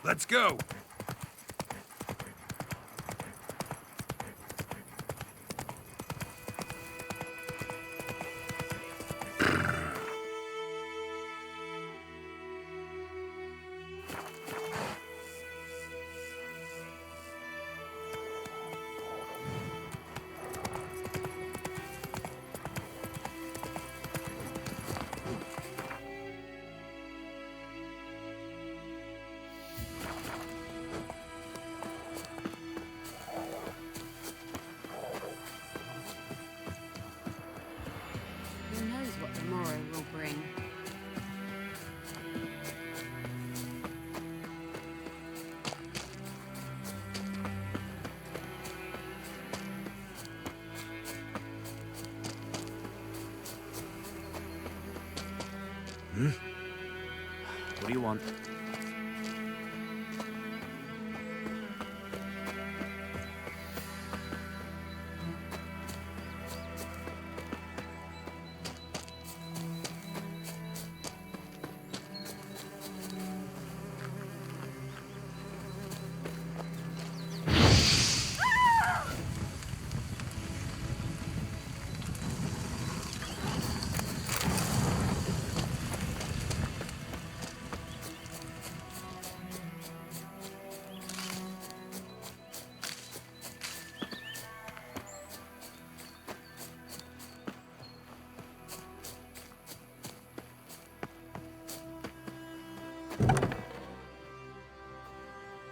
Let's go! Who knows what the morrow will bring? What do you want?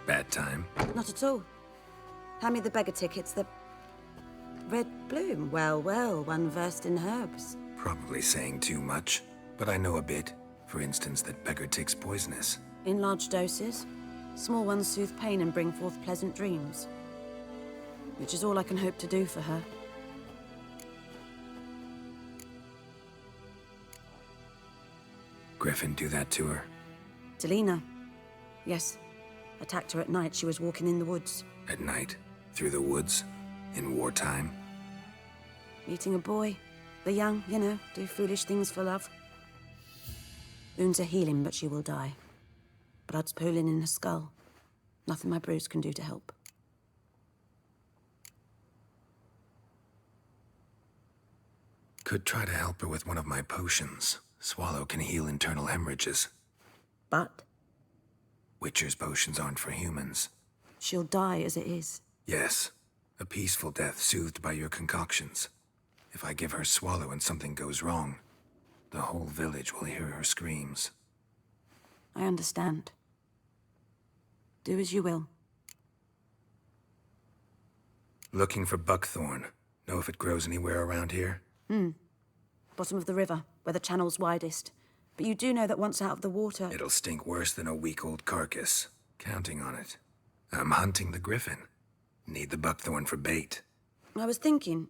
Bad time. Not at all. Hand me the beggar tickets, the red bloom. Well, well, one versed in herbs. Probably saying too much, but I know a bit. For instance, that beggar tick's poisonous. In large doses. Small ones soothe pain and bring forth pleasant dreams. Which is all I can hope to do for her. Griffin do that to her? Delina. Yes. Attacked her at night. She was walking in the woods. At night? Through the woods? In wartime? Meeting a boy. The young, you know, do foolish things for love. Wounds are healing, but she will die. Blood's pooling in her skull. Nothing my bruise can do to help. Could try to help her with one of my potions. Swallow can heal internal hemorrhages. But? Witcher's potions aren't for humans. She'll die as it is. Yes. A peaceful death soothed by your concoctions. If I give her Swallow and something goes wrong, the whole village will hear her screams. I understand. Do as you will. Looking for buckthorn. Know if it grows anywhere around here? Bottom of the river, where the channel's widest. But you do know that once out of the water... It'll stink worse than a week-old carcass. Counting on it. I'm hunting the griffin. Need the buckthorn for bait. I was thinking...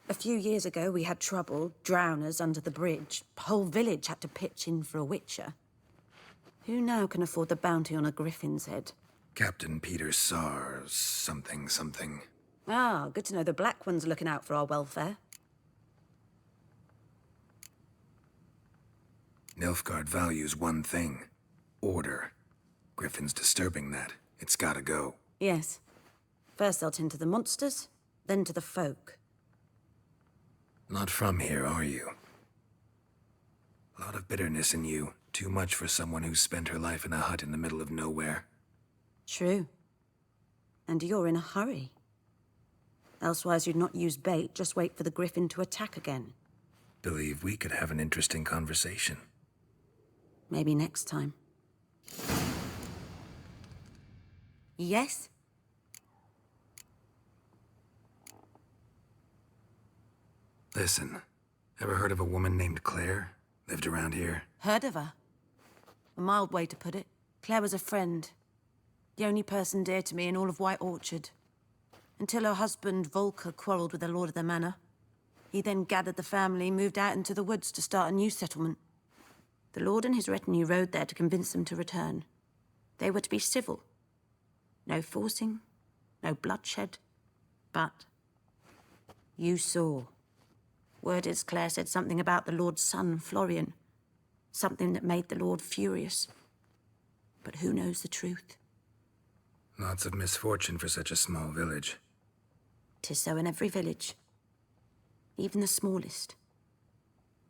A few years ago, we had trouble, drowners under the bridge. The whole village had to pitch in for a witcher. Who now can afford the bounty on a griffin's head? Captain Peter Sars, something. Ah, good to know the Black One's looking out for our welfare. Nilfgaard values one thing. Order. Griffin's disturbing that. It's gotta go. Yes. First they'll tend to the monsters, then to the folk. Not from here, are you? A lot of bitterness in you. Too much for someone who's spent her life in a hut in the middle of nowhere. True. And you're in a hurry. Elsewise you'd not use bait, just wait for the griffin to attack again. Believe we could have an interesting conversation. Maybe next time. Yes? Listen, ever heard of a woman named Claire? Lived around here? Heard of her? A mild way to put it. Claire was a friend. The only person dear to me in all of White Orchard. Until her husband, Volker, quarreled with the lord of the manor. He then gathered the family, moved out into the woods to start a new settlement. The lord and his retinue rode there to convince them to return. They were to be civil. No forcing, no bloodshed. But you saw. Word is Claire said something about the lord's son, Florian. Something that made the lord furious. But who knows the truth? Lots of misfortune for such a small village. 'Tis so in every village. Even the smallest.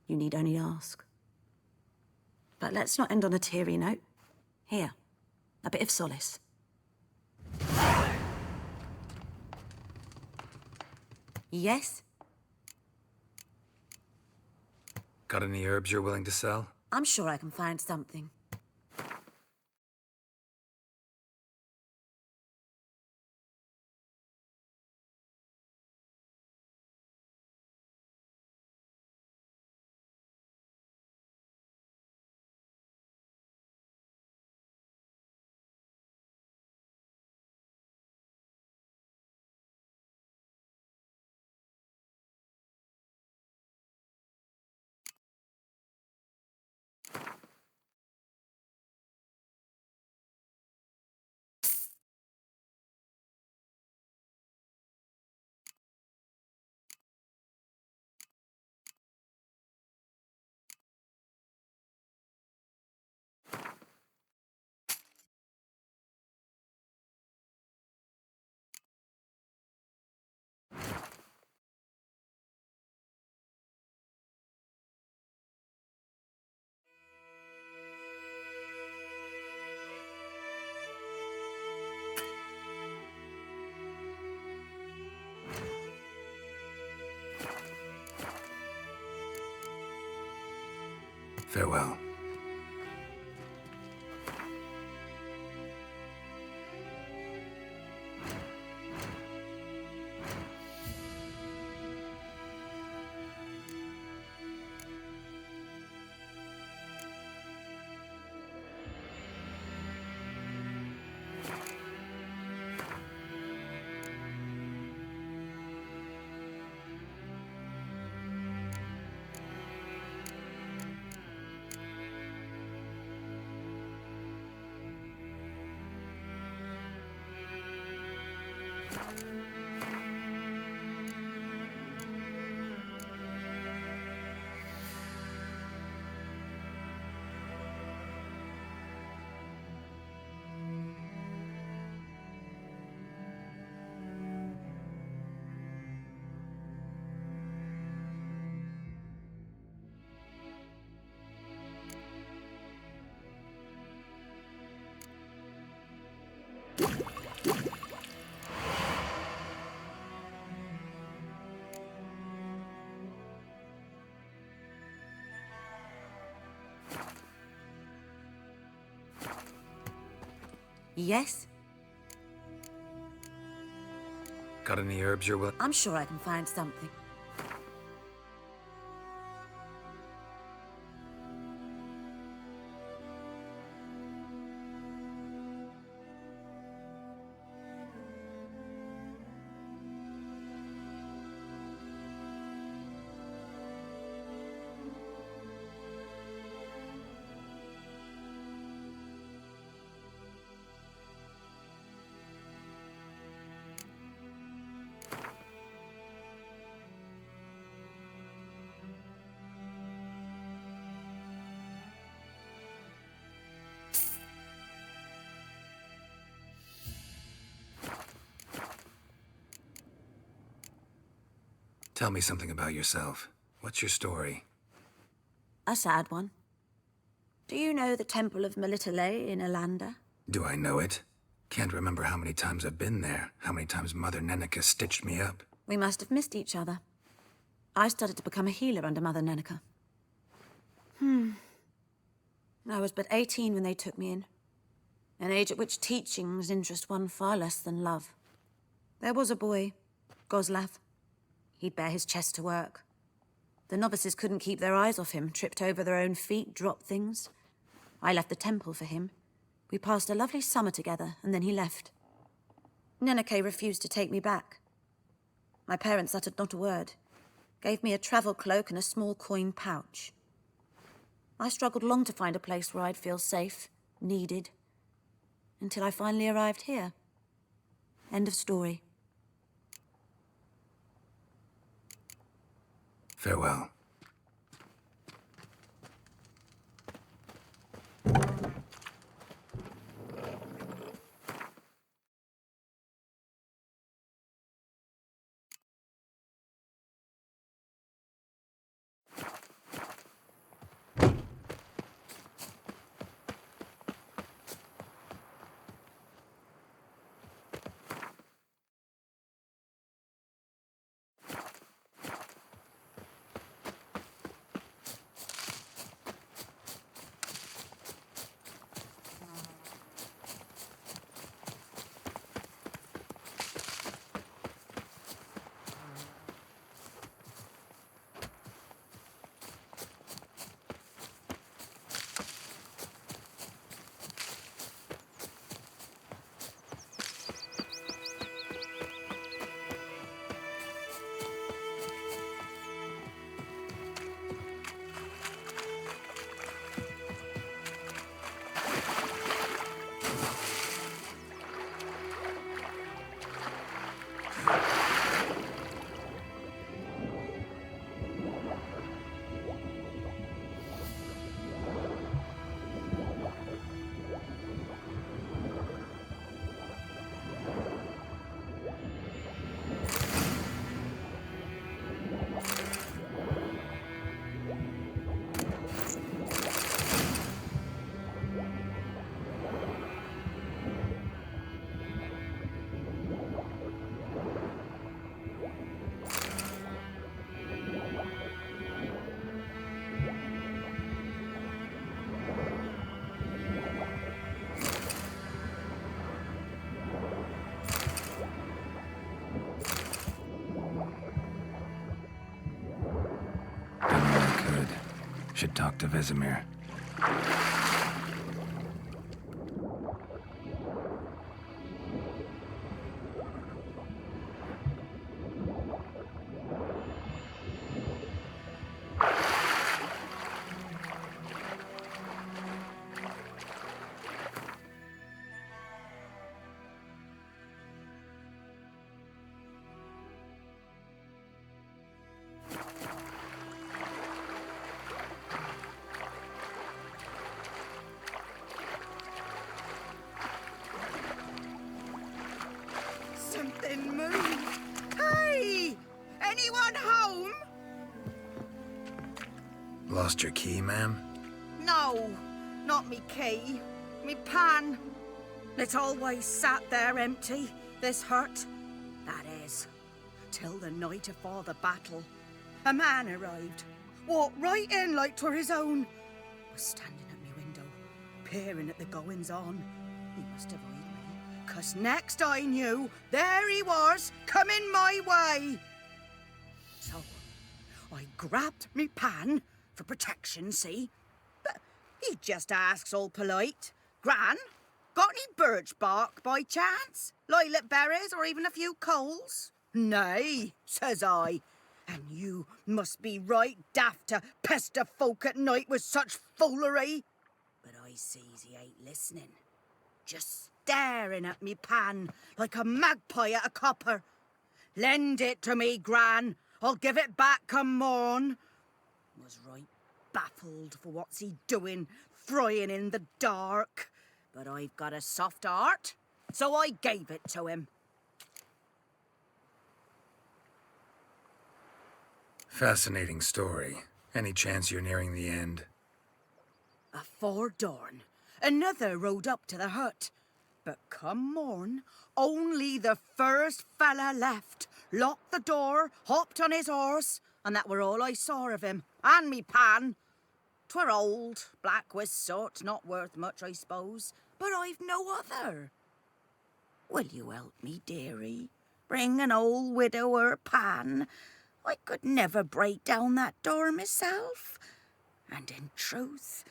You need only ask. But let's not end on a teary note. Here, a bit of solace. Yes? Got any herbs you're willing to sell? I'm sure I can find something. Farewell. Yes? Got any herbs you're willing? I'm sure I can find something. Tell me something about yourself. What's your story? A sad one. Do you know the Temple of Melitele in Alanda? Do I know it? Can't remember how many times I've been there, how many times Mother Neneka stitched me up. We must have missed each other. I started to become a healer under Mother Neneka. I was but 18 when they took me in. An age at which teachings interest one far less than love. There was a boy, Goslav. He'd bare his chest to work. The novices couldn't keep their eyes off him, tripped over their own feet, dropped things. I left the temple for him. We passed a lovely summer together, and then he left. Neneke refused to take me back. My parents uttered not a word, gave me a travel cloak and a small coin pouch. I struggled long to find a place where I'd feel safe, needed, until I finally arrived here. End of story. Farewell. talk to Vesemir. Something moved. Hey! Anyone home? Lost your key, ma'am? No, not me key. Me pan. It's always sat there empty, this hut. That is, till the night afore the battle. A man arrived, walked right in like 'twere his own. Was standing at me window, peering at the goings-on. He must have eyed me, 'cause next I knew, there he was, coming my way. So, I grabbed me pan, for protection, see? But he just asks all polite, Gran, got any birch bark by chance? Lilac berries or even a few coals? Nay, says I. And you must be right daft to pester folk at night with such foolery. But I sees he ain't listening. Just staring at me pan like a magpie at a copper. Lend it to me, Gran. I'll give it back come morn. Was right baffled for what's he doing, frying in the dark. But I've got a soft heart, so I gave it to him. Fascinating story. Any chance you're nearing the end? Afore dawn, another rode up to the hut. But come morn, only the first fella left, locked the door, hopped on his horse, and that were all I saw of him, and me pan. 'Twere old, black with soot, not worth much, I suppose, but I've no other. Will you help me, dearie? Bring an old widower pan? I could never break down that door myself. And in truth,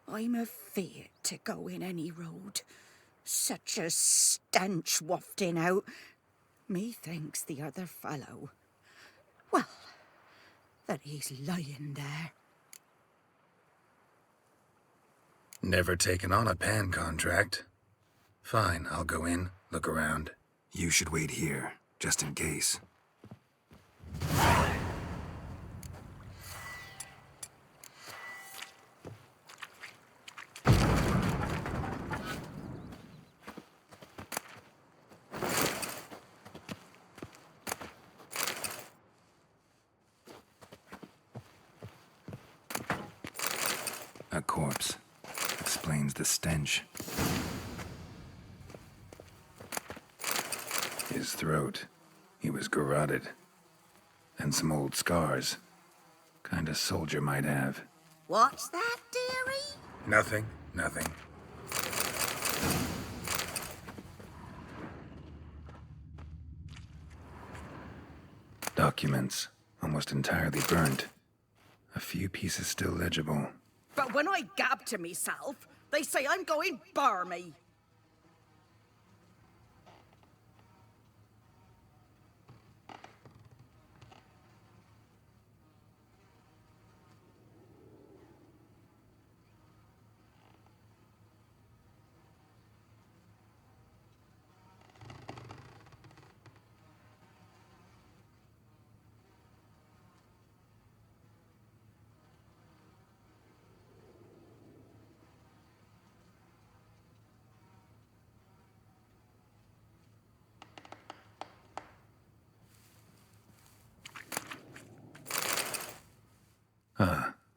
I'm afeard to go in any road. Such a stench wafting out. Methinks the other fellow, well, that he's lying there. Never taken on a pan contract. Fine, I'll go in, look around. You should wait here, just in case. A corpse. Explains the stench. His throat. He was garroted. And some old scars. Kind a soldier might have. What's that, dearie? Nothing. Documents. Almost entirely burnt. A few pieces still legible. But when I gab to myself, they say I'm going barmy.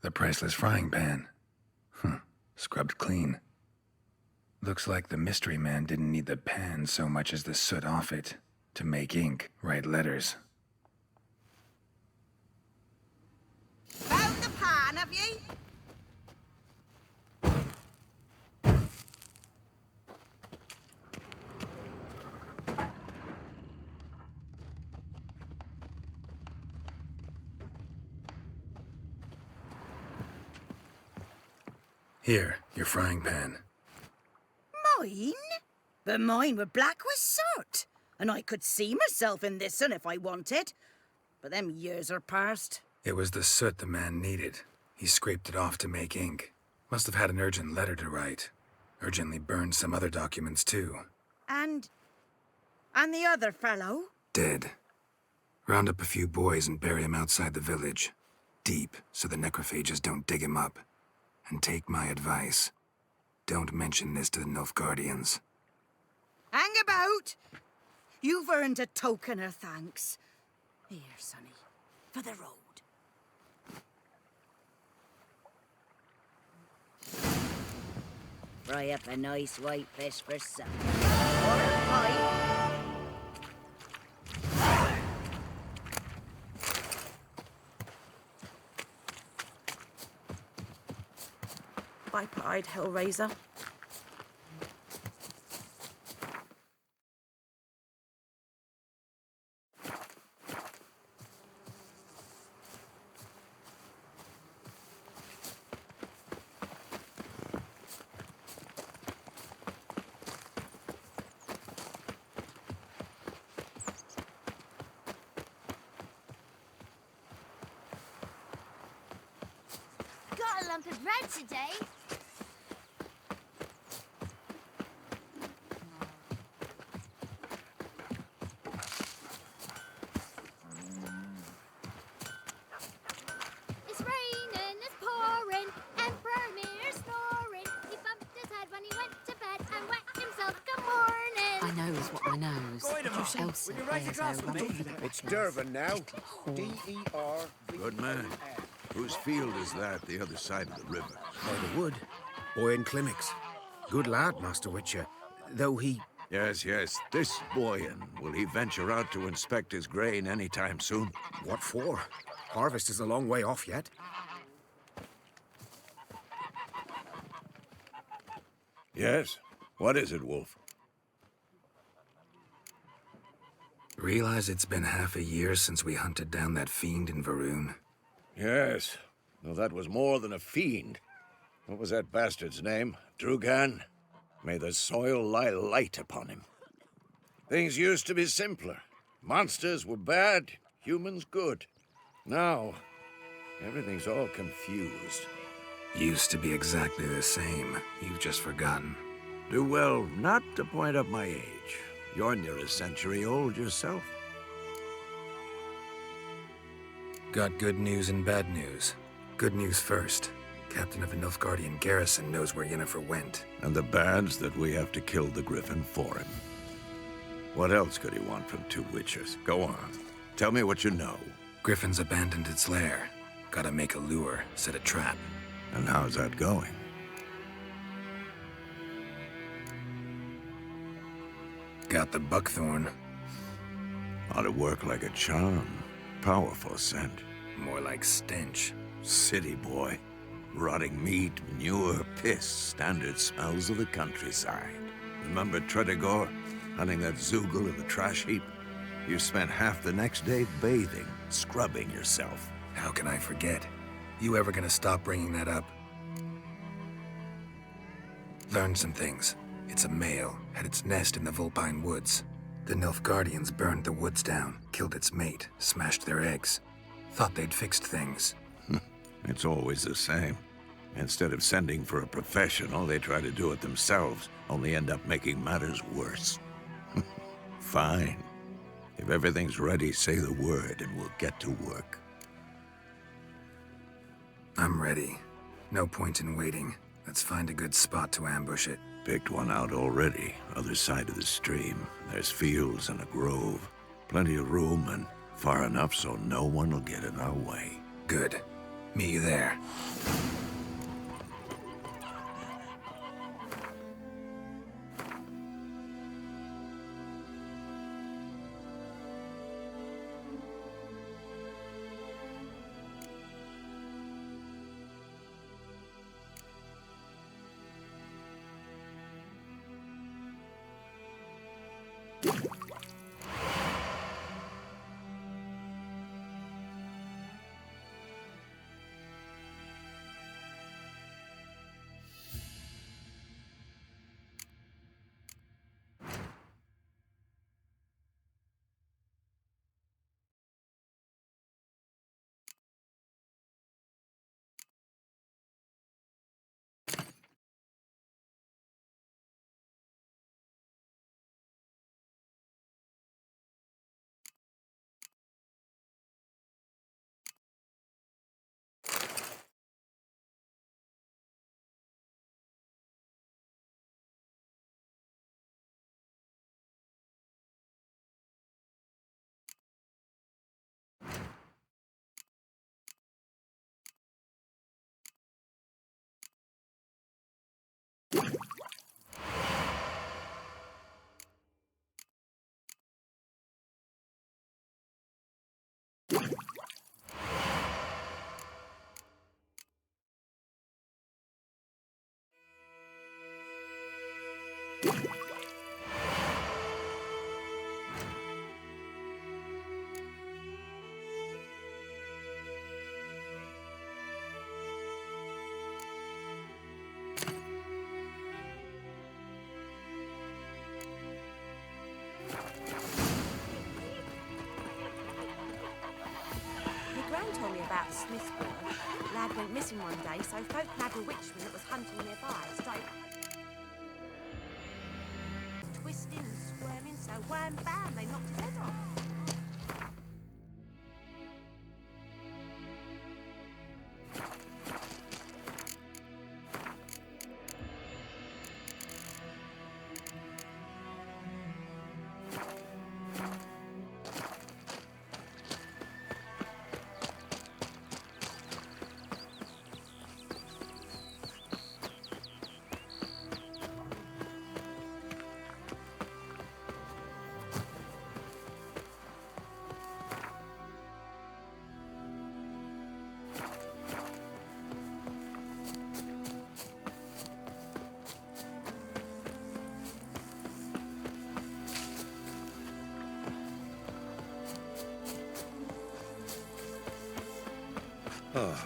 The priceless frying pan. Scrubbed clean. Looks like the mystery man didn't need the pan so much as the soot off it to make ink, write letters. Found the pan, have ye? Here, your frying pan. Mine? But mine were black with soot. And I could see myself in this one if I wanted. But them years are past. It was the soot the man needed. He scraped it off to make ink. Must have had an urgent letter to write. Urgently burned some other documents too. And the other fellow? Dead. Round up a few boys and bury him outside the village. Deep, so the necrophages don't dig him up. And take my advice. Don't mention this to the Nilfgaardians. Hang about! You've earned a token of thanks. Here, sonny, for the road. Fry up a nice white fish for supper. Or a pie. Viper-eyed Hellraiser. Got a lump of bread today. It's raining, it's pouring, Emperor Mir snoring. He bumped his head when he went to bed and wet himself. Good morning. I knows what I knows. What else It's Durban now. D-E-R. Good man. Whose field is that the other side of the river? By the wood. Boyan Climmix. Good lad, Master Witcher. Though he... Yes, yes. This Boyan, will he venture out to inspect his grain any time soon? What for? Harvest is a long way off yet. Yes? What is it, Wolf? Realize it's been half a year since we hunted down that fiend in Varun? Yes. Well, that was more than a fiend. What was that bastard's name? Drugan? May the soil lie light upon him. Things used to be simpler. Monsters were bad, humans good. Now, everything's all confused. Used to be exactly the same. You've just forgotten. Do well not to point up my age. You're near a century old yourself. Got good news and bad news. Good news first. Captain of the Nilfgaardian garrison knows where Yennefer went. And the bad's that we have to kill the Griffin for him. What else could he want from two witchers? Go on. Tell me what you know. Griffin's abandoned its lair. Gotta make a lure, set a trap. And how's that going? Got the buckthorn. Ought to work like a charm. Powerful scent. More like stench. City boy. Rotting meat, manure, piss. Standard smells of the countryside. Remember Tredegor? Hunting that Zoogle in the trash heap? You spent half the next day bathing, scrubbing yourself. How can I forget? You ever gonna stop bringing that up? Learned some things. It's a male, had its nest in the Vulpine Woods. The Nilfgaardians burned the woods down, killed its mate, smashed their eggs. Thought they'd fixed things. It's always the same. Instead of sending for a professional, they try to do it themselves, only end up making matters worse. Fine. If everything's ready, say the word and we'll get to work. I'm ready. No point in waiting. Let's find a good spot to ambush it. Picked one out already, other side of the stream. There's fields and a grove. Plenty of room and far enough so no one will get in our way. Good. Meet you there. Told me about Smithsborough. Lad went missing one day, so folk had a witchman that was hunting nearby. Started twisting and squirming, so wham bam, they knocked his head off. Ah.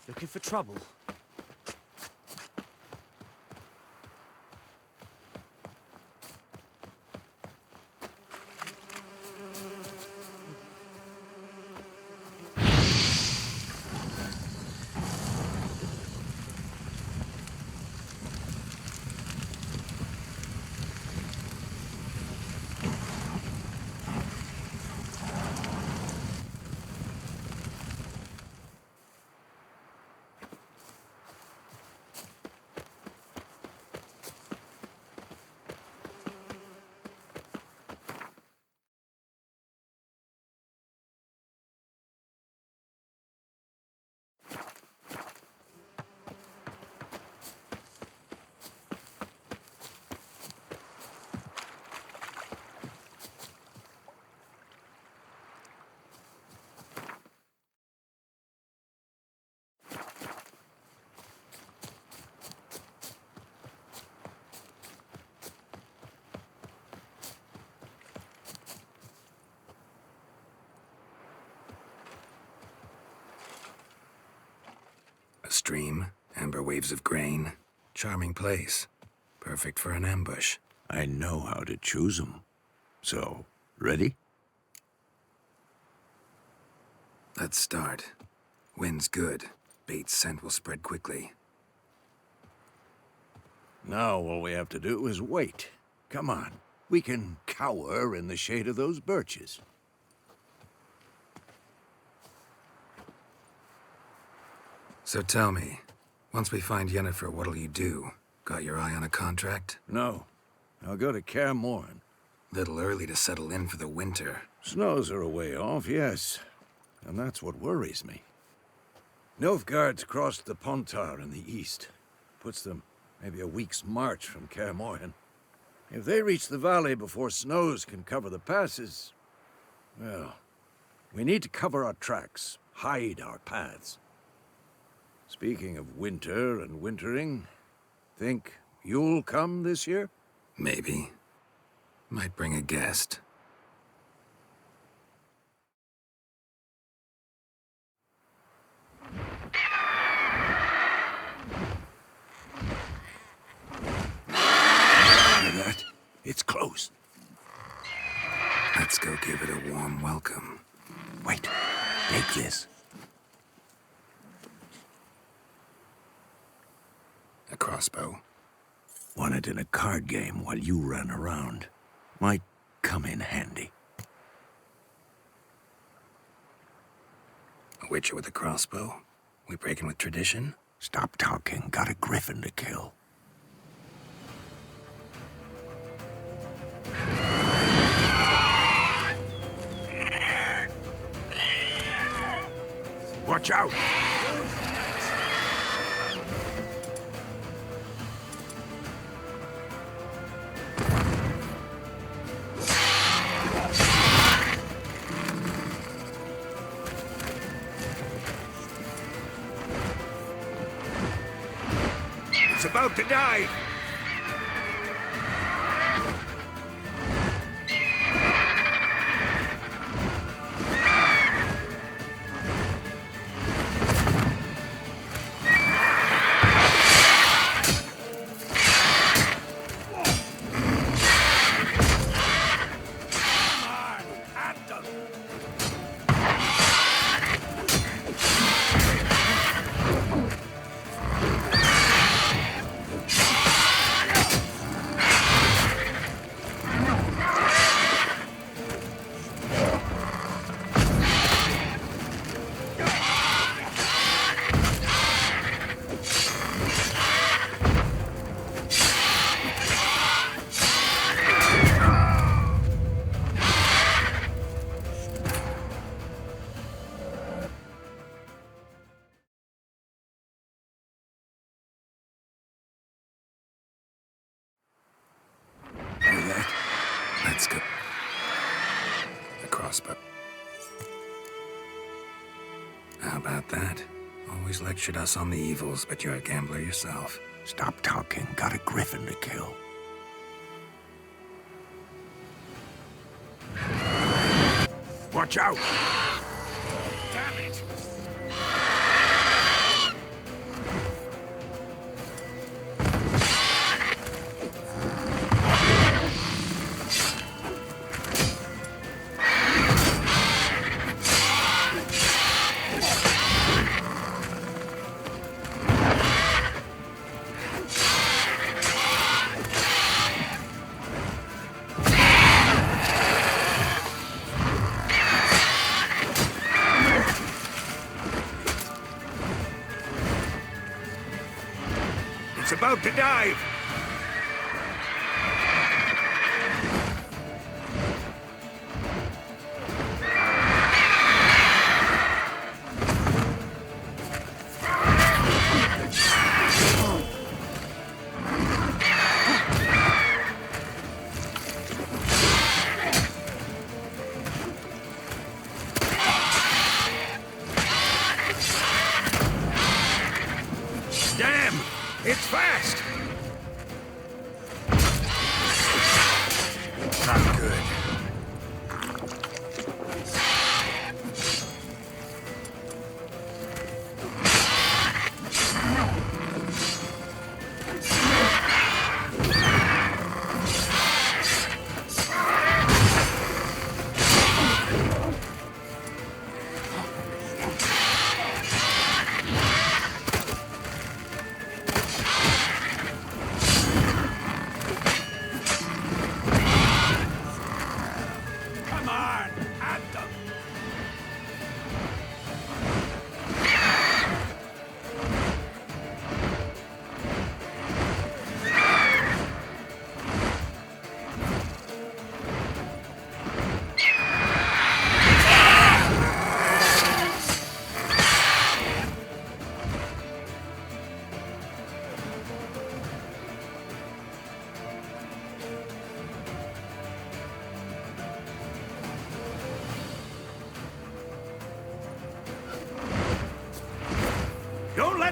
Looking for trouble? A stream, amber waves of grain. Charming place. Perfect for an ambush. I know how to choose 'em. So, ready? Let's start. Wind's good. Bait's scent will spread quickly. Now all we have to do is wait. Come on. We can cower in the shade of those birches. So tell me, once we find Yennefer, what'll you do? Got your eye on a contract? No. I'll go to Kaer Morhen. Little early to settle in for the winter. Snows are a way off, yes. And that's what worries me. Nilfgaard's crossed the Pontar in the east. Puts them maybe a week's march from Kaer Morhen. If they reach the valley before snows can cover the passes, well, we need to cover our tracks, hide our paths. Speaking of winter and wintering, think you'll come this year? Maybe. Might bring a guest. Hear that? It's close. Let's go give it a warm welcome. Wait, take this. A crossbow. Won it in a card game while you ran around. Might come in handy. A witcher with a crossbow? We breaking with tradition? Stop talking. Got a griffin to kill. Watch out! It's about to die! Let's go. A crossbow. How about that? Always lectured us on the evils, but you're a gambler yourself. Stop talking. Got a griffin to kill. Watch out! Damn it! It's about to dive! Damn! It's fast! Not good.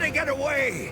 Let it get away!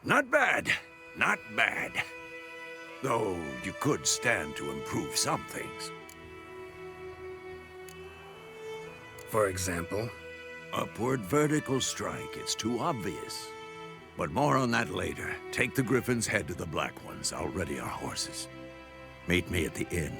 Not bad. Not bad. Though you could stand to improve some things. For example? Upward vertical strike. It's too obvious. But more on that later. Take the Griffin's head to the Black Ones. I'll ready our horses. Meet me at the inn.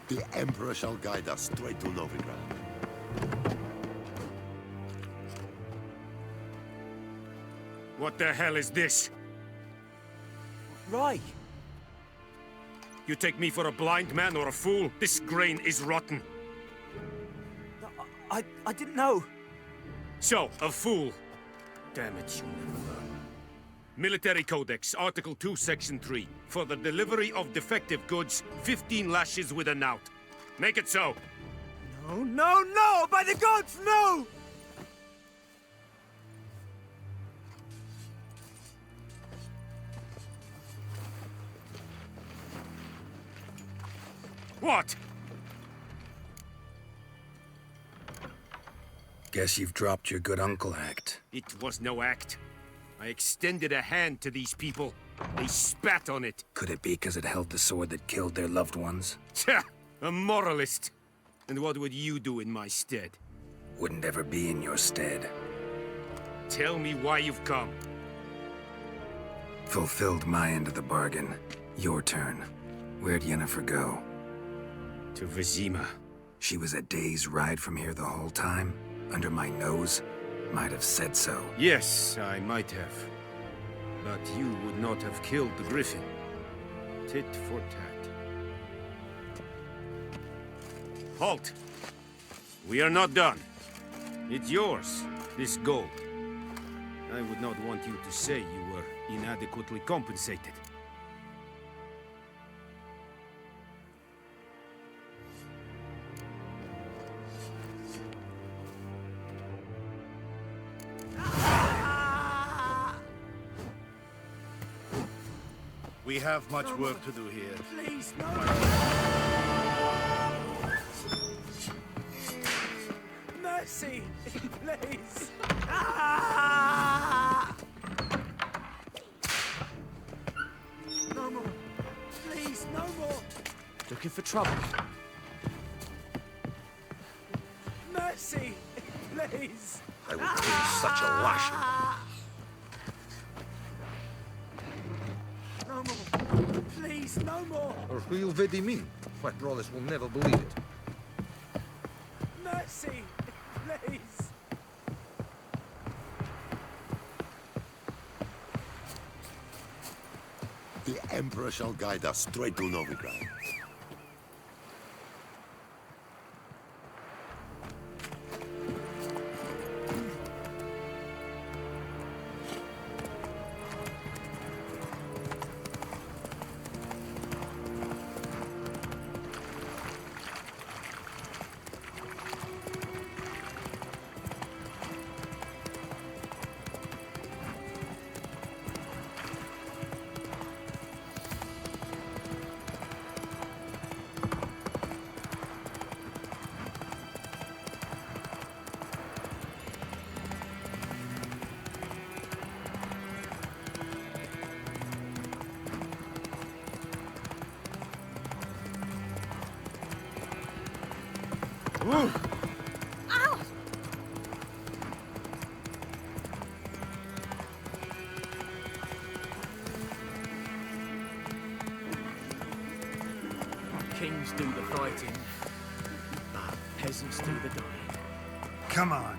The Emperor shall guide us straight to Novigrad. What the hell is this? Right. You take me for a blind man or a fool? This grain is rotten. I didn't know. So, a fool. Damn it, you never learn. Military Codex, Article 2, Section 3. For the delivery of defective goods, 15 lashes with a knout. Make it so. No, no, no! By the gods, no! What? Guess you've dropped your good uncle act. It was no act. I extended a hand to these people. They spat on it. Could it be because it held the sword that killed their loved ones? Tja! A moralist. And what would you do in my stead? Wouldn't ever be in your stead. Tell me why you've come. Fulfilled my end of the bargain. Your turn. Where'd Yennefer go? To Vizima. She was a day's ride from here the whole time? Under my nose? Might have said so. Yes, I might have. But you would not have killed the griffin. Tit for tat. Halt! We are not done. It's yours, this gold. I would not want you to say you were inadequately compensated. We have much work to do here. Please, no! Mercy! Please! No more! Please, no more! Looking for trouble? Mercy! Please! I will give you such a lashing. No more! Please, no more! Or who you vedi mean? My brothers will never believe it. Mercy! Please! The Emperor shall guide us straight to Novigrad. Ow! Kings do the fighting, but peasants do the dying. Come on.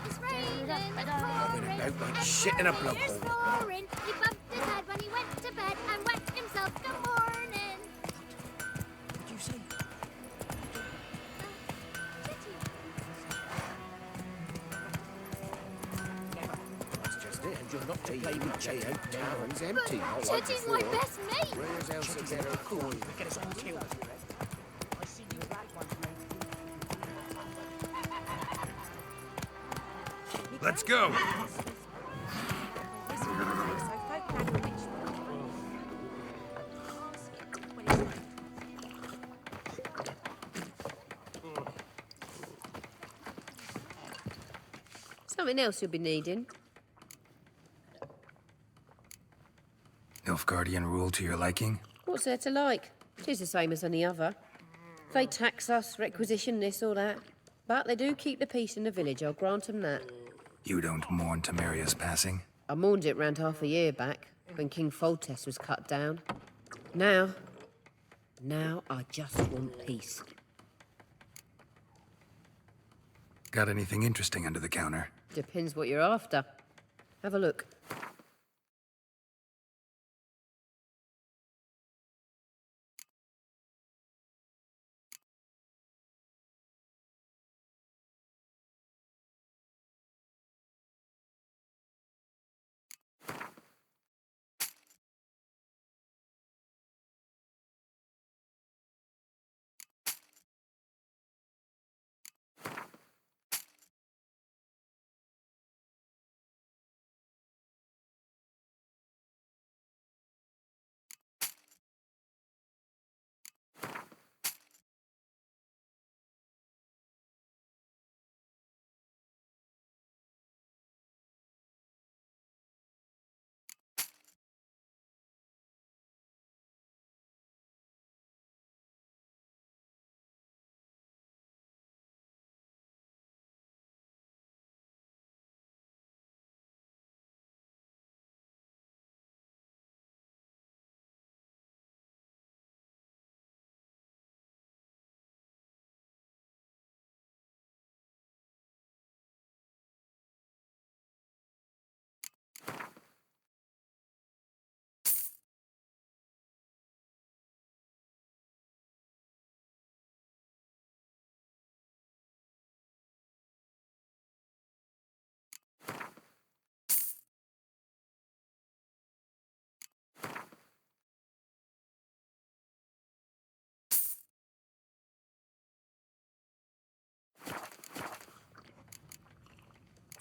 It's raining, it's pouring, Out like shit in a blowhole. Here's roaring. He bumped his head when he went to bed and wet himself. Good morning. What'd you say? That's just it, and you're not to play with J.O. Taverns empty, not like Chetty's my before. best mate. Where's else a better cool? Get us all killed. Let's go. Something else you'll be needing. Nilfgaardian rule to your liking? What's there to like? Tis the same as any other. They tax us, requisition this or that. But they do keep the peace in the village, I'll grant 'em that. You don't mourn Temeria's passing? I mourned it round half a year back, when King Foltest was cut down. Now I just want peace. Got anything interesting under the counter? Depends what you're after. Have a look.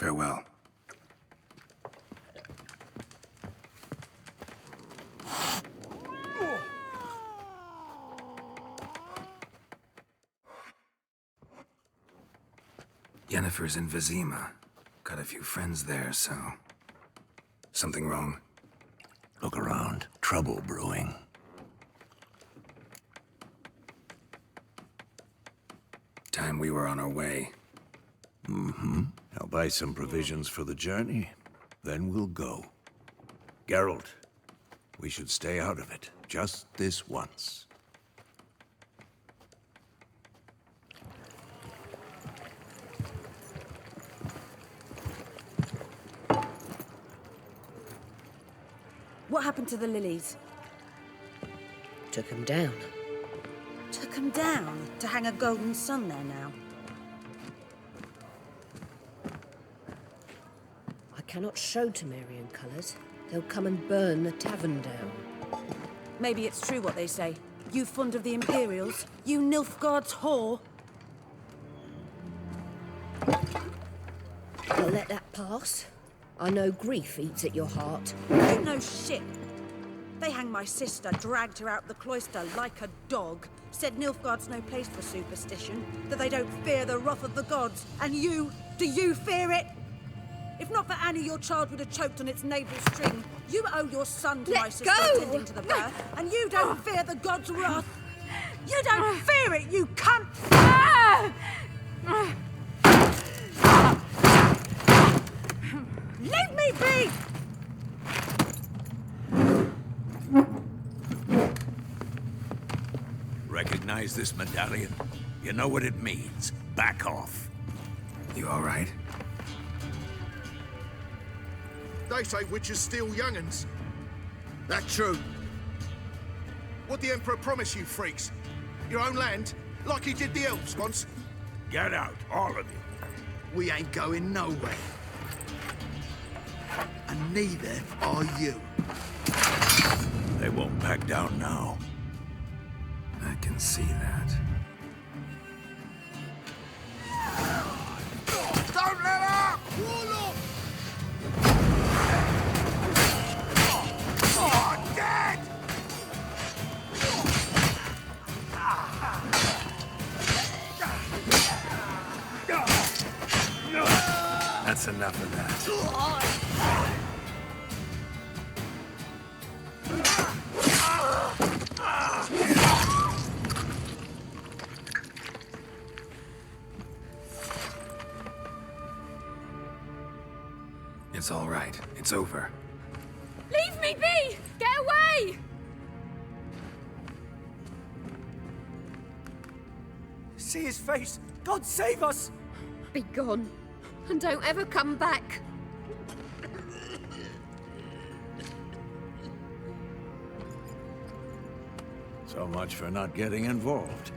Farewell. Yennefer's in Vizima. Got a few friends there, so... Something wrong? Look around. Trouble brewing. Time we were on our way. Mm-hmm. I'll buy some provisions for the journey. Then we'll go. Geralt, we should stay out of it. Just this once. What happened to the lilies? Took 'em down. Took 'em down to hang a golden sun there now. I cannot show Temerian colours. They'll come and burn the tavern down. Maybe it's true what they say. You fond of the Imperials? You Nilfgaard's whore? I'll let that pass. I know grief eats at your heart. You know shit. They hanged my sister, dragged her out the cloister like a dog. Said Nilfgaard's no place for superstition, that they don't fear the wrath of the gods. And you, do you fear it? If not for Annie, your child would have choked on its navel string. You owe your son to my sister attending to the birth, and you don't fear the gods' wrath. You don't fear it, you cunt! Leave me be! Recognize this medallion? You know what it means. Back off. You all right? They say witches steal young'uns. That true? What the Emperor promise you, freaks? Your own land? Like he did the elves once? Get out, all of you. We ain't going nowhere. And neither are you. They won't back down now. I can see that. Don't let up! Warlock! Oh, dead! That's enough of that. It's all right. It's over. Leave me be! Get away! See his face! God save us! Be gone, and don't ever come back. So much for not getting involved.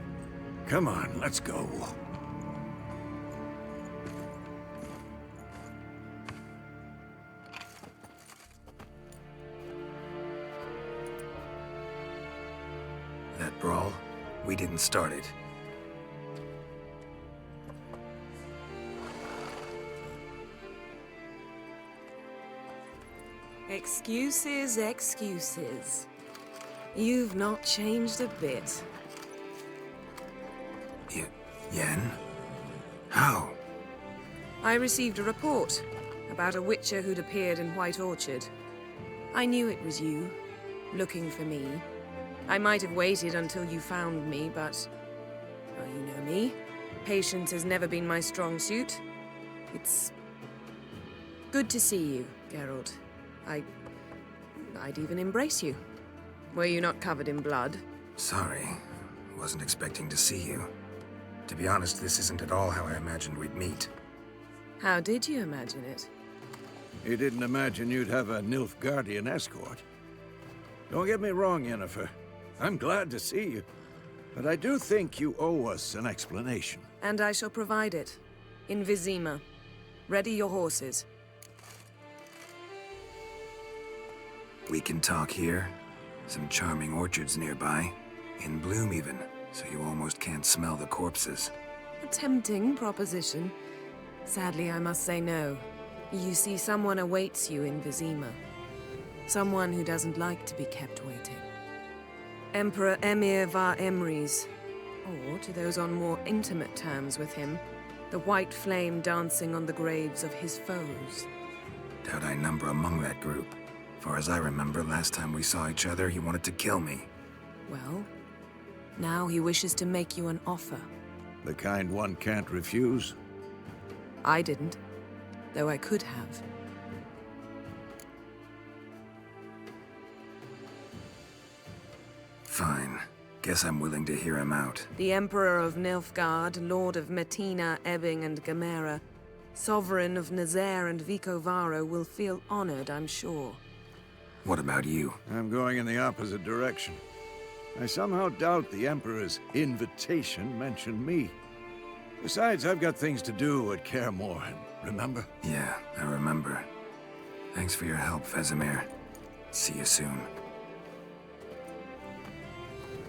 Come on, let's go. That brawl, we didn't start it. Excuses, excuses. You've not changed a bit. Yen? How? I received a report about a witcher who'd appeared in White Orchard. I knew it was you, looking for me. I might have waited until you found me, but... well, you know me. Patience has never been my strong suit. It's... good to see you, Geralt. I'd even embrace you. Were you not covered in blood? Sorry. Wasn't expecting to see you. To be honest, this isn't at all how I imagined we'd meet. How did you imagine it? You didn't imagine you'd have a Nilfgaardian escort. Don't get me wrong, Yennefer. I'm glad to see you. But I do think you owe us an explanation. And I shall provide it. In Vizima. Ready your horses. We can talk here. Some charming orchards nearby. In bloom even, so you almost can't smell the corpses. A tempting proposition. Sadly, I must say no. You see, someone awaits you in Vizima. Someone who doesn't like to be kept waiting. Emperor Emir var Emrys, or, to those on more intimate terms with him, the white flame dancing on the graves of his foes. Doubt I number among that group. Far as I remember, last time we saw each other, he wanted to kill me. Well, now he wishes to make you an offer. The kind one can't refuse? I didn't, though I could have. Fine. Guess I'm willing to hear him out. The Emperor of Nilfgaard, Lord of Metina, Ebbing, and Gamera, Sovereign of Nazaire and Vicovaro will feel honored, I'm sure. What about you? I'm going in the opposite direction. I somehow doubt the Emperor's invitation mentioned me. Besides, I've got things to do at Kaer Morhen, remember? Yeah, I remember. Thanks for your help, Vesemir. See you soon.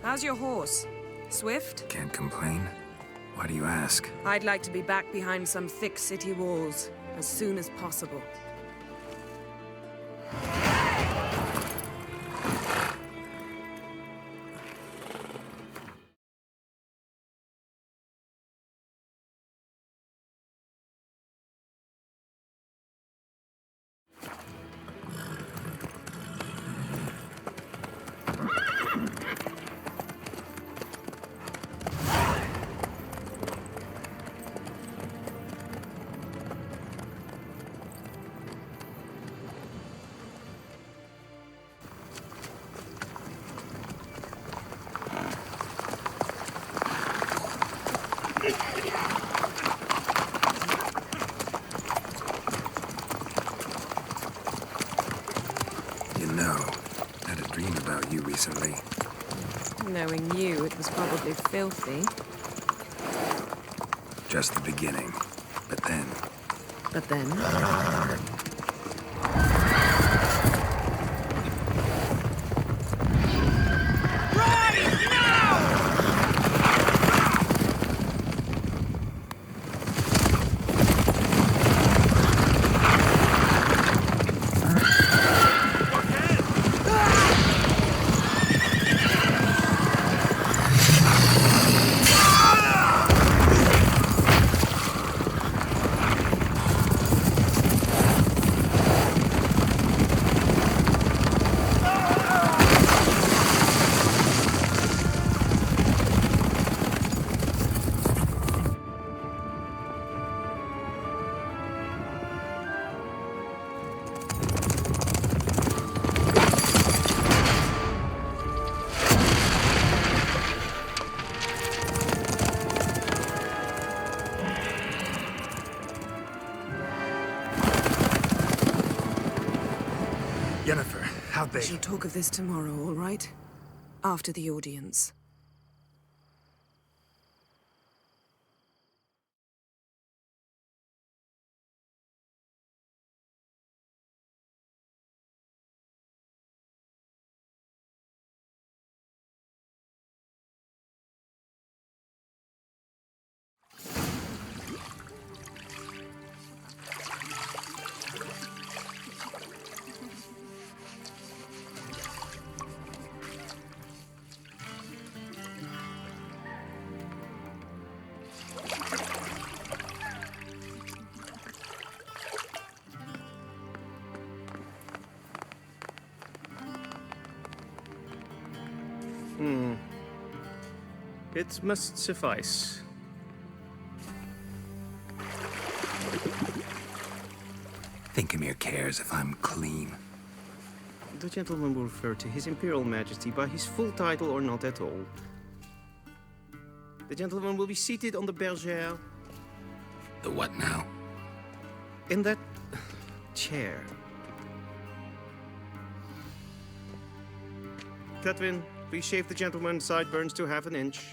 How's your horse? Swift? Can't complain. Why do you ask? I'd like to be back behind some thick city walls as soon as possible. You know, I had a dream about you recently. Knowing you, it was probably filthy. Just the beginning. But then... But then? Yennefer, how'd they... We shall talk of this tomorrow, all right? After the audience. It must suffice. Thinkamir cares if I'm clean. The gentleman will refer to His Imperial Majesty by his full title or not at all. The gentleman will be seated on the bergère. The what now? In that chair. Catwin, please shave the gentleman's sideburns to half an inch.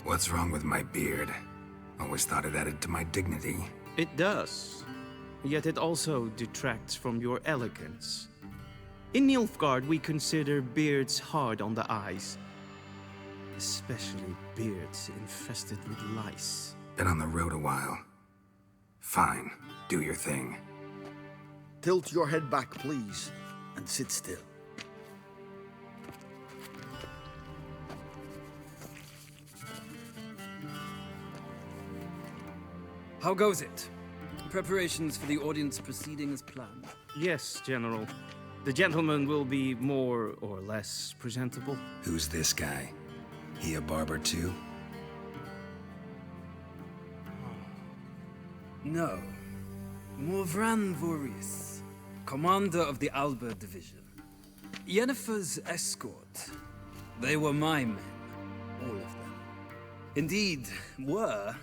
What's wrong with my beard? Always thought it added to my dignity. It does. Yet it also detracts from your elegance. In Nilfgaard, we consider beards hard on the eyes. Especially beards infested with lice. Been on the road a while. Fine, do your thing. Tilt your head back, please, and sit still. How goes it? Preparations for the audience proceeding as planned? Yes, General. The gentleman will be more or less presentable. Who's this guy? He a barber too? No. Morvran Vorius, commander of the Alba Division. Yennefer's escort. They were my men, all of them. Indeed, were,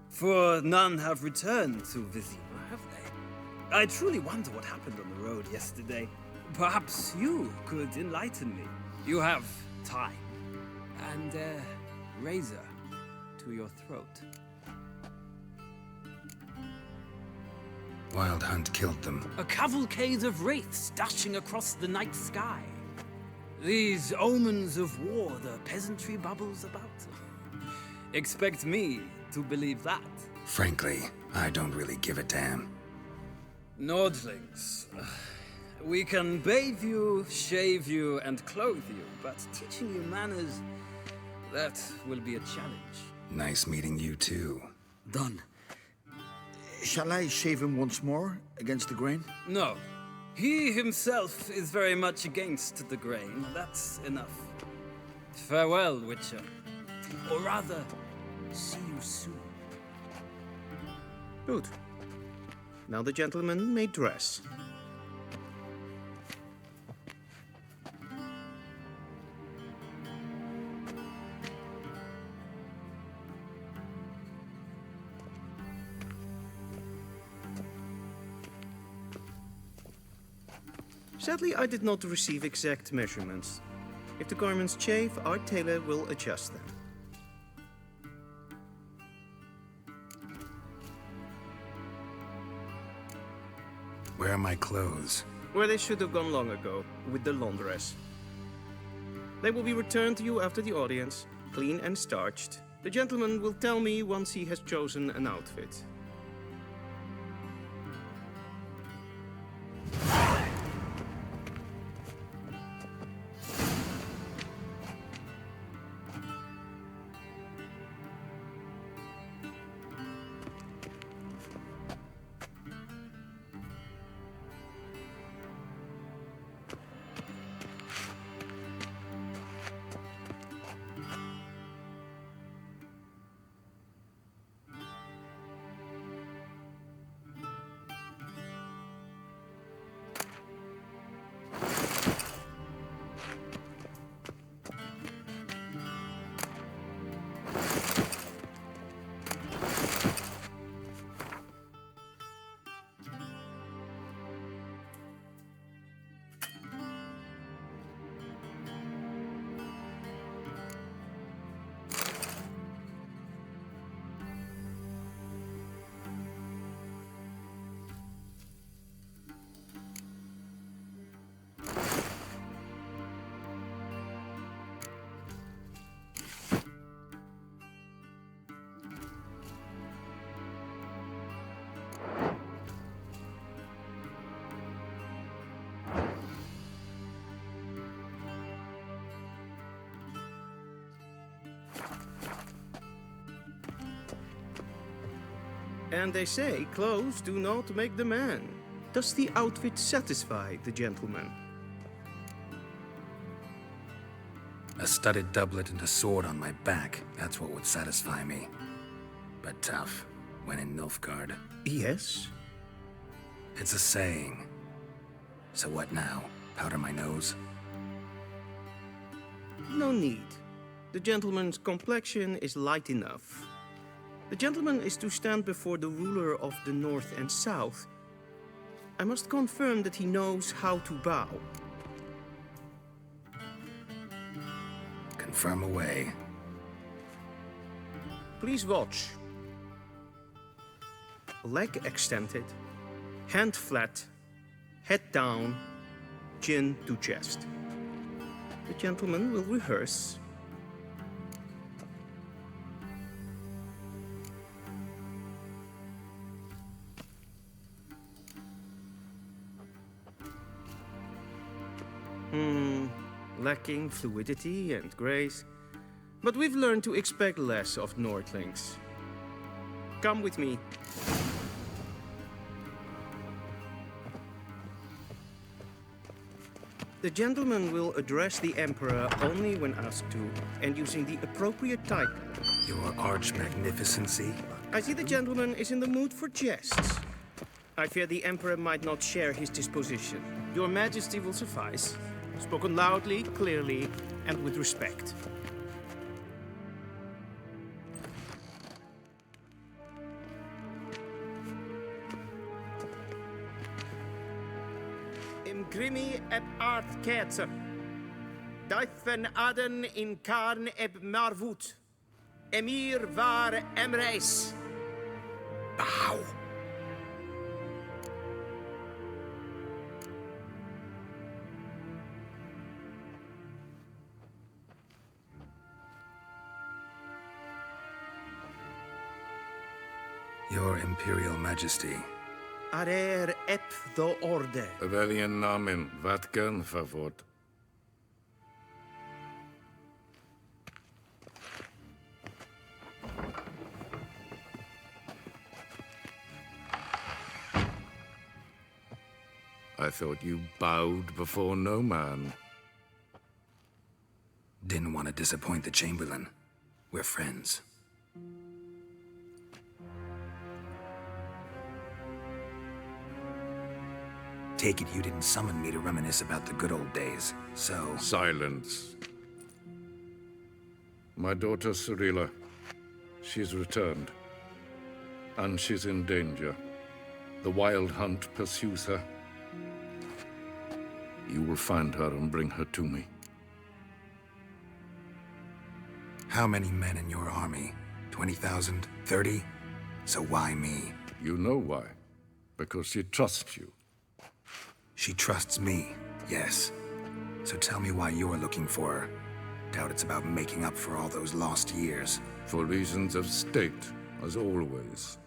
for none have returned to Vizima, have they? I truly wonder what happened on the road yesterday. Perhaps you could enlighten me. You have time. And a razor to your throat. Wild Hunt killed them. A cavalcade of wraiths dashing across the night sky. These omens of war the peasantry bubbles about. Expect me to believe that. Frankly, I don't really give a damn. Nordlings. We can bathe you, shave you, and clothe you, but teaching you manners, that will be a challenge. Nice meeting you too. Done. Shall I shave him once more, against the grain? No. He himself is very much against the grain. That's enough. Farewell, Witcher. Or rather, see you soon. Good. Now the gentleman may dress. Sadly, I did not receive exact measurements. If the garments chafe, our tailor will adjust them. Where are my clothes? Where they should have gone long ago, with the laundress. They will be returned to you after the audience, clean and starched. The gentleman will tell me once he has chosen an outfit. And they say clothes do not make the man. Does the outfit satisfy the gentleman? A studded doublet and a sword on my back. That's what would satisfy me. But tough, when in Nilfgaard. Yes? It's a saying. So what now? Powder my nose? No need. The gentleman's complexion is light enough. The gentleman is to stand before the ruler of the North and South. I must confirm that he knows how to bow. Confirm away. Please watch. Leg extended, hand flat, head down, chin to chest. The gentleman will rehearse. Lacking fluidity and grace. But we've learned to expect less of Nordlings. Come with me. The gentleman will address the Emperor only when asked to, and using the appropriate title. Your Arch-Magnificency? I see the gentleman is in the mood for jests. I fear the Emperor might not share his disposition. Your Majesty will suffice. Spoken loudly, clearly, and with respect. Imgrimi eb art ketzer. Duifen aden in karn eb marvoet. Emir var emreis. Bow. Your Imperial Majesty. Arer ep the orde. Weljen namen, wat kan favort? I thought you bowed before no man. Didn't want to disappoint the Chamberlain. We're friends. Take it you didn't summon me to reminisce about the good old days, so... Silence. My daughter Cirilla, she's returned. And she's in danger. The Wild Hunt pursues her. You will find her and bring her to me. How many men in your army? 20,000? 30? So why me? You know why. Because she trusts you. She trusts me, yes. So tell me why you're looking for her. Doubt it's about making up for all those lost years. For reasons of state, as always.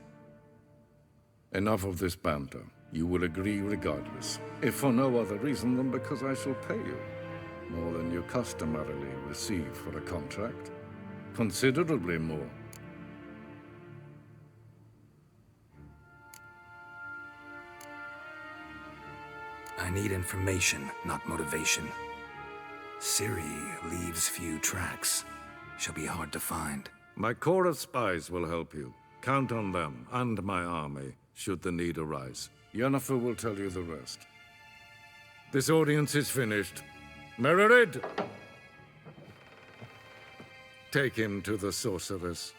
Enough of this banter. You will agree regardless, if for no other reason than because I shall pay you. More than you customarily receive for a contract. Considerably more. I need information, not motivation. Ciri leaves few tracks. She'll be hard to find. My corps of spies will help you. Count on them, and my army, should the need arise. Yennefer will tell you the rest. This audience is finished. Mererid! Take him to the sorceress.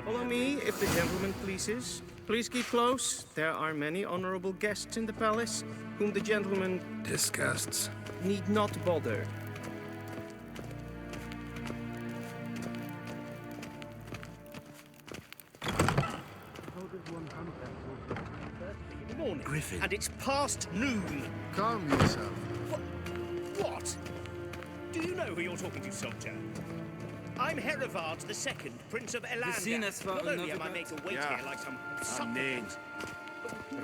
Follow me, if the gentleman pleases. Please keep close. There are many honorable guests in the palace, whom the gentleman... disgusts. ...need not bother. Morning, Griffin. and it's past noon. Calm yourself. What? Do you know who you're talking to, soldier? I'm Herivard II, Prince of Elander. Not only am I made to wait here like some supplicant.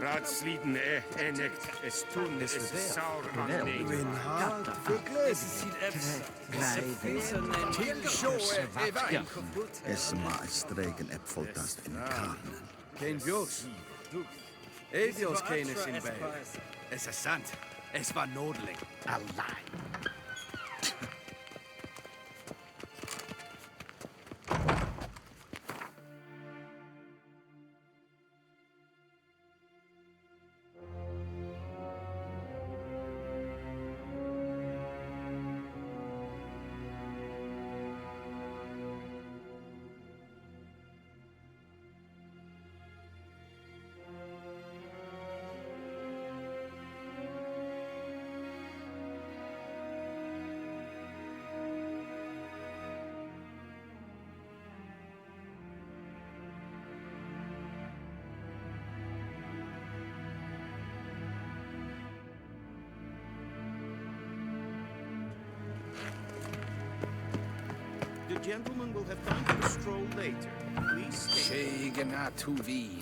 Ratsliden enikt es tun es saur Es maar streken ep voltast van karnen. Geen bjoots. Edios kenis in bij. Es ist sant. Es war Nordling. Allein. gentleman will have time for a stroll later. Please stay. Sheganatuvi.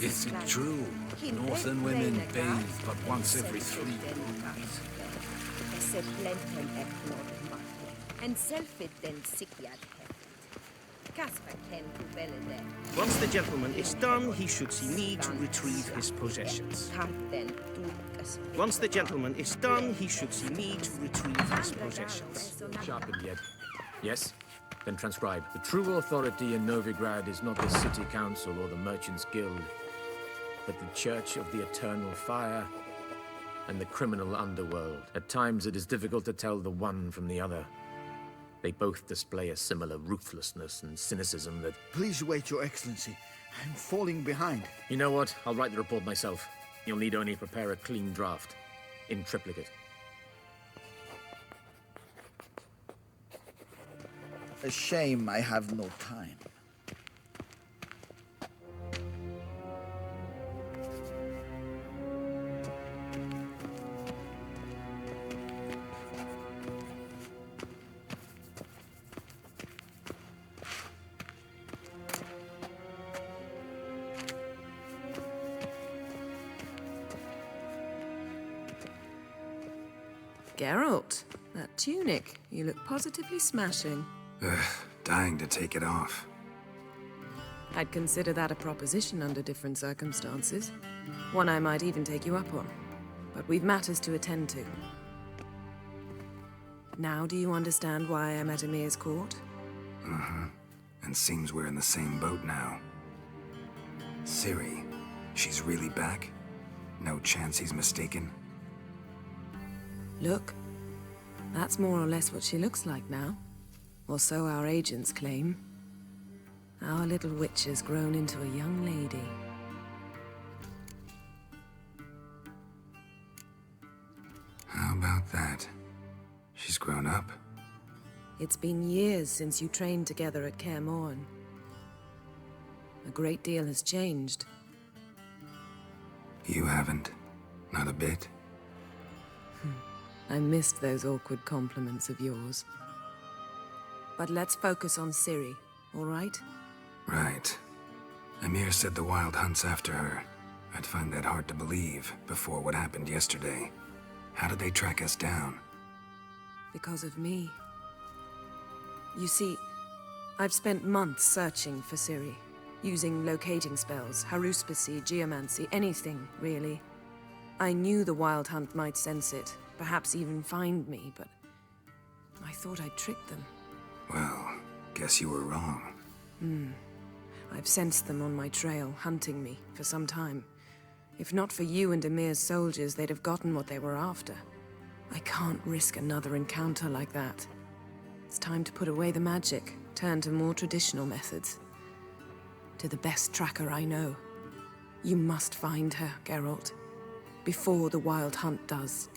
Is it true? Northern women bathe but once every 3 moons. Once the gentleman is done, he should see me to retrieve his possessions. Once the gentleman is done, he should see me to retrieve his possessions. Sharpened yet? Yes? Then transcribe. The true authority in Novigrad is not the city council or the merchants' guild, but the Church of the Eternal Fire and the criminal underworld. At times it is difficult to tell the one from the other. They both display a similar ruthlessness and cynicism that... Please wait, Your Excellency. I'm falling behind. You know what? I'll write the report myself. You'll need only prepare a clean draft. In triplicate. A shame I have no time. Geralt, that tunic. You look positively smashing. Ugh, dying to take it off. I'd consider that a proposition under different circumstances. One I might even take you up on. But we've matters to attend to. Now do you understand why I'm at Emir's court? Uh-huh. And seems we're in the same boat now. Ciri, she's really back? No chance he's mistaken? Look, that's more or less what she looks like now. Or so our agents claim. Our little witch has grown into a young lady. How about that? She's grown up. It's been years since you trained together at Kaer Morhen. A great deal has changed. You haven't. Not a bit. I missed those awkward compliments of yours. But let's focus on Ciri, all right? Right. Emir said the Wild Hunt's after her. I'd find that hard to believe before what happened yesterday. How did they track us down? Because of me. You see, I've spent months searching for Ciri, using locating spells, haruspicy, geomancy, anything, really. I knew the Wild Hunt might sense it, perhaps even find me, but I thought I'd tricked them. Well, guess you were wrong. I've sensed them on my trail, hunting me, for some time. If not for you and Emir's soldiers, they'd have gotten what they were after. I can't risk another encounter like that. It's time to put away the magic, turn to more traditional methods. To the best tracker I know. You must find her, Geralt. Before the Wild Hunt does.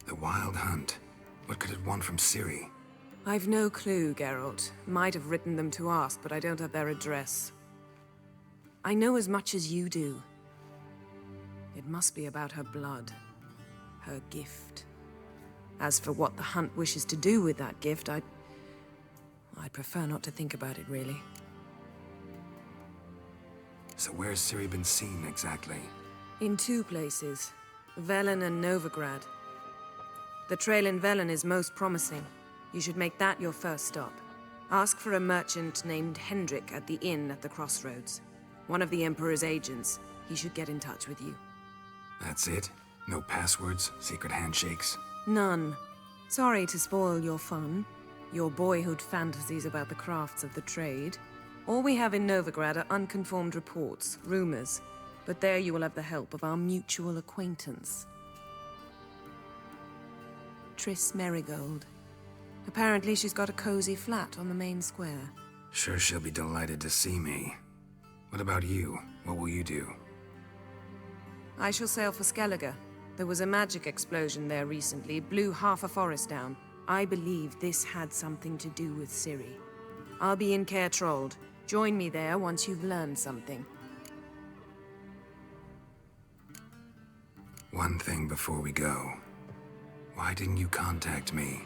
The Wild Hunt? What could it want from Ciri? I've no clue, Geralt. Might have written them to ask, but I don't have their address. I know as much as you do. It must be about her blood, her gift. As for what the Hunt wishes to do with that gift, I'd prefer not to think about it, really. So where's Ciri been seen, exactly? In 2 places, Velen and Novigrad. The trail in Velen is most promising. You should make that your first stop. Ask for a merchant named Hendrik at the inn at the crossroads. One of the Emperor's agents. He should get in touch with you. That's it? No passwords, secret handshakes? None. Sorry to spoil your fun, your boyhood fantasies about the crafts of the trade. All we have in Novigrad are unconfirmed reports, rumors. But there you will have the help of our mutual acquaintance. Triss Merigold. Apparently she's got a cozy flat on the main square. Sure she'll be delighted to see me. What about you? What will you do? I shall sail for Skellige. There was a magic explosion there recently, blew half a forest down. I believe this had something to do with Ciri. I'll be in Caer Trolde. Join me there once you've learned something. One thing before we go. Why didn't you contact me?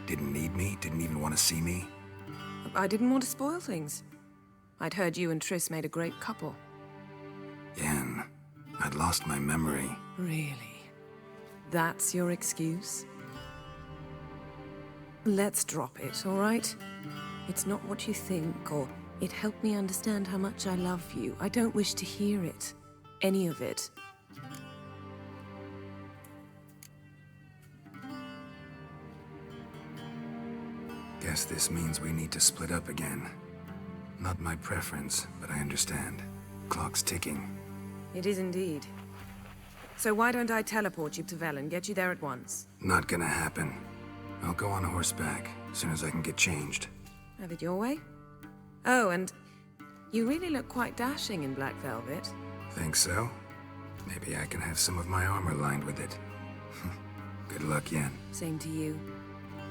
Didn't need me? Didn't even want to see me? I didn't want to spoil things. I'd heard you and Triss made a great couple. Yen, I'd lost my memory. Really? That's your excuse? Let's drop it, all right? It's not what you think, or it helped me understand how much I love you. I don't wish to hear it. Any of it. Guess this means we need to split up again. Not my preference, but I understand. Clock's ticking. It is indeed. So why don't I teleport you to Velen, get you there at once? Not gonna happen. I'll go on horseback, as soon as I can get changed. Have it your way? Oh, and you really look quite dashing in black velvet. Think so? Maybe I can have some of my armor lined with it. Good luck, Yen. Same to you.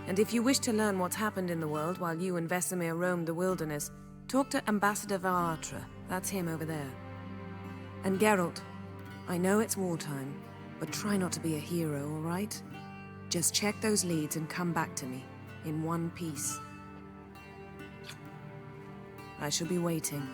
And if you wish to learn what's happened in the world while you and Vesemir roamed the wilderness, talk to Ambassador Varatra. That's him over there. And Geralt, I know it's wartime, but try not to be a hero, all right? Just check those leads and come back to me, in one piece. I shall be waiting.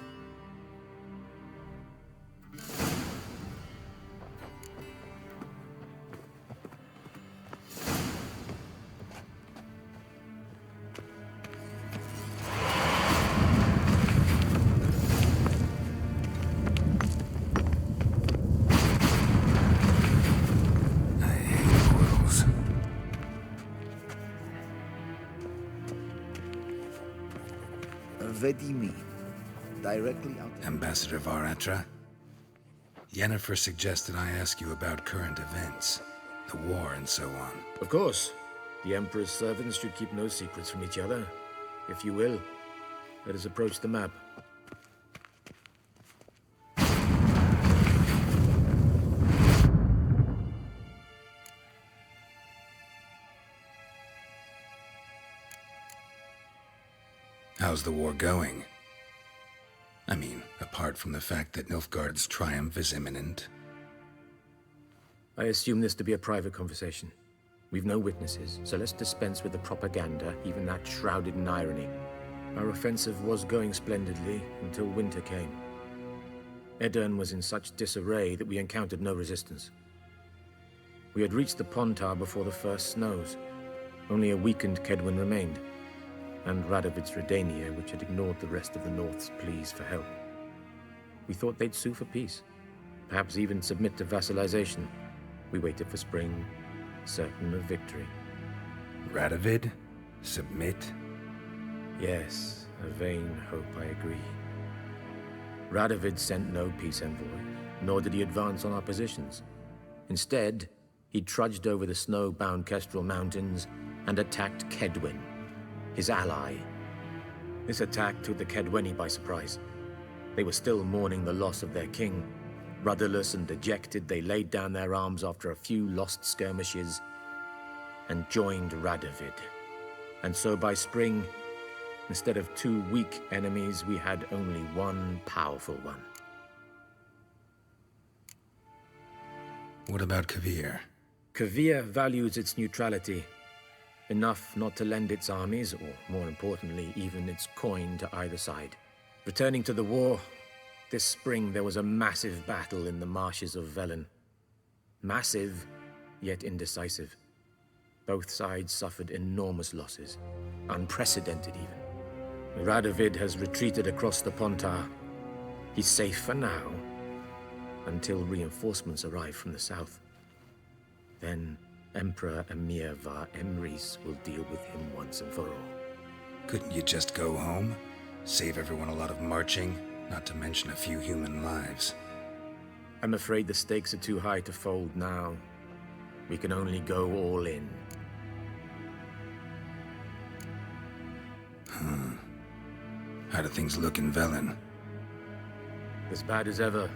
Vedimi. Directly out. Ambassador Varatra? Yennefer suggested I ask you about current events, the war and so on. Of course. The Emperor's servants should keep no secrets from each other. If you will, let us approach the map. How's the war going? I mean, apart from the fact that Nilfgaard's triumph is imminent. I assume this to be a private conversation. We've no witnesses, so let's dispense with the propaganda, even that shrouded in irony. Our offensive was going splendidly until winter came. Edirn was in such disarray that we encountered no resistance. We had reached the Pontar before the first snows. Only a weakened Kedwen remained, and Radovid's Redania, which had ignored the rest of the North's pleas for help. We thought they'd sue for peace, perhaps even submit to vassalization. We waited for spring, certain of victory. Radovid? Submit? Yes, a vain hope, I agree. Radovid sent no peace envoy, nor did he advance on our positions. Instead, he trudged over the snow-bound Kestrel Mountains and attacked Kedwen, his ally. This attack took the Kedweni by surprise. They were still mourning the loss of their king. Rudderless and dejected, they laid down their arms after a few lost skirmishes and joined Radovid. And so by spring, instead of two weak enemies, we had only one powerful one. What about Kavir? Kavir values its neutrality, enough not to lend its armies, or more importantly, even its coin to either side. Returning to the war, this spring there was a massive battle in the marshes of Velen. Massive, yet indecisive. Both sides suffered enormous losses, unprecedented even. Radovid has retreated across the Pontar. He's safe for now, until reinforcements arrive from the south. Then Emperor Emir var Emrys will deal with him once and for all. Couldn't you just go home? Save everyone a lot of marching, not to mention a few human lives. I'm afraid the stakes are too high to fold now. We can only go all in. How do things look in Velen? As bad as ever,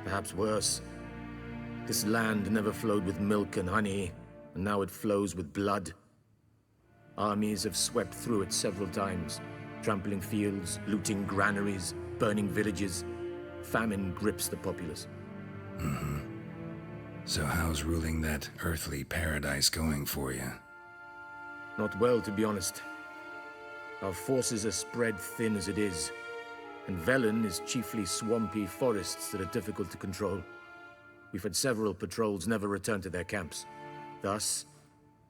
perhaps worse. This land never flowed with milk and honey, and now it flows with blood. Armies have swept through it several times, trampling fields, looting granaries, burning villages. Famine grips the populace. So how's ruling that earthly paradise going for you? Not well, to be honest. Our forces are spread thin as it is, and Velen is chiefly swampy forests that are difficult to control. We've had several patrols never return to their camps. Thus,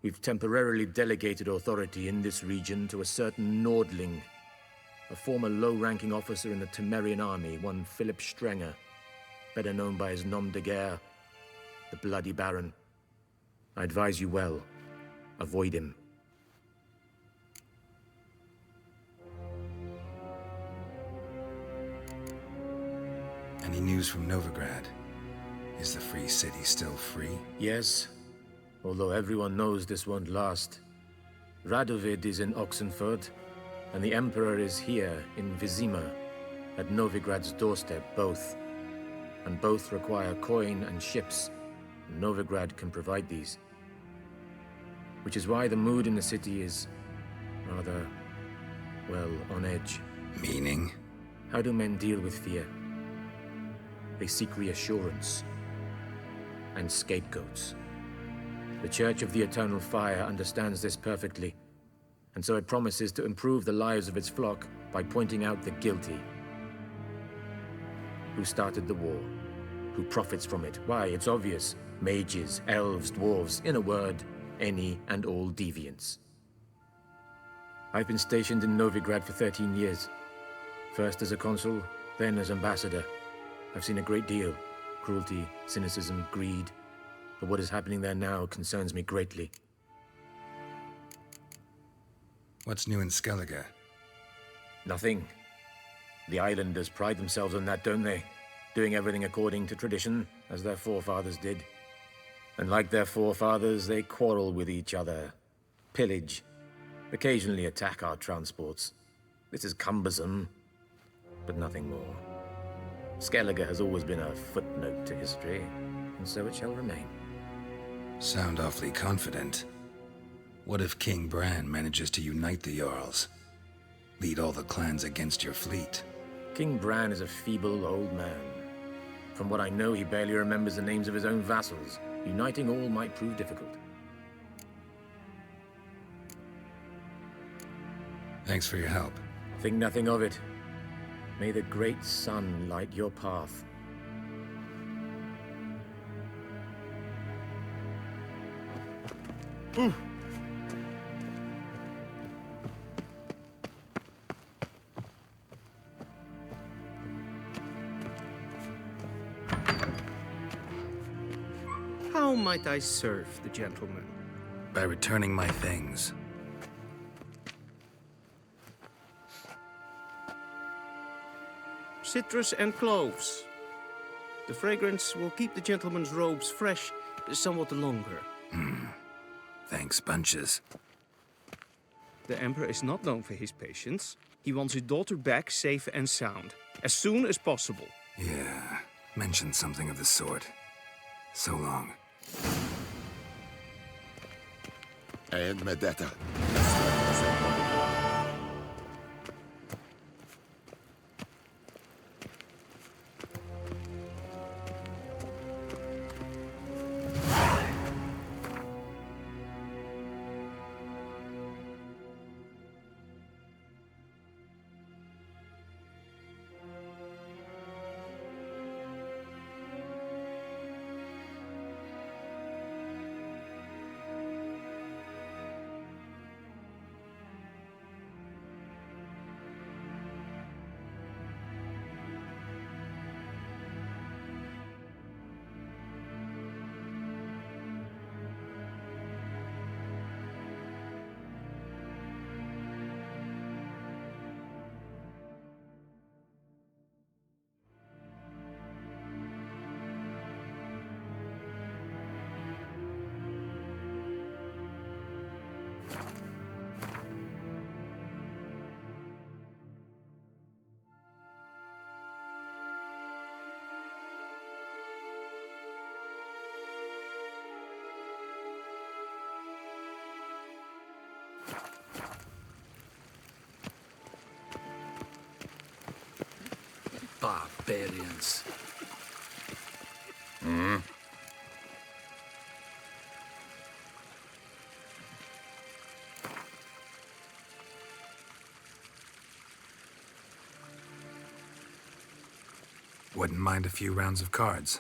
we've temporarily delegated authority in this region to a certain Nordling, a former low-ranking officer in the Temerian army, one Philip Strenger, better known by his nom de guerre, the Bloody Baron. I advise you well. Avoid him. Any news from Novigrad? Is the Free City still free? Yes, although everyone knows this won't last. Radovid is in Oxenford, and the Emperor is here in Vizima, at Novigrad's doorstep, both. And both require coin and ships, and Novigrad can provide these. Which is why the mood in the city is rather, well, on edge. Meaning? How do men deal with fear? They seek reassurance and scapegoats. The Church of the Eternal Fire understands this perfectly, and so it promises to improve the lives of its flock by pointing out the guilty. Who started the war? Who profits from it? Why, it's obvious. Mages, elves, dwarves, in a word, any and all deviants. I've been stationed in Novigrad for 13 years. First as a consul, then as ambassador. I've seen a great deal. Cruelty, cynicism, greed. But what is happening there now concerns me greatly. What's new in Skellige? Nothing. The islanders pride themselves on that, don't they? Doing everything according to tradition, as their forefathers did. And like their forefathers, they quarrel with each other. Pillage. Occasionally attack our transports. This is cumbersome, but nothing more. Skellige has always been a footnote to history, and so it shall remain. Sound awfully confident. What if King Bran manages to unite the Jarls? Lead all the clans against your fleet? King Bran is a feeble old man. From what I know, he barely remembers the names of his own vassals. Uniting all might prove difficult. Thanks for your help. Think nothing of it. May the great sun light your path. How might I serve the gentleman? By returning my things. Citrus and cloves. The fragrance will keep the gentleman's robes fresh somewhat longer. Thanks, bunches. The Emperor is not known for his patience. He wants his daughter back safe and sound, as soon as possible. Yeah, mentioned something of the sort. So long. And Medetta. Barbarians. Hmm? Wouldn't mind a few rounds of cards.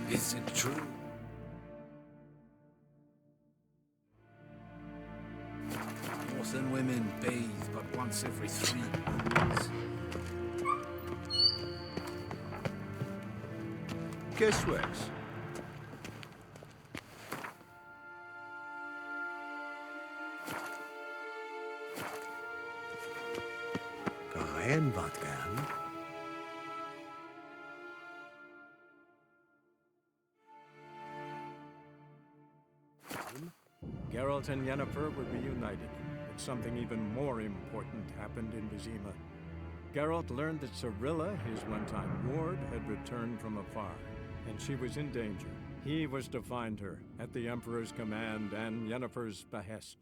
Is it true? Northern women bathe but once every 3 moons. Guessworks. Kein wat gern. Geralt and Yennefer were reunited, but something even more important happened in Vizima. Geralt learned that Cirilla, his one-time ward, had returned from afar, and she was in danger. He was to find her, at the Emperor's command and Yennefer's behest.